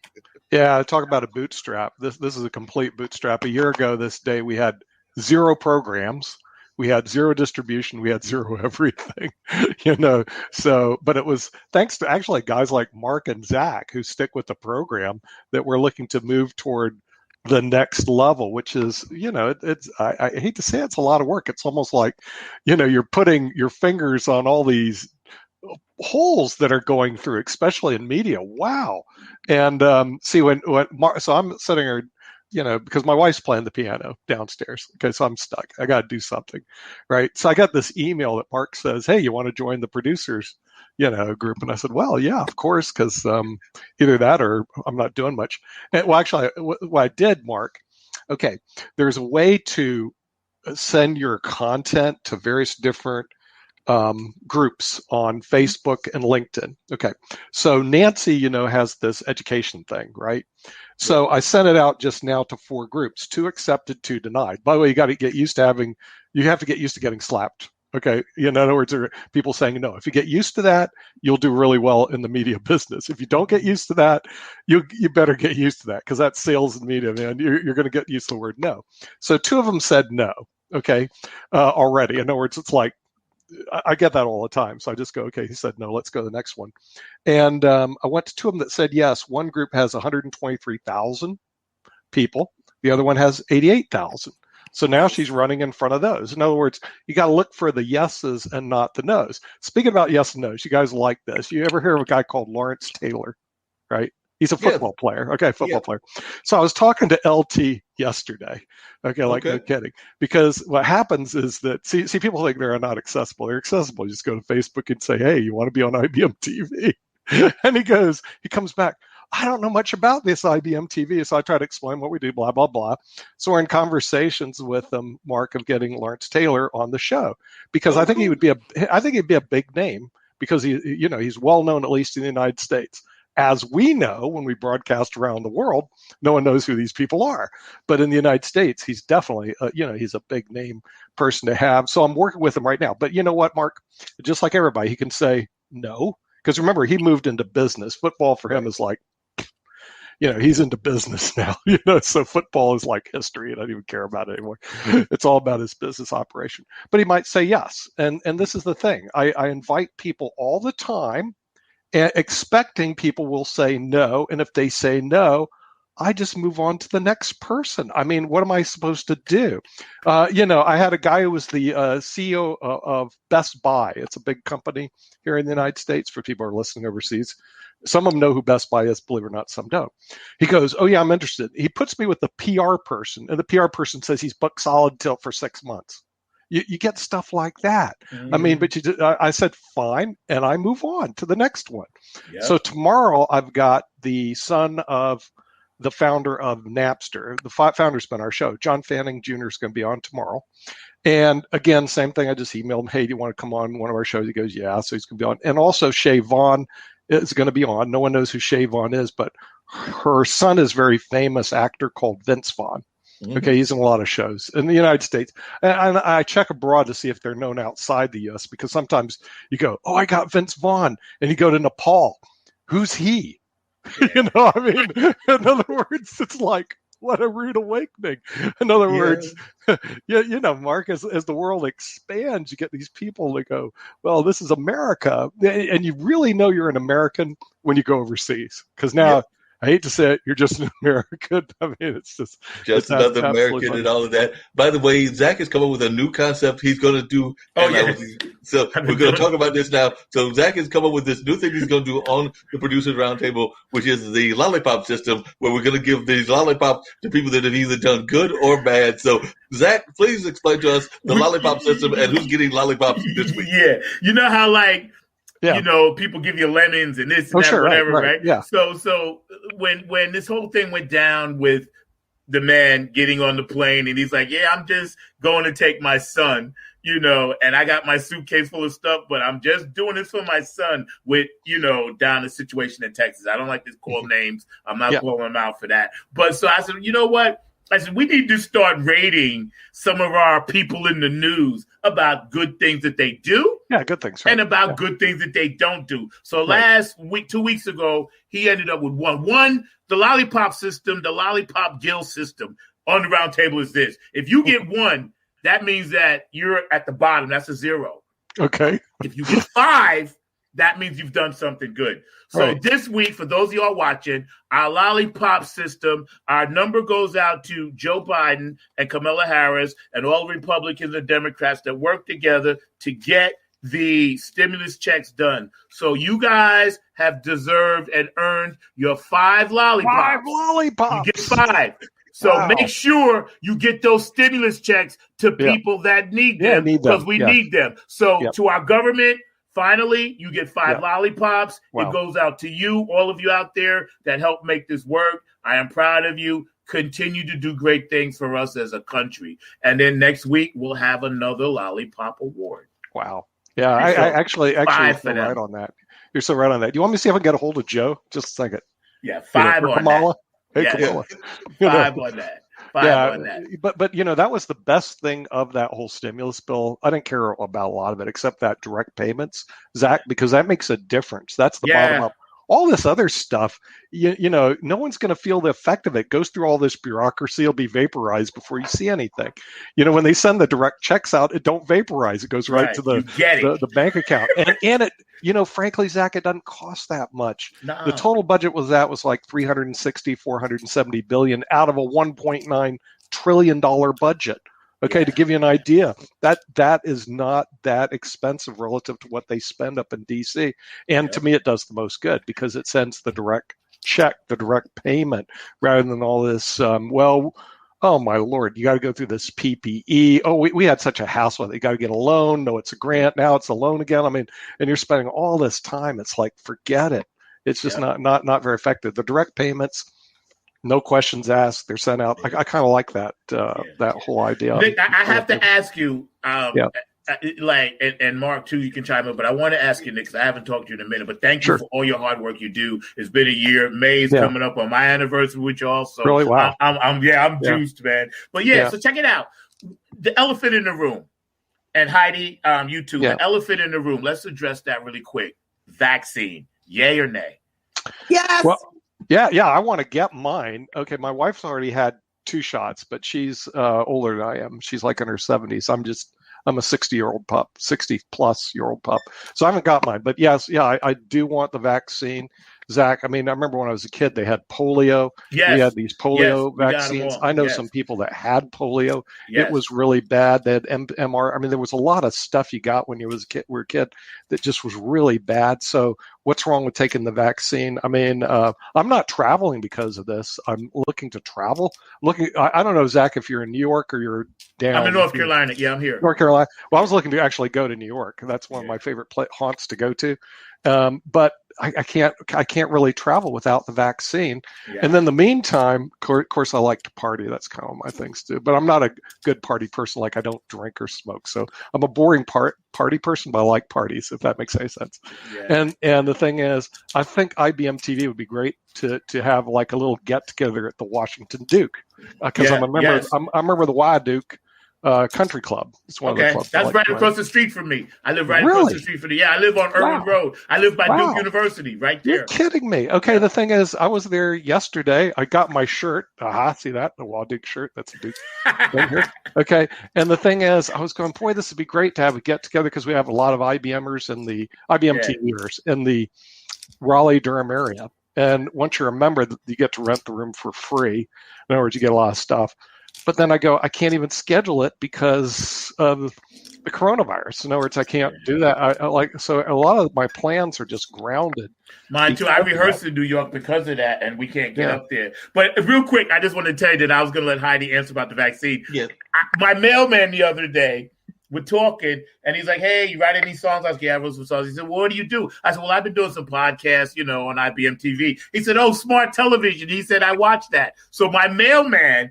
Yeah, talk about a bootstrap. This is a complete bootstrap. A year ago this day, we had 0 programs. We had 0 distribution. We had 0 everything, So, but it was thanks to actually guys like Mark and Zack who stick with the program that we're looking to move toward the next level, which is, I hate to say it's a lot of work. It's almost like, you're putting your fingers on all these holes that are going through, especially in media. Wow. And so I'm sitting here, because my wife's playing the piano downstairs. Okay, so I'm stuck. I got to do something, right? So I got this email that Mark says, "Hey, you want to join the producers, group?" And I said, "Well, yeah, of course, because either that or I'm not doing much." And, well, actually, what I did, Mark, okay, there's a way to send your content to various different groups on Facebook and LinkedIn. Okay. So Nancy, has this education thing, right? So I sent it out just now to 4 groups, 2 accepted, 2 denied. By the way, you got to get used to getting slapped. Okay. In other words, there are people saying no. If you get used to that, you'll do really well in the media business. If you don't get used to that, you better get used to that, because that's sales and media, man. You're going to get used to the word no. So 2 of them said no. Okay. Already. In other words, it's like, I get that all the time. So I just go, okay, he said no, let's go to the next one. And I went to 2 of them that said yes. One group has 123,000 people. The other one has 88,000. So now she's running in front of those. In other words, you got to look for the yeses and not the nos. Speaking about yes and nos, you guys like this. You ever hear of a guy called Lawrence Taylor, right? He's a football player. Okay, football player. So I was talking to LT yesterday. Okay, like no kidding. Because what happens is that, see, people think they're not accessible. They're accessible. You just go to Facebook and say, hey, you want to be on IBM TV? And he comes back, I don't know much about this IBM TV. So I try to explain what we do, blah, blah, blah. So we're in conversations with Mark, of getting Lawrence Taylor on the show, because I think he'd be a big name, because he's well known, at least in the United States. As we know, when we broadcast around the world, no one knows who these people are. But in the United States, he's definitely, he's a big name person to have. So I'm working with him right now. But you know what, Mark? Just like everybody, he can say no. Because remember, he moved into business. Football for him is like, he's into business now. So football is like history. I don't even care about it anymore. It's all about his business operation. But he might say yes. And this is the thing. I invite people all the time, expecting people will say no. And if they say no, I just move on to the next person. I mean, what am I supposed to do? I had a guy who was the CEO of Best Buy. It's a big company here in the United States for people who are listening overseas. Some of them know who Best Buy is, believe it or not, some don't. He goes, oh, yeah, I'm interested. He puts me with the PR person, and the PR person says he's booked solid for 6 months. You get stuff like that. I mean, but I said, fine, and I move on to the next one. Yep. So tomorrow I've got the son of the founder of Napster. The founder's been on our show. John Fanning Jr. is going to be on tomorrow. And again, same thing. I just emailed him, hey, do you want to come on one of our shows? He goes, yeah. So he's going to be on. And also Shay Vaughn is going to be on. No one knows who Shay Vaughn is, but her son is a very famous actor called Vince Vaughn. Okay, he's in a lot of shows in the United States. And I check abroad to see if they're known outside the U.S., because sometimes you go, oh, I got Vince Vaughn. And you go to Nepal. Who's he? In other words, it's like, what a rude awakening. In other words, Mark, as the world expands, you get these people that go, well, this is America. And you really know you're an American when you go overseas. Because now, I hate to say it, you're just an American. I mean, it's another American and all of that. By the way, Zack has come up with a new concept he's going to do. So we're going to talk about this now. So Zack has come up with this new thing he's going to do on the Producers Roundtable, which is the lollipop system, where we're going to give these lollipops to people that have either done good or bad. So Zack, please explain to us the lollipop system and who's getting lollipops this week. Yeah. You know how people give you lemons and this and that, whatever, right? Yeah. So when this whole thing went down with the man getting on the plane and he's like, yeah, I'm just going to take my son, and I got my suitcase full of stuff, but I'm just doing this for my son with, down the situation in Texas. I don't like to call names. I'm not calling them out for that. But so I said, you know what? I said, we need to start rating some of our people in the news about good things that they do. Yeah, good things. Right? And about good things that they don't do. So last week, 2 weeks ago, he ended up with one, the lollipop system, the lollipop gill system on the round table is this. If you get one, that means that you're at the bottom. That's a 0. Okay. If you get 5, that means you've done something good. So this week, for those of y'all watching, our lollipop system, our number goes out to Joe Biden and Kamala Harris and all Republicans and Democrats that work together to get the stimulus checks done. So you guys have deserved and earned your 5 lollipops. 5 lollipops. You get 5. So make sure you get those stimulus checks to people that need them, because we need them. So to our government, finally, you get 5 lollipops. Wow. It goes out to you, all of you out there that help make this work. I am proud of you. Continue to do great things for us as a country. And then next week, we'll have another lollipop award. Wow. Yeah, I actually you're so right on that. You're so right on that. Do you want me to see if I can get a hold of Joe? Just a second. Yeah, 5 on Kamala. That. Hey, Kamala. 5 on that. 5 on that. But that was the best thing of that whole stimulus bill. I didn't care about a lot of it except that direct payments, Zack, because that makes a difference. That's the bottom up. All this other stuff, no one's going to feel the effect of it. Goes through all this bureaucracy, it'll be vaporized before you see anything. When they send the direct checks out, it don't vaporize. It goes right to the bank account. And it, frankly, Zack, it doesn't cost that much. No. The total budget was like 470 billion out of a $1.9 trillion budget. Okay, to give you an idea, that is not that expensive relative to what they spend up in DC. And to me, it does the most good because it sends the direct check, the direct payment, rather than all this. Oh my Lord, you got to go through this PPE. Oh, we had such a hassle with it. You got to get a loan. No, it's a grant. Now it's a loan again. I mean, and you're spending all this time. It's like, forget it. It's just not very effective. The direct payments, no questions asked. They're sent out. I kind of like that that whole idea. Nick, I have to ask you, and Mark too, you can chime in, but I want to ask you, Nick, because I haven't talked to you in a minute. But thank you for all your hard work you do. It's been a year. May's coming up on my anniversary with y'all, so really, wow. I'm juiced, man. But so check it out. The elephant in the room, and Heidi, you too. The elephant in the room. Let's address that really quick. Vaccine, yay or nay? Yes. Well, yeah, I want to get mine. Okay, my wife's already had 2 shots, but she's older than I am. She's like in her 70s. I'm a 60-year-old pup, 60-plus-year-old pup. So I haven't got mine. But yes, I do want the vaccine. Zach, I mean, I remember when I was a kid, they had polio. Yes. We had these polio vaccines. I know some people that had polio. It was really bad. They had MR. I mean, there was a lot of stuff you got when you were a kid that just was really bad. So what's wrong with taking the vaccine? I mean, I'm not traveling because of this. I'm looking to travel. I don't know, Zach, if you're in New York or you're down. I'm in North Carolina. Yeah, I'm here. North Carolina. Well, I was looking to actually go to New York. That's one of my favorite haunts to go to. But I can't really travel without the vaccine. And then in the meantime, of course, I like to party. That's kind of my things too. But I'm not a good party person. Like, I don't drink or smoke. So I'm a boring party person, but I like parties, if that makes any sense. And the thing is, I think IBM TV would be great to have like a little get together at the Washington Duke, because I'm a member. I'm a member of the Y Duke Country Club. It's one of the clubs. That's right across the street from me. I live right across the street from I live on Irving Road. I live by Duke University, right there. You're kidding me. Okay, the thing is, I was there yesterday. I got my shirt. See that? The Wild Duke shirt. That's a Duke thing here. Okay, and the thing is, I was going, boy, this would be great to have a get together because we have a lot of IBMers and the IBM TVers in the Raleigh-Durham area. And once you're a member, you get to rent the room for free. In other words, you get a lot of stuff. But then I can't even schedule it because of the coronavirus. In other words, I can't do that. So a lot of my plans are just grounded. Mine too. I rehearsed in New York because of that, and we can't get up there. But real quick, I just want to tell you that I was going to let Heidi answer about the vaccine. Yes. My mailman the other day, we're talking, and he's like, hey, you write any songs? I was like, yeah, I wrote some songs. He said, well, what do you do? I said, well, I've been doing some podcasts, on IBM TV. He said, oh, smart television. He said, I watch that. So my mailman,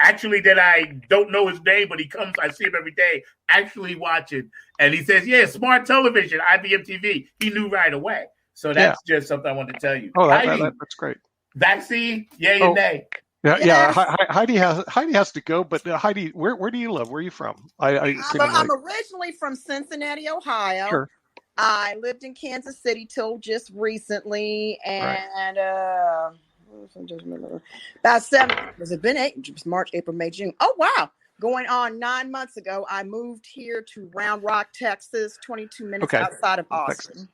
actually, that I don't know his name, but he comes, I see him every day, actually watching. And he says, yeah, smart television, IBM TV. He knew right away. So that's just something I wanted to tell you. Oh, that's great. Vaccine, yay and nay. Yeah. Heidi has to go, but Heidi, where do you live? Where are you from? I'm originally from Cincinnati, Ohio. Sure. I lived in Kansas City till just recently, and about 7. Has it been 8? March, April, May, June. Oh wow! Going on 9 months ago, I moved here to Round Rock, Texas, 22 minutes outside of Austin. Texas.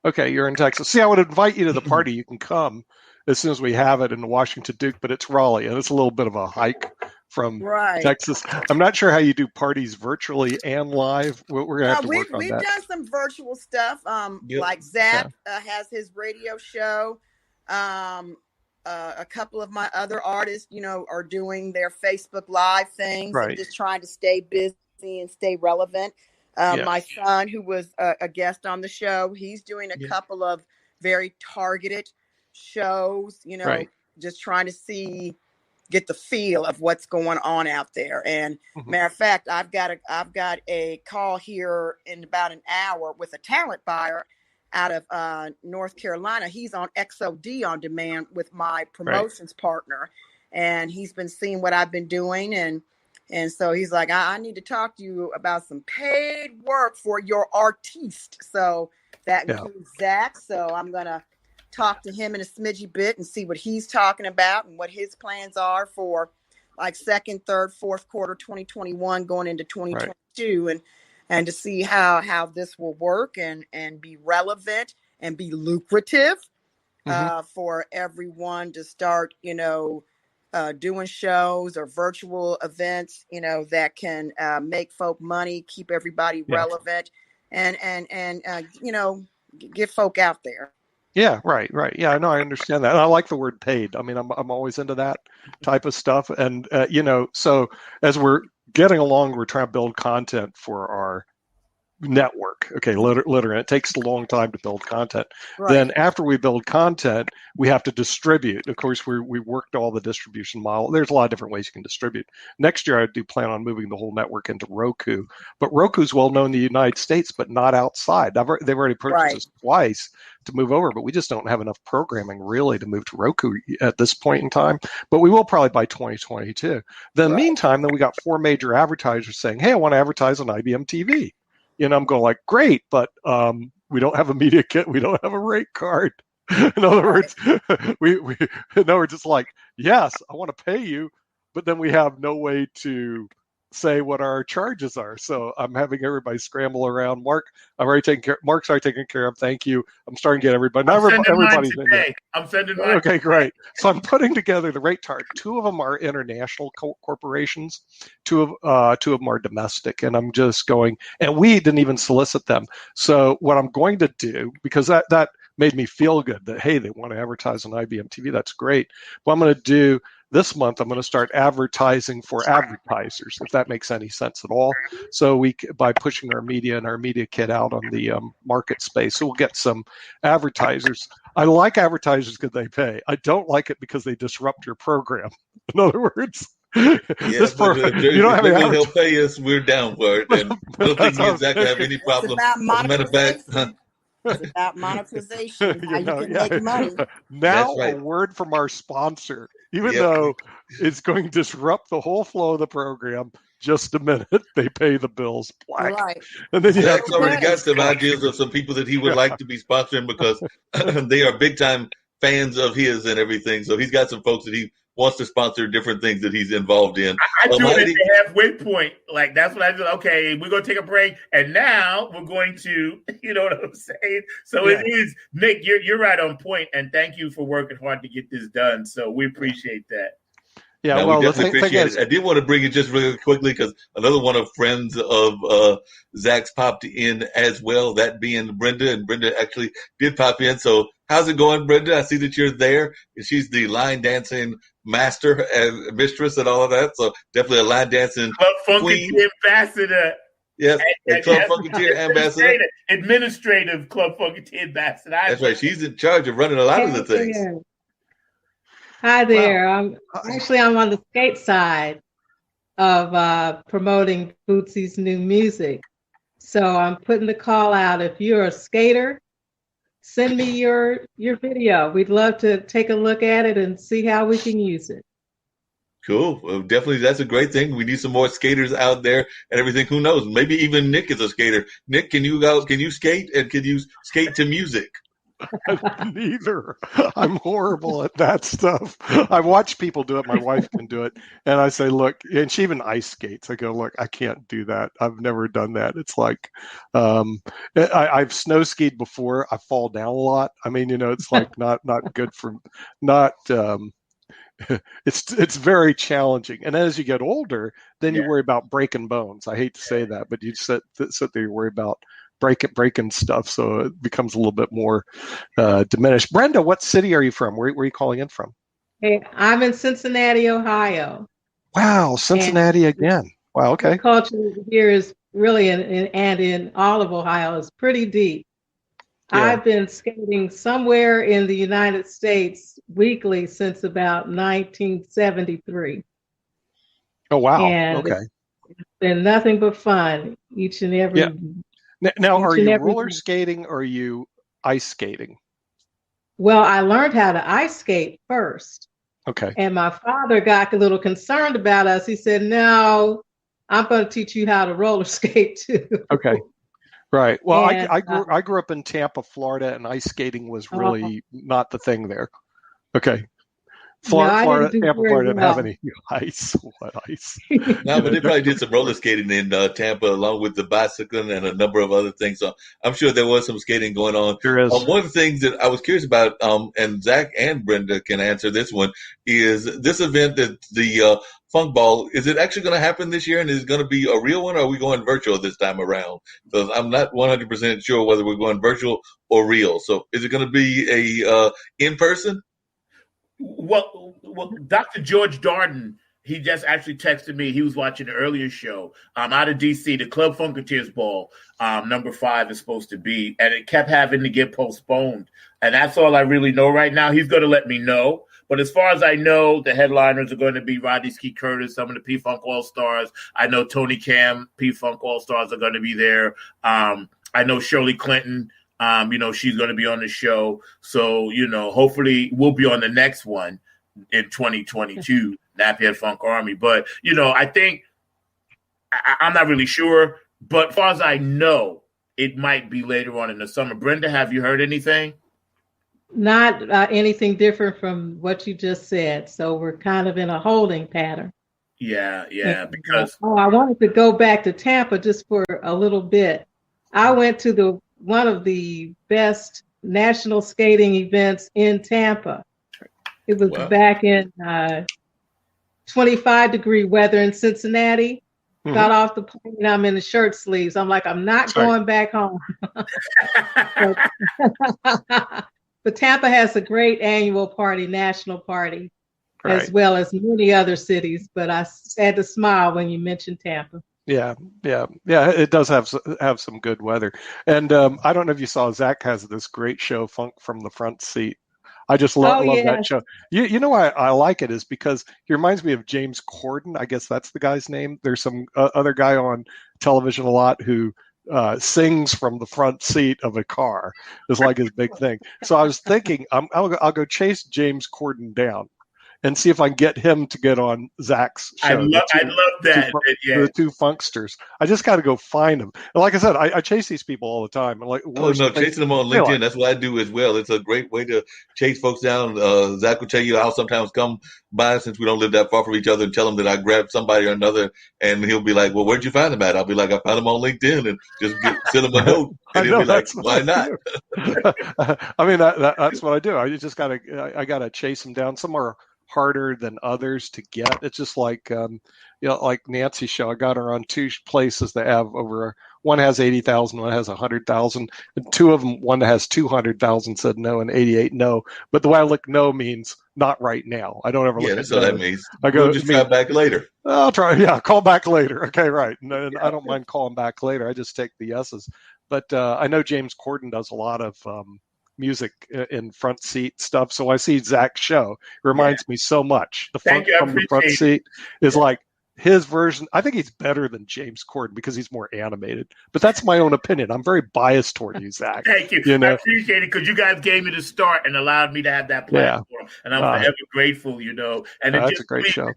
Okay, you're in Texas. See, I would invite you to the party. You can come as soon as we have it in the Washington Duke, but it's Raleigh, and it's a little bit of a hike from Texas. I'm not sure how you do parties virtually and live. We're going to have to work on that. We've done some virtual stuff. Like Zack has his radio show. A couple of my other artists, are doing their Facebook Live things and just trying to stay busy and stay relevant. My son, who was a guest on the show, he's doing a couple of very targeted shows, just trying to get the feel of what's going on out there. And matter of fact, I've got a call here in about an hour with a talent buyer out of North Carolina. He's on XOD on demand with my promotions partner, and he's been seeing what I've been doing, and so he's like, I need to talk to you about some paid work for your artiste. So that includes Zack. So I'm gonna talk to him in a smidgy bit and see what he's talking about and what his plans are for like second, third, fourth quarter 2021 going into 2022, and to see how this will work and be relevant and be lucrative for everyone to start, doing shows or virtual events, that can make folk money, keep everybody relevant, and get folk out there. Yeah, right. Yeah, no, I understand that. And I like the word paid. I mean, I'm always into that type of stuff. And, so as we're getting along, we're trying to build content for our network. Okay, literally, it takes a long time to build content. Right. Then after we build content, we have to distribute. Of course, we worked all the distribution model. There's a lot of different ways you can distribute. Next year, I do plan on moving the whole network into Roku. But Roku's well known in the United States, but not outside. They've already purchased us twice to move over, but we just don't have enough programming really to move to Roku at this point in time. But we will probably by 2022. Then, meantime, we got 4 major advertisers saying, "Hey, I want to advertise on IBM TV." I'm going like, great, but we don't have a media kit. We don't have a rate card. In other words, it's like, yes, I want to pay you, but then we have no way to say what our charges are. So I'm having everybody scramble around. Mark's already taken care of. Thank you. I'm starting to get everybody. Not everybody's in there. I'm sending mine. Okay, great. So I'm putting together the rate card. 2 of them are international corporations. 2 of them are domestic, and I'm just going. And we didn't even solicit them. So what I'm going to do, because that made me feel good that, hey, they want to advertise on IBM TV. That's great. What I'm going to do this month, I'm going to start advertising for advertisers, if that makes any sense at all. So by pushing our media and our media kit out on the market space, so we'll get some advertisers. I like advertisers because they pay. I don't like it because they disrupt your program. In other words, you don't have any he'll pay us, we're down for it. And I don't think me and Zack have any problem. As a matter of fact, it's about monetization, how you can make money. Now, a word from our sponsor, even though it's going to disrupt the whole flow of the program, just a minute, they pay the bills. Black. Right. And then Zack's already got some ideas of some people that he would like to be sponsoring because they are big time fans of his and everything. So he's got some folks that he wants to sponsor different things that he's involved in. I do it at the halfway point. Like, that's what I do. Okay, we're going to take a break, and now we're going to, you know what I'm saying? So it is, Nick, you're right on point, and thank you for working hard to get this done. So we appreciate that. Yeah, no, we definitely appreciate it. I did want to bring it just really quickly because another one of friends of Zack's popped in as well, that being Brenda, and Brenda actually did pop in. So how's it going, Brenda? I see that you're there. She's the line dancing master and mistress and all of that. So definitely a line dancing Club Funketeer ambassador. Yes, and Club Funketeer ambassador. Administrative Club Funketeer ambassador. That's right. She's in charge of running a lot of the things. Hi there. I'm on the skate side of promoting Bootsy's new music. So I'm putting the call out. If you're a skater, send me your video. We'd love to take a look at it and see how we can use it. Cool. Well, definitely, that's a great thing. We need some more skaters out there and everything. Who knows? Maybe even Nick is a skater. Nick, can you skate, and can you skate to music? Neither. I'm horrible at that stuff. I watch people do it. My wife can do it. And I say, look, and she even ice skates. I go, look, I can't do that. I've never done that. It's like, I've snow skied before. I fall down a lot. I mean, it's like not good for, it's very challenging. And as you get older, then you worry about breaking bones. I hate to say that, but you sit there, you worry about breaking stuff, so it becomes a little bit more diminished. Brenda, what city are you from? Where are you calling in from? Hey, I'm in Cincinnati, Ohio. Wow, Cincinnati again. Wow, okay. The culture here is really, in all of Ohio, is pretty deep. Yeah. I've been skating somewhere in the United States weekly since about 1973. Oh, wow. And okay. It's been nothing but fun each and every. Yeah. Now, are you roller skating or are you ice skating? Well, I learned how to ice skate first. Okay. And my father got a little concerned about us. He said, no, I'm going to teach you how to roller skate too. Okay. Right. Well, and, I grew up in Tampa, Florida, and ice skating was really not the thing there. Okay. Florida, do Tampa, very Florida didn't have well. any ice. What ice? No, but they probably did some roller skating in Tampa, along with the bicycling and a number of other things. So I'm sure there was some skating going on. There is. One of the things that I was curious about, and Zach and Brenda can answer this one, is this event that the Funk Ball, is it actually going to happen this year, and is it going to be a real one, or are we going virtual this time around? Because I'm not 100% sure whether we're going virtual or real. So is it going to be a in person? Well, Dr. George Darden, he just actually texted me. He was watching the earlier show out of D.C. The Club Funketeers Ball, number 5 is supposed to be, and it kept having to get postponed. And that's all I really know right now. He's going to let me know. But as far as I know, the headliners are going to be Rodney Ski Curtis, some of the P-Funk All-Stars. I know Tony Cam, P-Funk All-Stars are going to be there. I know Shirley Clinton. She's going to be on the show. So, hopefully we'll be on the next one in 2022, Nappy Funk Army. But, I think I'm not really sure. But as far as I know, it might be later on in the summer. Brenda, have you heard anything? Not anything different from what you just said. So we're kind of in a holding pattern. Yeah, because... I wanted to go back to Tampa just for a little bit. I went to one of the best national skating events in Tampa. It was back in 25-degree weather in Cincinnati. Mm-hmm. Got off the plane, I'm in the shirt sleeves. I'm like, I'm not going back home. But Tampa has a great annual party, national party, as well as many other cities. But I had to smile when you mentioned Tampa. Yeah. It does have some good weather, and I don't know if you saw, Zack has this great show, Funk from the Front Seat. I just love that show. You know why I like it is because he reminds me of James Corden. I guess that's the guy's name. There's some other guy on television a lot who sings from the front seat of a car. Is like his big thing. So I was thinking I'll go chase James Corden down and see if I can get him to get on Zach's show. I love that. The two funksters. I just got to go find them. And like I said, I chase these people all the time. And chasing them on LinkedIn. That's what I do as well. It's a great way to chase folks down. Zach will tell you I'll sometimes come by, since we don't live that far from each other, and tell him that I grabbed somebody or another, and he'll be like, well, where'd you find him at? I'll be like, I found him on LinkedIn, and just send him a note. And he'll be like, why not? I mean, that's what I do. I just gotta chase them down. Some are harder than others to get. It's just like like Nancy's show. I got her on 2 places that have over. One has 80,000, one has 100,000, and 2 of them, one that has 200,000 said no, and 88 no. But the way I look no means not right now. I don't ever look. Yeah, that's what that means. I go, we'll just try back later. I'll try. Yeah, call back later. Okay, right. And I don't mind calling back later. I just take the yeses. But I know James Corden does a lot of music in front seat stuff. So I see Zach's show. It reminds me so much. The Funk from the Front Seat is like his version. I think he's better than James Corden because he's more animated. But that's my own opinion. I'm very biased toward you, Zach. Thank you. I appreciate it because you guys gave me the start and allowed me to have that platform. And I'm forever grateful, And that's a great show.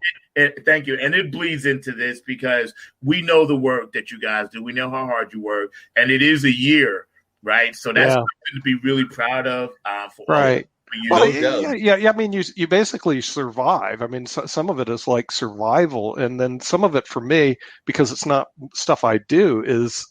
Thank you. And it bleeds into this because we know the work that you guys do. We know how hard you work. And it is a year. Right, so that's something to be really proud of. Right. Well, yeah. I mean, you basically survive. I mean, some of it is like survival, and then some of it for me, because it's not stuff I do, is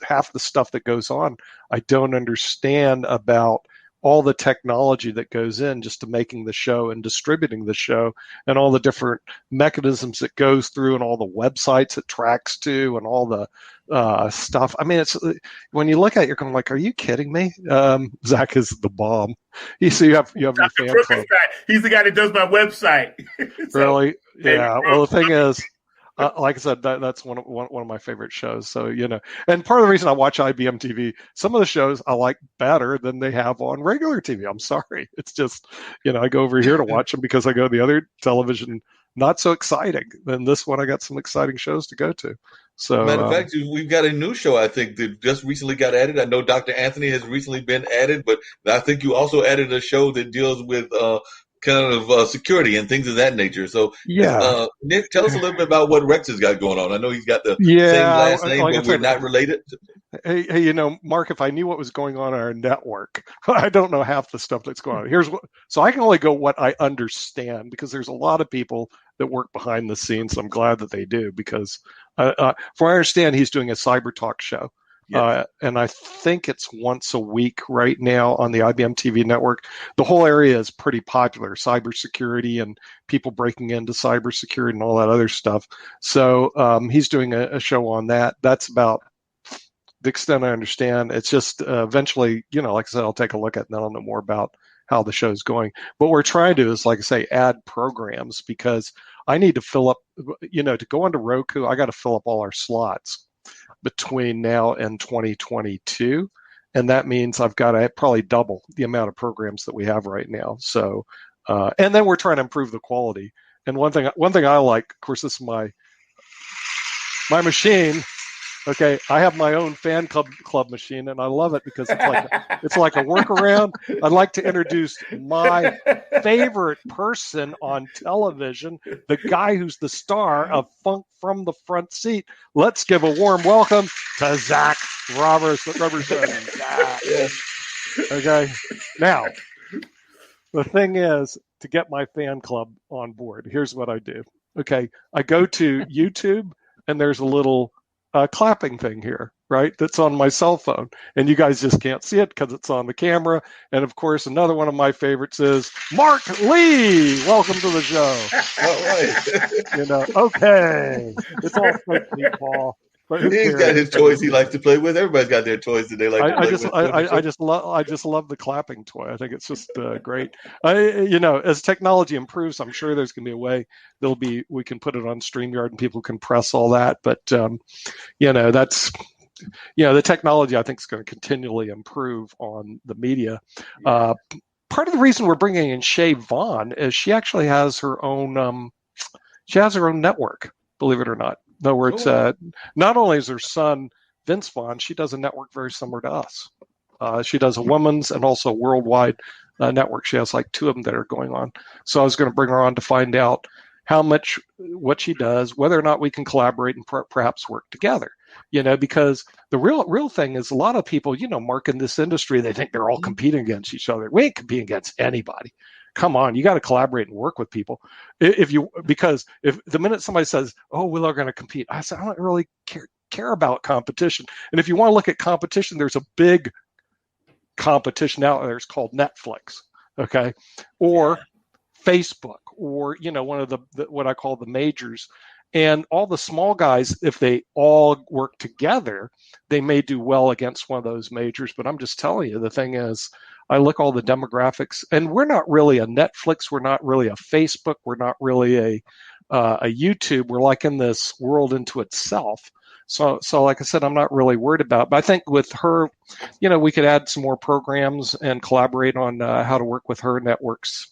half the stuff that goes on I don't understand about all the technology that goes in just to making the show and distributing the show, and all the different mechanisms it goes through, and all the websites it tracks to, and all the stuff. I mean, it's when you look at it, you're going like, "Are you kidding me?" Zack is the bomb. You have your fan club. He's the guy that does my website. Really? Yeah. Well, the thing is, like I said, that's one of my favorite shows. So, and part of the reason I watch IBM TV, some of the shows I like better than they have on regular TV. I'm sorry. It's just, I go over here to watch them because I go to the other television, not so exciting. Then this one, I got some exciting shows to go to. So, matter of fact, we've got a new show, I think, that just recently got added. I know Dr. Anthony has recently been added, but I think you also added a show that deals with kind of security and things of that nature. So, Yeah. Nick, tell us a little bit about what Rex has got going on. I know he's got the Yeah, same last name, like I but we're said, not related. Hey, Mark, if I knew what was going on in our network, I don't know half the stuff that's going on. So I can only go what I understand, because there's a lot of people that work behind the scenes. I'm glad that they do, because from what I understand, he's doing a cyber talk show. Yes. And I think it's once a week right now on the IBM TV network. The whole area is pretty popular, cybersecurity and people breaking into cybersecurity and all that other stuff. So he's doing a show on that. That's about the extent I understand. It's just eventually, like I said, I'll take a look at it and then I'll know more about how the show's going. What we're trying to do is, like I say, add programs, because I need to fill up, to go onto Roku, I got to fill up all our slots between now and 2022. And that means I've got to probably double the amount of programs that we have right now. So, and then we're trying to improve the quality. And one thing I like, of course, this is my machine. Okay, I have my own fan club machine, and I love it because it's like a workaround. I'd like to introduce my favorite person on television, the guy who's the star of Funk from the Front Seat. Let's give a warm welcome to Zack Robertson. Yes. Okay, now the thing is, to get my fan club on board, here's what I do. Okay, I go to YouTube, and there's a little clapping thing here, right? That's on my cell phone, and you guys just can't see it because it's on the camera. And of course, another one of my favorites is Mark Lee. Welcome to the show. All right. Okay, it's all fake, Paul. But he's got his toys he likes to play with. Everybody's got their toys that they like to play with. I just love the clapping toy. I think it's just great. As technology improves, I'm sure there's going to be a way we can put it on StreamYard and people can press all that. But that's the technology, I think, is going to continually improve on the media. Yeah. Part of the reason we're bringing in Shay Vaughn is she actually has her own. She has her own network, believe it or not. In other words, not only is her son Vince Vaughn, she does a network very similar to us. She does a women's and also a worldwide network. She has like two of them that are going on. So I was going to bring her on to find out what she does, whether or not we can collaborate and perhaps work together. Because the real thing is, a lot of people, Mark, in this industry, they think they're all competing against each other. We ain't competing against anybody. Come on, you got to collaborate and work with people. Because if the minute somebody says, "Oh, we are going to compete," I said, I don't really care about competition. And if you want to look at competition, there's a big competition out there. It's called Netflix, okay, or Facebook, or one of the what I call the majors. And all the small guys, if they all work together, they may do well against one of those majors. But I'm just telling you, the thing is, I look all the demographics, and we're not really a Netflix. We're not really a Facebook. We're not really a YouTube. We're like in this world into itself. So like I said, I'm not really worried about it. But I think with her, we could add some more programs and collaborate on how to work with her networks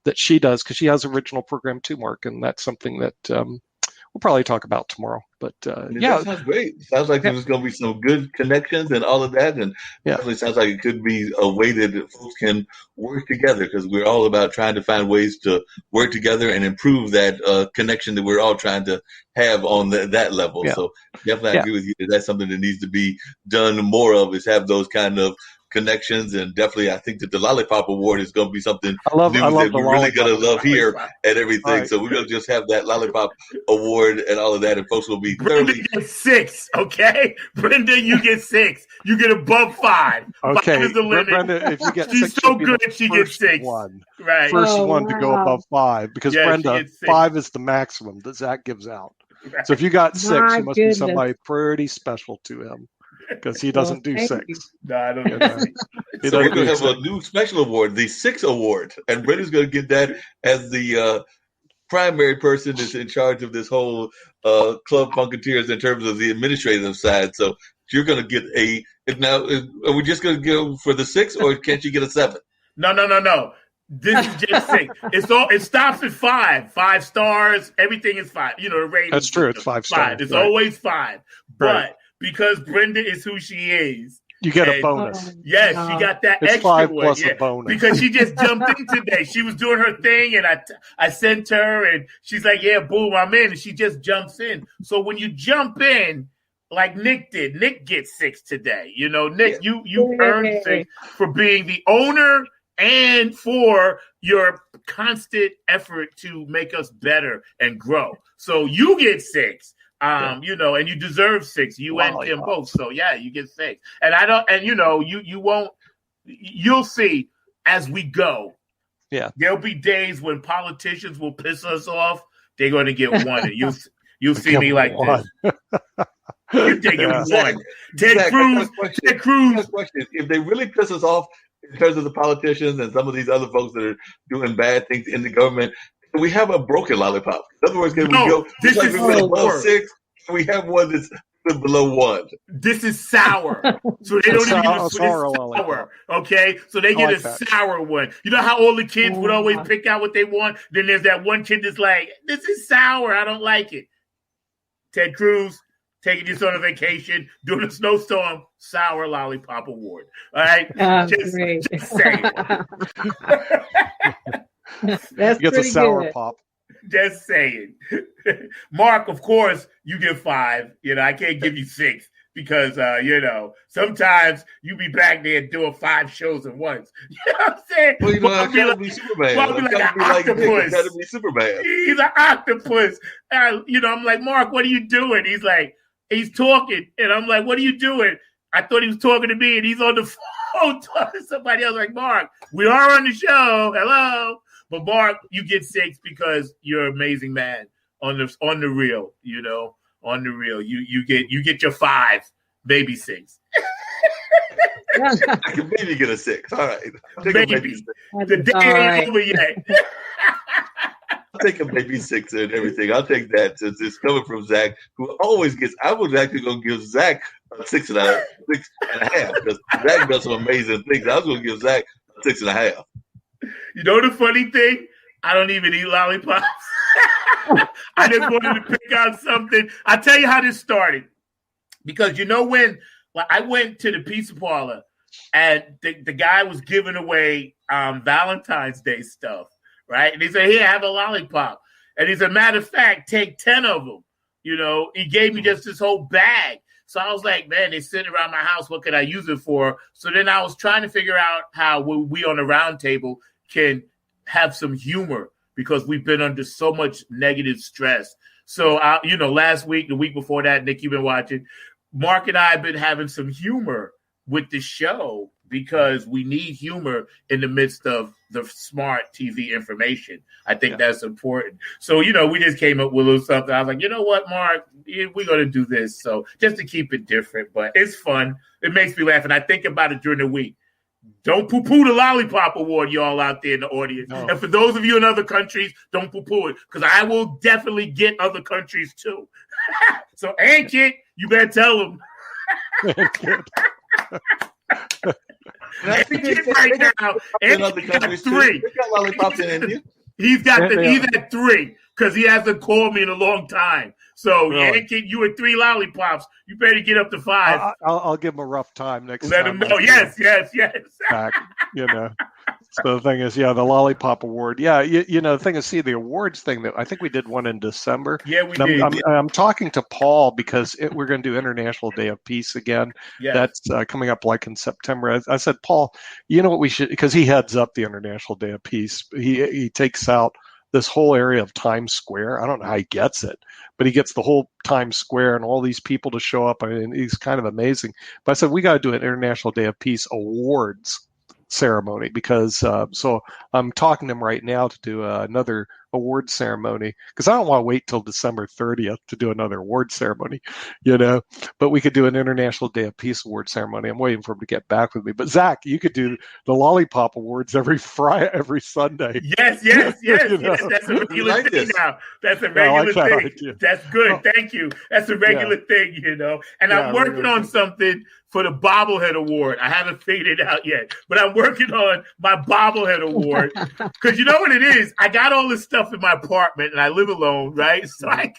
that she does, because she has original program too, Mark, and that's something that we'll probably talk about tomorrow. But that sounds great. Sounds like there's going to be some good connections and all of that, and definitely sounds like it could be a way that folks can work together, because we're all about trying to find ways to work together and improve that connection that we're all trying to have on that level. So definitely I agree with you that that's something that needs to be done more of, is have those kind of connections. And definitely I think that the Lollipop Award is going to be something new that we're really going to love here and everything. Right. So we're going to just have that Lollipop Award and all of that, and folks will be Brenda gets 6, okay? Brenda, you get 6. You get above 5. Okay. 5 is the limit. Brenda, if you get She's 6, so good, she gets 6. Right. First one to go above 5, because Brenda, 5 is the maximum that Zack gives out. Right. So if you got 6, you must be somebody pretty special to him, because he doesn't do 6. No, I don't know. So we're going to have a new special award, the 6 Award, and Brenda's going to get that as the primary person that's in charge of this whole Club Funketeers in terms of the administrative side. So you're going to get now, are we just going to go for the 6, or can't you get a 7? No. This is just 6. It stops at 5. 5 stars. Everything is 5. The rating. That's true. It's 5 stars. It's always 5. But because Brenda is who she is, You get a And bonus. yes, she got that It's extra 5 one. plus Yeah, a bonus. because she just jumped in today. She was doing her thing, and I sent her, and she's like, "Yeah, boom, I'm in," and she just jumps in. So when you jump in, like Nick did, Nick gets 6 today. You know, Nick, you earned 6 for being the owner and for your constant effort to make us better and grow. So you get 6. You know, and you deserve 6. You and Kim both. So yeah, you get 6. And I don't, and you know, you won't. You'll see as we go. Yeah, there'll be days when politicians will piss us off. They're going to get 1, and you'll see me like this. You take it 1. Ted Cruz. Ted Cruz. If they really piss us off in terms of the politicians and some of these other folks that are doing bad things in the government, we have a broken lollipop. In other words, can we go? This is above 6. We have one that's below 1. This is sour, so they don't even use sour. Okay, so they get a sour one. You know how all the kids would always pick out what they want. Then there's that one kid that's like, "This is sour. I don't like it." Ted Cruz taking this on a vacation, doing a snowstorm, sour lollipop award. All right, just saying. That's gets a sour good. pop. Just saying. Mark, of course, you get 5. You know, I can't give you 6 because, you know, sometimes you be back there doing 5 shows at once. You know what I'm saying? Well, you know, I gotta be Superman. I'll be like an octopus. Gotta be Superman. He's an octopus. You know, I'm like, Mark, what are you doing? He's like, he's talking. And I'm like, what are you doing? I thought he was talking to me, and he's on the phone talking to somebody else. Like, Mark, we are on the show. Hello. But Mark, you get 6 because you're an amazing man on the real, you know, on the real. You get your 5, maybe 6. I can maybe get a 6. All right. Maybe. The day ain't over yet. I'll take a maybe 6 and everything. I'll take that since it's coming from Zack, who always gets. I was actually going to give Zack a 6.5 because Zack does some amazing things. I was going to give Zack a 6.5. You know the funny thing? I don't even eat lollipops. I just wanted to pick out something. I'll tell you how this started. Because you know when I went to the pizza parlor and the guy was giving away Valentine's Day stuff, right? And he said, "Here, have a lollipop." And he said, "Matter of fact, take 10 of them." You know, he gave me just this whole bag. So I was like, man, they're sitting around my house. What could I use it for? So then I was trying to figure out how we on the round table can have some humor because we've been under so much negative stress. So, you know, last week, the week before that, Nick, you've been watching, Mark and I have been having some humor with the show because we need humor in the midst of the smart TV information. I think that's important. So, you know, we just came up with a little something. I was like, you know what, Mark, we're going to do this. So just to keep it different, but it's fun. It makes me laugh. And I think about it during the week. Don't poo-poo the Lollipop Award, y'all out there in the audience. No. And for those of you in other countries, don't poo-poo it, because I will definitely get other countries too. So, Ankit, you better tell them. Ankit right now, Ankit got 3. They got lollipops in India. He's at 3 because he hasn't called me in a long time. So, Ankit, you at 3 lollipops. You better get up to 5. I'll give him a rough time next time. Let him know. Yes. Back, you know. So the thing is, the Lollipop Award. Yeah, you know, the thing is, see, the awards thing, that I think we did one in December. Yeah, we did. I'm talking to Paul because we're going to do International Day of Peace again. Yeah. That's coming up like in September. I said, Paul, you know what we should, because he heads up the International Day of Peace. He takes out this whole area of Times Square. I don't know how he gets it, but he gets the whole Times Square and all these people to show up. I mean, he's kind of amazing. But I said, we got to do an International Day of Peace awards ceremony because so I'm talking to him right now to do another award ceremony because I don't want to wait till December 30th to do another award ceremony, you know, but we could do an International Day of Peace award ceremony. I'm waiting for him to get back with me, but Zack, you could do the Lollipop Awards every Sunday. Yes. You know? That's a regular thing now. That's a regular thing. Idea. That's good. Thank you. That's a regular thing, you know, and I'm working on something for the bobblehead award. I haven't figured it out yet, but I'm working on my bobblehead award because you know what it is? I got all this stuff in my apartment and I live alone, right? So I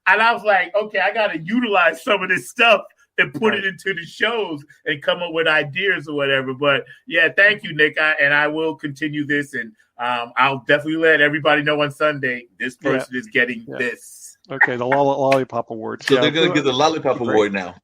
was like, okay, I got to utilize some of this stuff and put it into the shows and come up with ideas or whatever. But yeah, thank you, Nick. I will continue this, and I'll definitely let everybody know on Sunday this person is getting this. Okay, the Lollipop Awards. So they're going to get the Lollipop Award now.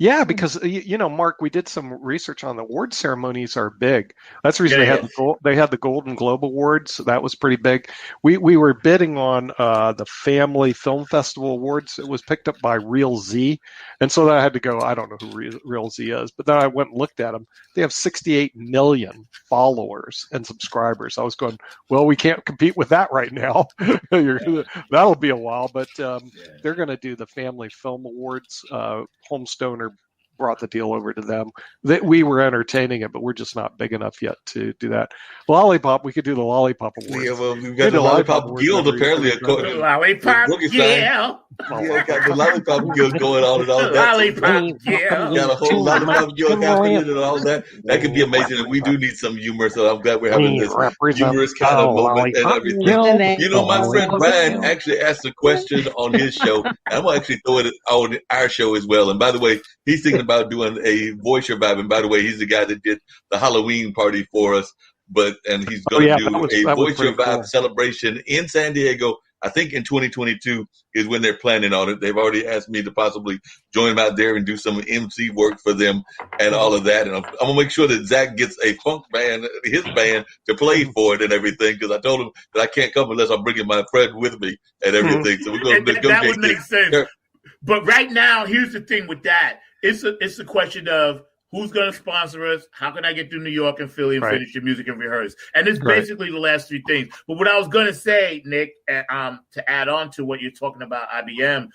Yeah, because Mark, we did some research on the award ceremonies are big. That's the reason they had the Golden Globe Awards. That was pretty big. We were bidding on the Family Film Festival Awards. It was picked up by Real Z, and so I had to go. I don't know who Real Z is, but then I went and looked at them. They have 68 million followers and subscribers. I was going, well, we can't compete with that right now. That'll be a while, but they're going to do the Family Film Awards. Homestoner brought the deal over to them. We were entertaining it, but we're just not big enough yet to do that. Lollipop, we could do the Lollipop Awards. Yeah, well, we've got the Lollipop Guild apparently. Lollipop Guild. Yeah, got the Lollipop Guild going on and all that. Lollipop Guild. Got a whole Lollipop Guild happening and all that. That could be amazing. And we do need some humor, so I'm glad we're having this humorous kind of moment and everything. You know, my friend Brian actually asked a question on his show. And I'm going to actually throw it on our show as well. And by the way, he's thinking about doing a voice revive. And by the way, he's the guy that did the Halloween party for us. And he's going to do a voice revive celebration in San Diego. I think in 2022 is when they're planning on it. They've already asked me to possibly join them out there and do some MC work for them and all of that. And I'm going to make sure that Zack gets a funk band, his band, to play for it and everything, because I told him that I can't come unless I'm bringing my friend with me and everything. So we're going to go that would make sense. But right now, here's the thing with that. It's a question of who's going to sponsor us? How can I get to New York and Philly and finish your music and rehearse? And it's basically the last three things. But what I was going to say, Nick, to add on to what you're talking about, IBM,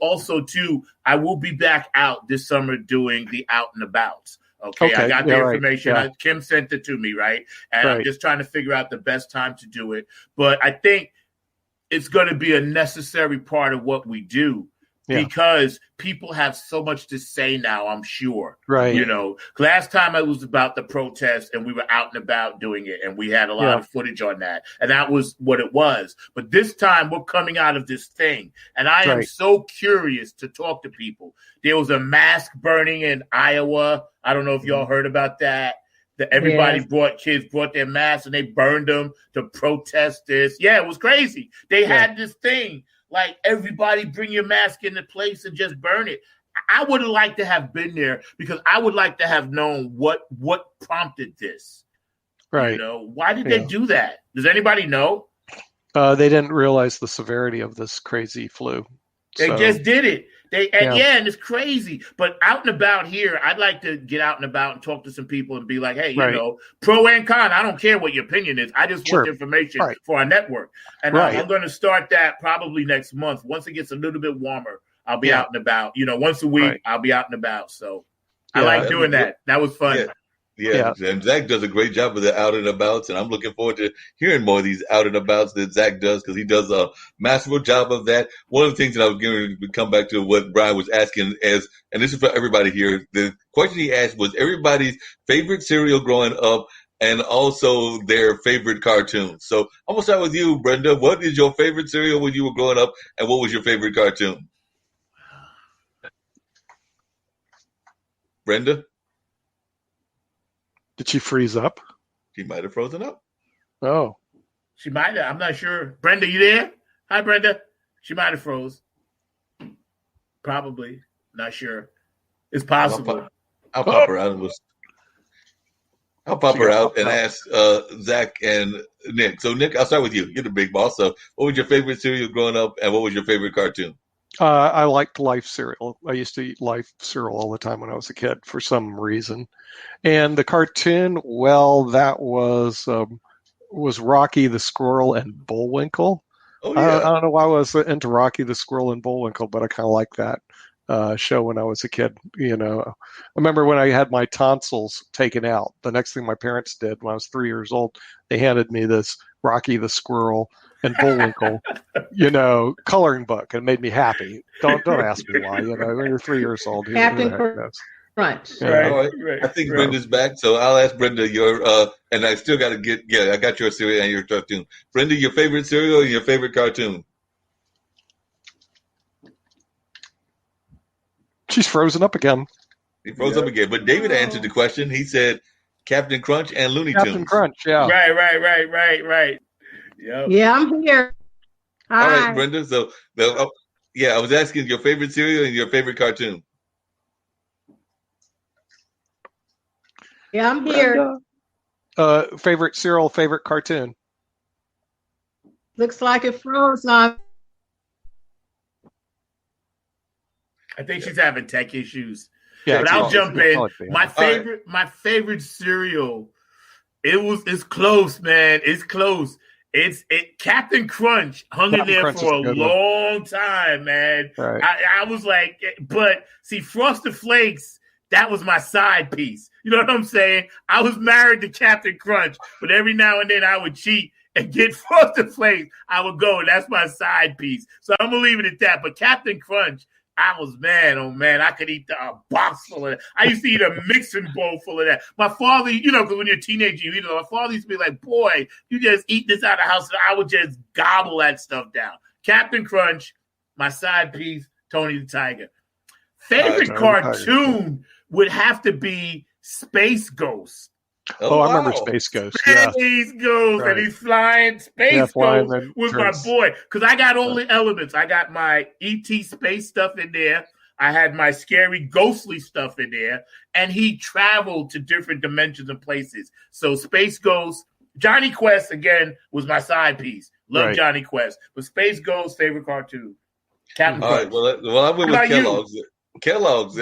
also, too, I will be back out this summer doing the Out and Abouts. Okay, I got the information. Yeah. Kim sent it to me, right? And I'm just trying to figure out the best time to do it. But I think it's going to be a necessary part of what we do. Yeah. Because people have so much to say now, I'm sure. Right. Last time it was about the protest and we were out and about doing it and we had a lot of footage on that. And that was what it was. But this time we're coming out of this thing. And I am so curious to talk to people. There was a mask burning in Iowa. I don't know if y'all heard about that. That everybody brought their masks and they burned them to protest this. Yeah, it was crazy. They had this thing. Like, everybody bring your mask into place and just burn it. I would have liked to have been there because I would like to have known what prompted this. Right. Why did they do that? Does anybody know? They didn't realize the severity of this crazy flu. They just did it. And it's crazy. But out and about here, I'd like to get out and about and talk to some people and be like, hey, pro and con, I don't care what your opinion is. I just want information for our network. And I'm going to start that probably next month. Once it gets a little bit warmer, I'll be out and about. Once a week, I'll be out and about. So I like doing that. That was fun. Yeah, and Zack does a great job of the out and abouts, and I'm looking forward to hearing more of these out and abouts that Zack does, because he does a masterful job of that. One of the things that I was going to come back to what Brian was asking and this is for everybody here, the question he asked was everybody's favorite cereal growing up and also their favorite cartoon. So I'm going to start with you, Brenda. What is your favorite cereal when you were growing up, and what was your favorite cartoon? Brenda? Did she freeze up? She might have frozen up. Oh. She might have. I'm not sure. Brenda, you there? Hi, Brenda. She might have froze. Probably. Not sure. It's possible. I'll pop her out. I'll pop her out and ask Zack and Nick. So, Nick, I'll start with you. You're the big boss. So, what was your favorite cereal growing up, and what was your favorite cartoon? I liked Life cereal. I used to eat Life cereal all the time when I was a kid for some reason. And the cartoon, well, that was Rocky the Squirrel and Bullwinkle. Oh, yeah. I don't know why I was into Rocky the Squirrel and Bullwinkle, but I kind of liked that show when I was a kid. I remember when I had my tonsils taken out, the next thing my parents did when I was 3 years old, they handed me this Rocky the Squirrel and Bullwinkle, coloring book, and it made me happy. Don't ask me why. When you're 3 years old, Captain Crunch. Yeah. All right. I think Brenda's back, so I'll ask Brenda your. And I still got to get. Yeah, I got your cereal and your cartoon. Brenda, your favorite cereal and your favorite cartoon? She's frozen up again. He froze up again. But David answered the question. He said Captain Crunch and Looney Tunes. Captain Crunch, yeah. Right. Yep. Yeah, I'm here. All Hi. right, Brenda. So, I was asking your favorite cereal and your favorite cartoon. Yeah, I'm here. Favorite cereal, favorite cartoon. Looks like it froze on. I think she's having tech issues. Yeah, but I'll jump in. My favorite cereal. It's close, man. It's close. Captain Crunch hung in there for a long time, man. Right. I was like, but see, Frosted Flakes, that was my side piece. You know what I'm saying? I was married to Captain Crunch, but every now and then I would cheat and get Frosted Flakes. I would go, and that's my side piece. So I'm gonna leave it at that. But Captain Crunch, I was, man, oh man, I could eat a box full of that. I used to eat a mixing bowl full of that. My father, because when you're a teenager, my father used to be like, boy, you just eat this out of the house. And I would just gobble that stuff down. Captain Crunch, my side piece, Tony the Tiger. Favorite cartoon would have to be Space Ghost. Oh, I remember Space Ghost. Space Ghost, right. And he's flying. Space Ghost was my boy. Because I got all the elements. I got my E.T. space stuff in there. I had my scary, ghostly stuff in there. And he traveled to different dimensions and places. So Space Ghost, Johnny Quest, again, was my side piece. Love Johnny Quest. But Space Ghost, favorite cartoon. Captain Crunch. All right, well, I went with Kellogg's. Kellogg's,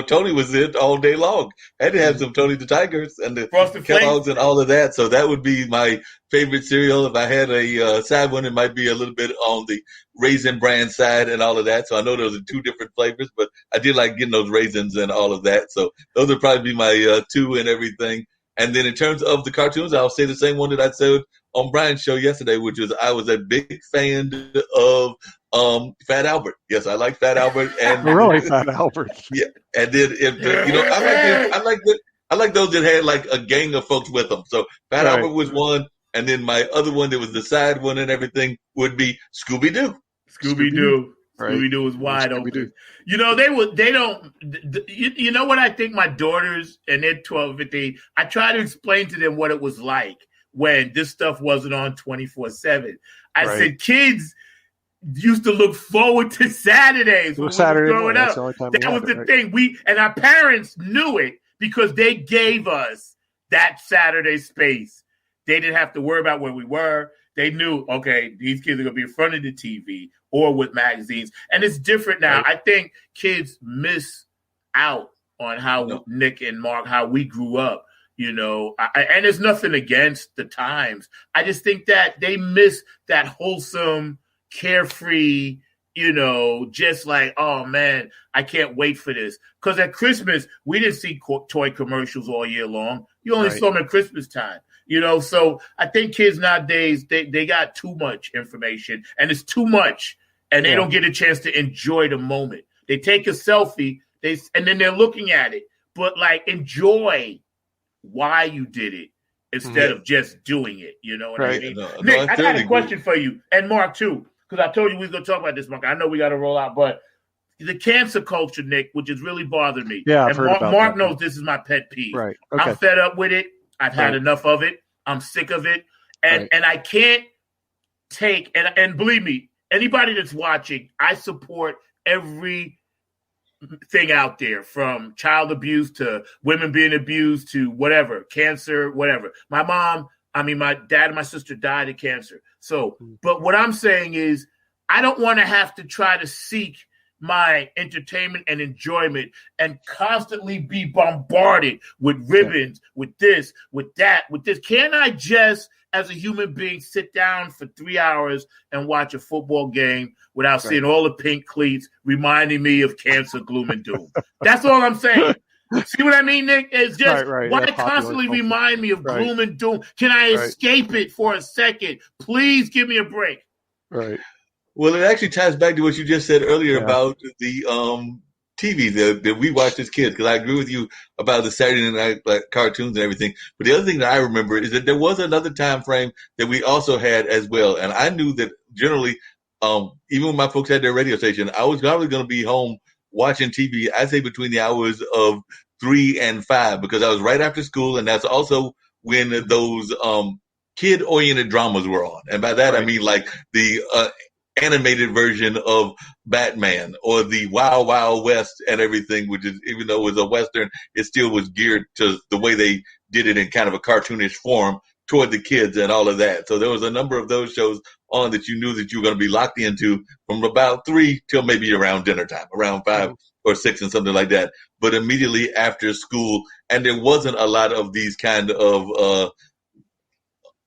Tony was in all day long. I had to have some Tony the Tigers and the Kellogg's and all of that. So that would be my favorite cereal. If I had a side one, it might be a little bit on the Raisin Bran side and all of that. So I know those are two different flavors, but I did like getting those raisins and all of that. So those would probably be my two and everything. And then in terms of the cartoons, I'll say the same one that I said on Brian's show yesterday, which is I was a big fan of Fat Albert. Yes, I like Fat Albert. And really, Fat Albert. Yeah, and then I like those that had like a gang of folks with them. So Fat Albert was one, and then my other one that was the side one and everything would be Scooby Doo. Scooby Doo. Scooby Doo was wide open. You know what I think my daughters, and they're 12, 15, I try to explain to them what it was like when this stuff wasn't on 24/7. I said, kids used to look forward to Saturdays when we were growing up. That was the thing. We and our parents knew it because they gave us that Saturday space. They didn't have to worry about where we were. They knew, okay, these kids are going to be in front of the TV or with magazines. And it's different now. I think kids miss out on how Nick and Mark, how we grew up, and there's nothing against the times. I just think that they miss that wholesome, carefree, just like, oh man, I can't wait for this. Because at Christmas, we didn't see toy commercials all year long. You only saw them at Christmas time. So I think kids nowadays, they got too much information and it's too much and they don't get a chance to enjoy the moment. They take a selfie and then they're looking at it, but like enjoy why you did it instead of just doing it. You know what I mean? Nick, I got a question for you and Mark too, because I told you we was going to talk about this, Mark. I know we got to roll out, but the cancer culture, Nick, which has really bothered me. Yeah, and Mark knows this is my pet peeve. Right. Okay. I'm fed up with it. I've had enough of it. I'm sick of it. And I can't take, and believe me, anybody that's watching, I support every thing out there, from child abuse to women being abused to whatever, cancer, whatever. My dad and my sister died of cancer. So, but what I'm saying is I don't want to have to try to seek my entertainment and enjoyment and constantly be bombarded with ribbons, with this, with that, with this. Can I just, as a human being, sit down for 3 hours and watch a football game without seeing all the pink cleats reminding me of cancer, gloom, and doom? That's all I'm saying. See what I mean, Nick? It's just why constantly remind me of gloom and doom? Can I escape it for a second? Please give me a break. Right. Well, it actually ties back to what you just said earlier about the TV that we watched as kids, because I agree with you about the Saturday night cartoons and everything. But the other thing that I remember is that there was another time frame that we also had as well. And I knew that generally, even when my folks had their radio station, I was probably going to be home watching TV, I say between the hours of 3 and 5, because I was right after school, and that's also when those kid-oriented dramas were on. And by that, I mean like the animated version of Batman or the Wild Wild West and everything, which is, even though it was a Western, it still was geared to the way they did it in kind of a cartoonish form toward the kids and all of that. So there was a number of those shows on that you knew that you were going to be locked into from about 3 till maybe around dinner time, around 5 or 6 and something like that. But immediately after school, and there wasn't a lot of these kind of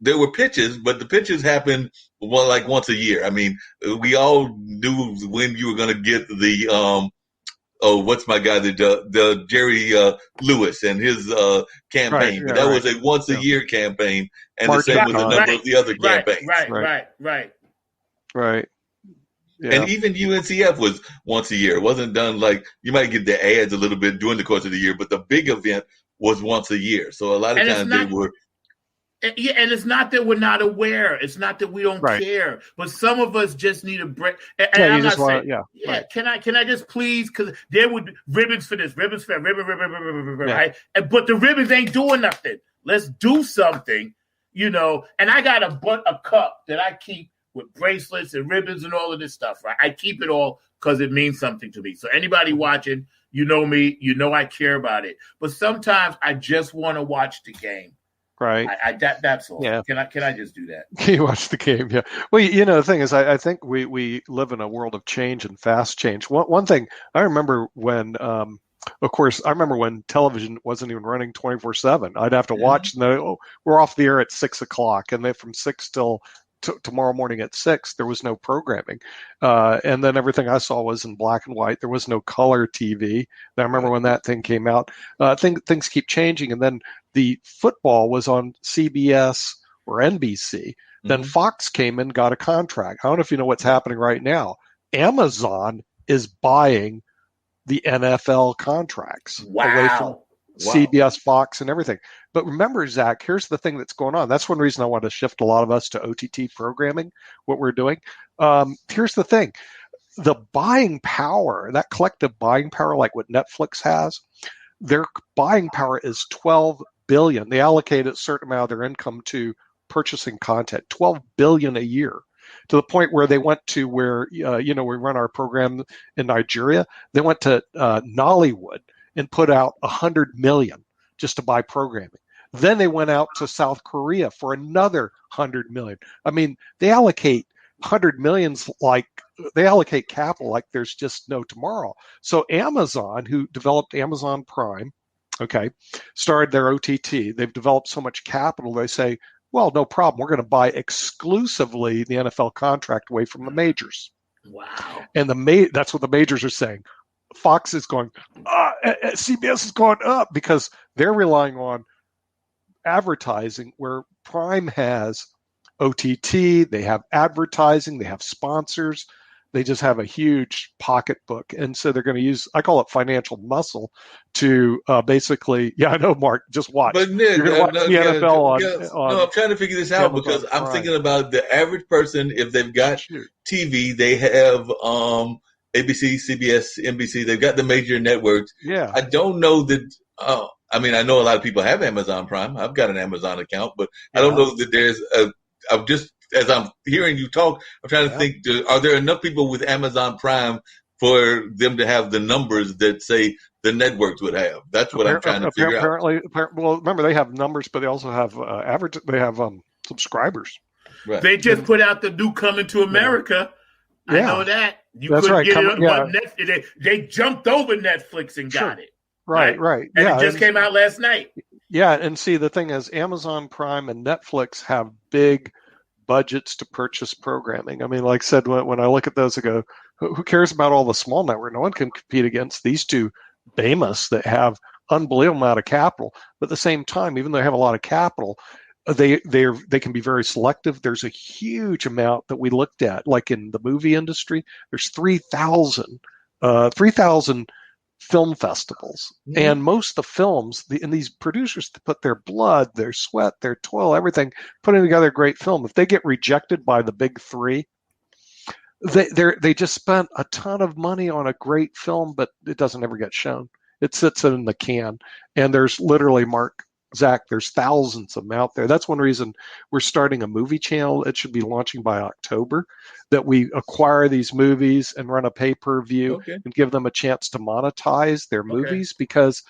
there were pitches, but the pitches happened like once a year. I mean, we all knew when you were going to get the what's my guy, the Jerry Lewis and his campaign. But that was a once a year campaign, and the same with a number of the other campaigns. Right. Yeah. And even UNCF was once a year. It wasn't done like, you might get the ads a little bit during the course of the year, but the big event was once a year. So a lot of times they were. Yeah, and it's not that we're not aware. It's not that we don't care. But some of us just need a break. And I'm not saying, can I just please? Because there would ribbons for this, ribbons for that, ribbon, right? But the ribbons ain't doing nothing. Let's do something, And I got a cup that I keep with bracelets and ribbons and all of this stuff, right? I keep it all because it means something to me. So anybody watching, you know me, I care about it. But sometimes I just want to watch the game. Right. That's all. Yeah. Can I just do that? Can you watch the game? Yeah. Well, the thing is, I think we live in a world of change and fast change. One thing I remember when, of course, I remember when television wasn't even running 24/7. I'd have to watch, and we're off the air at 6:00, and then from 6 till tomorrow morning at 6, there was no programming. And then everything I saw was in black and white. There was no color TV. And I remember when that thing came out. Things keep changing. And then the football was on CBS or NBC. Then Fox came and got a contract. I don't know if you know what's happening right now. Amazon is buying the NFL contracts away from CBS, Fox, and everything. But remember, Zach, here's the thing that's going on. That's one reason I want to shift a lot of us to OTT programming, what we're doing. Here's the thing. The buying power, that collective buying power, like what Netflix has, their buying power is $12 billion. They allocate a certain amount of their income to purchasing content, $12 billion a year, to the point where they went to where, we run our program in Nigeria. They went to Nollywood and put out $100 million just to buy programming. Then they went out to South Korea for another $100 million. I mean, they allocate $100 millions like they allocate capital like there's just no tomorrow. So Amazon, who developed Amazon Prime, started their OTT. They've developed so much capital. They say, well, no problem. We're going to buy exclusively the NFL contract away from the majors. Wow. And that's what the majors are saying. Fox is going, CBS is going up because they're relying on advertising, where Prime has OTT, they have advertising, they have sponsors, they just have a huge pocketbook. And so they're going to use, I call it financial muscle, to basically, I know, Mark, just watch. But Nick, watch the NFL on I'm trying to figure this out because I'm thinking about the average person. If they've got TV, they have ABC, CBS, NBC, they've got the major networks. Yeah. I don't know that, I know a lot of people have Amazon Prime. I've got an Amazon account, but I don't know that there's I'm just, as I'm hearing you talk, I'm trying to think, are there enough people with Amazon Prime for them to have the numbers that, say, the networks would have? That's what I'm trying to figure out. Well, remember, they have numbers, but they also have they have subscribers. Right. They just put out the new Coming to America. Yeah. I know that. You couldn't get it on Netflix. They jumped over Netflix and got it. Right. And it just came out last night. Yeah, and see, the thing is, Amazon Prime and Netflix have big budgets to purchase programming. I mean, like I said, when I look at those, I go, who cares about all the small network? No one can compete against these two behemoths that have unbelievable amount of capital. But at the same time, even though they have a lot of capital, they can be very selective. There's a huge amount that we looked at, like in the movie industry. There's 3,000 film festivals, and most of the films, and these producers put their blood, their sweat, their toil, everything, putting together a great film. If they get rejected by the big three, they just spent a ton of money on a great film, but it doesn't ever get shown. It sits in the can, and there's literally Zack, there's thousands of them out there. That's one reason we're starting a movie channel. It should be launching by October, that we acquire these movies and run a pay-per-view and give them a chance to monetize their movies, because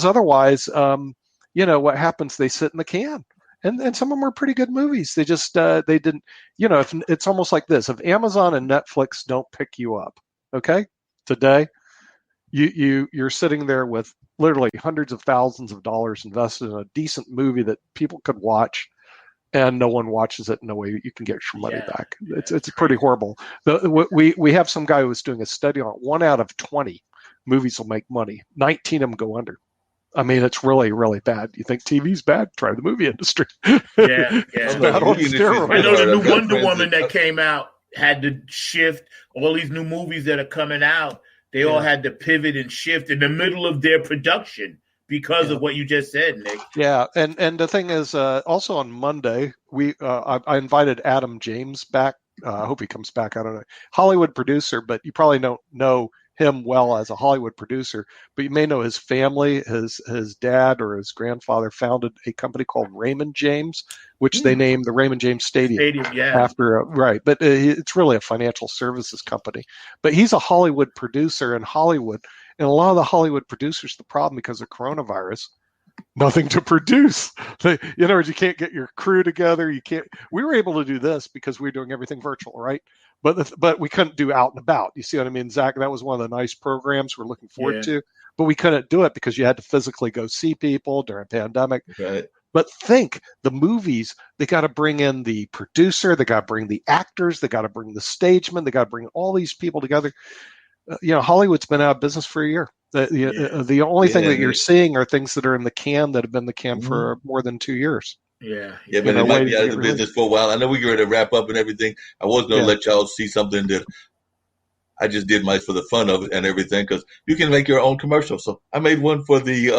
otherwise, what happens? They sit in the can. And some of them are pretty good movies. They just they didn't, if it's almost like this. If Amazon and Netflix don't pick you up, okay, today, you're sitting there with literally hundreds of thousands of dollars invested in a decent movie that people could watch, and no one watches it. No way you can get your money back. It's pretty horrible. We have some guy who was doing a study on it. 1 out of 20 movies will make money. 19 of them go under. I mean, it's really, really bad. You think TV's bad? Try the movie industry. It's bad on steroids. I know the new Wonder Woman that came out had to shift. All these new movies that are coming out, they all had to pivot and shift in the middle of their production because of what you just said, Nick. Yeah, and the thing is, also on Monday, I invited Adam James back. I hope he comes back. I don't know. Hollywood producer, but you probably don't know him well as a Hollywood producer, but you may know his family. His dad or his grandfather founded a company called Raymond James, which they named the Raymond James Stadium after. Right, but it's really a financial services company. But he's a Hollywood producer in Hollywood, and a lot of the Hollywood producers, the problem because of coronavirus, nothing to produce. You can't get your crew together. You can't. We were able to do this because we were doing everything virtual, right? But we couldn't do out and about. You see what I mean, Zach? That was one of the nice programs we're looking forward to. But we couldn't do it because you had to physically go see people during a pandemic. Right. But think, the movies, they got to bring in the producer, they got to bring the actors, they got to bring the stagemen, they got to bring all these people together. Hollywood's been out of business for a year. The only thing that you're seeing are things that are in the can that have been in the can for more than 2 years. Yeah, but it might be out of the business for a while. I know we're ready to wrap up and everything. I was going to let y'all see something that I just did for the fun of it and everything, because you can make your own commercial. So I made one for the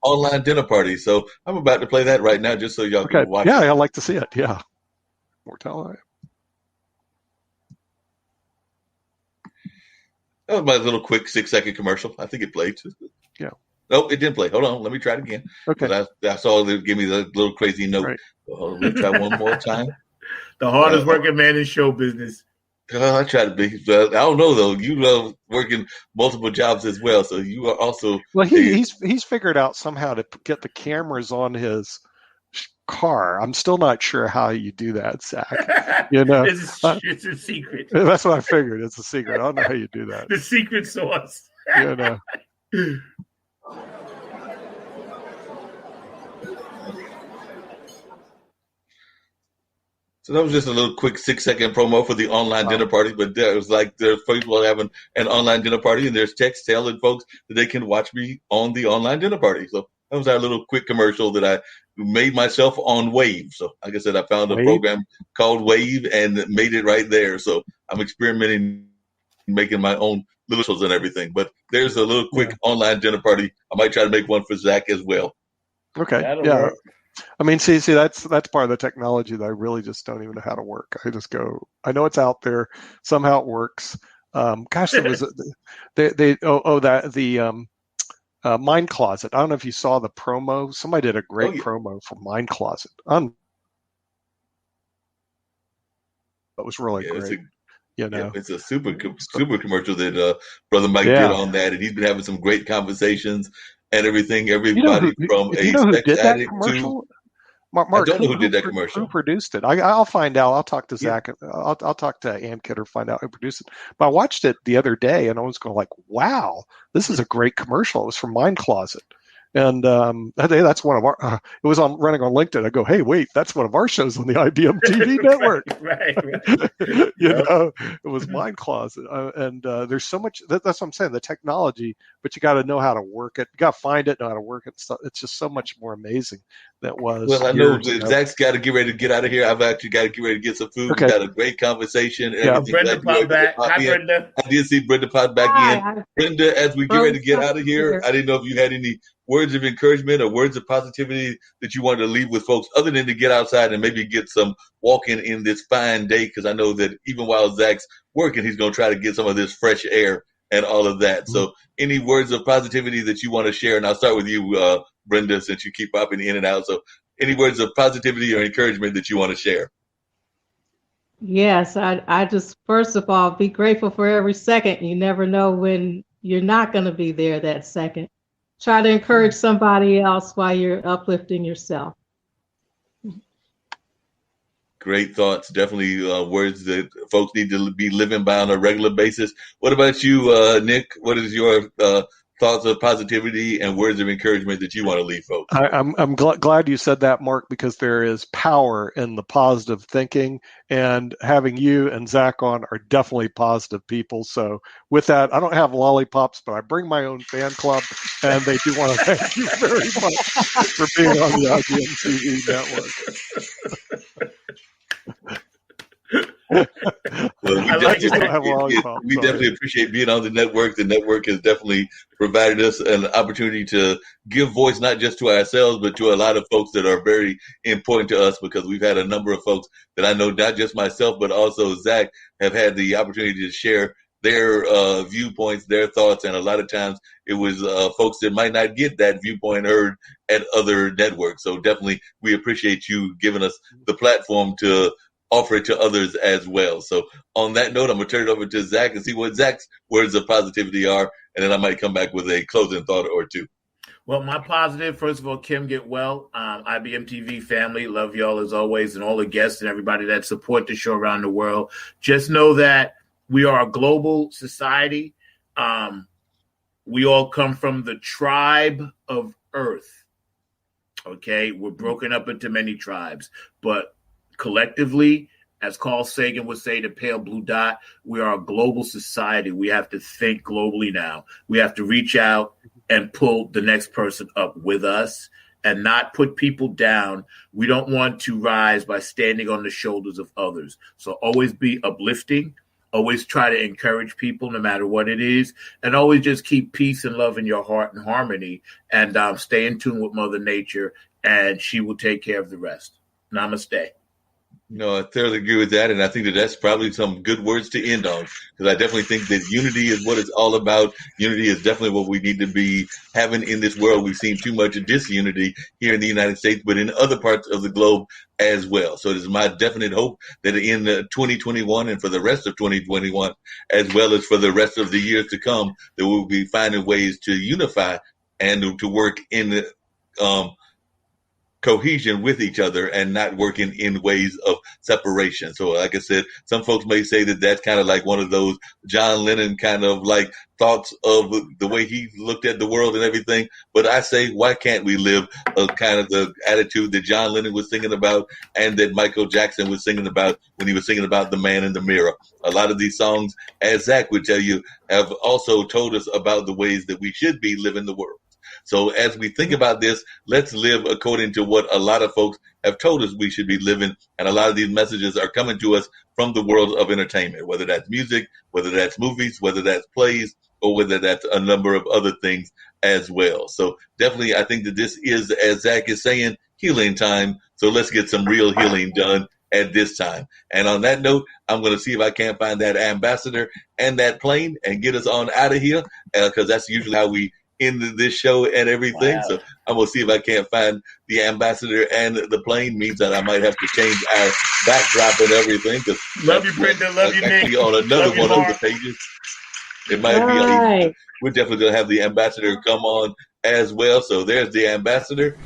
online dinner party. So I'm about to play that right now just so y'all can watch it. Yeah, I'd like to see it. Yeah. More time. That was my little quick 6-second commercial. I think it played. Yeah. Nope, it didn't play. Hold on. Let me try it again. Okay. I saw it give me the little crazy note. Right. Let me try one more time. The hardest working man in show business. I try to be. I don't know, though. You love working multiple jobs as well. So you are also. Well, he's figured out somehow to get the cameras on his car. I'm still not sure how you do that, Zach. It's a secret. That's what I figured. It's a secret. I don't know how you do that. The secret sauce. So that was just a little quick 6-second promo for the online dinner party. But there's people having an online dinner party, and there's text telling folks that they can watch me on the online dinner party. So that was our little quick commercial that I made myself on Wave. So like I said, I found a program called Wave and made it right there. So I'm experimenting, making my own little shows and everything. But there's a little quick online dinner party. I might try to make one for Zack as well. Okay. That'll work. I mean, see, that's part of the technology that I really just don't even know how to work. I just go, I know it's out there, somehow it works. Gosh, there was the Mind Closet. I don't know if you saw the promo. Somebody did a great promo for Mind Closet. That was really great. It's a super commercial that Brother Mike did on that, and he's been having some great conversations and everything. Everybody from a sex addict to. Mark, I don't know who did that commercial. Who produced it? I'll find out. I'll talk to Zack. I'll talk to Ann Kidder, find out who produced it. But I watched it the other day, and I was going like, "Wow, this is a great commercial." It was from Mind Closet, and that's one of our. It was running on LinkedIn. I go, "Hey, wait, that's one of our shows on the IBM TV network." Right. It was Mind Closet, and there's so much. That's what I'm saying. The technology, but you got to know how to work it. You got to find it, know how to work it. Stuff. It's just so much more amazing that was. Well, I know years ago. Zach's got to get ready to get out of here. I've actually got to get ready to get some food. Okay. We had a great conversation. And Yeah. everything. Brenda Glad you were popped able to back. pop Hi, in. Brenda. I did see Brenda pop back in. Hi, Brenda, as we get ready to get out of here, I didn't know if you had any words of encouragement or words of positivity that you wanted to leave with folks, other than to get outside and maybe get some walking in this fine day. Because I know that even while Zach's working, he's going to try to get some of this fresh air and all of that. Mm-hmm. So any words of positivity that you want to share? And I'll start with you, Brenda, since you keep popping in and out. So any words of positivity or encouragement that you want to share? Yes, I just, first of all, be grateful for every second. You never know when you're not going to be there that second. Try to encourage somebody else while you're uplifting yourself. Great thoughts. Definitely words that folks need to be living by on a regular basis. What about you, Nick? What is your thoughts of positivity and words of encouragement that you want to leave folks? I'm glad you said that, Mark, because there is power in the positive thinking, and having you and Zack on are definitely positive people. So with that, I don't have lollipops, but I bring my own fan club, and they do want to thank you very much for being on the IBM TV network. Well, we definitely appreciate being on the network. The network has definitely provided us an opportunity to give voice not just to ourselves, but to a lot of folks that are very important to us, because we've had a number of folks that I know, not just myself, but also Zack, have had the opportunity to share their viewpoints, their thoughts, and a lot of times it was folks that might not get that viewpoint heard at other networks. So definitely we appreciate you giving us the platform to offer it to others as well. So on that note, I'm going to turn it over to Zack and see what Zack's words of positivity are, and then I might come back with a closing thought or two. Well, my positive, first of all, Kim, get well. IBM TV family, love y'all as always, and all the guests and everybody that support the show around the world. Just know that we are a global society. We all come from the tribe of Earth. Okay, we're broken up into many tribes, but collectively, as Carl Sagan would say, the pale blue dot, we are a global society. We have to think globally now. We have to reach out and pull the next person up with us and not put people down. We don't want to rise by standing on the shoulders of others. So always be uplifting. Always try to encourage people no matter what it is. And always just keep peace and love in your heart and harmony. And stay in tune with Mother Nature, and she will take care of the rest. Namaste. No, I thoroughly agree with that, and I think that that's probably some good words to end on, because I definitely think that unity is what it's all about. Unity is definitely what we need to be having in this world. We've seen too much disunity here in the United States, but in other parts of the globe as well. So it is my definite hope that in 2021 and for the rest of 2021, as well as for the rest of the years to come, that we'll be finding ways to unify and to work in cohesion with each other and not working in ways of separation. So like I said, some folks may say that that's kind of like one of those John Lennon kind of like thoughts of the way he looked at the world and everything. But I say, why can't we live a kind of the attitude that John Lennon was singing about and that Michael Jackson was singing about when he was singing about the man in the mirror? A lot of these songs, as Zack would tell you, have also told us about the ways that we should be living the world. So as we think about this, let's live according to what a lot of folks have told us we should be living. And a lot of these messages are coming to us from the world of entertainment, whether that's music, whether that's movies, whether that's plays, or whether that's a number of other things as well. So definitely, I think that this is, as Zack is saying, healing time. So let's get some real healing done at this time. And on that note, I'm going to see if I can't find that ambassador and that plane and get us on out of here, because that's usually how we end this show and everything. Wow. So I'm going to see if I can't find the ambassador and the plane. Means that I might have to change our backdrop and everything. Love you, Brenda. Love you, Nick. On another one of the pages. It might be. We're definitely going to have the ambassador come on as well. So there's the ambassador.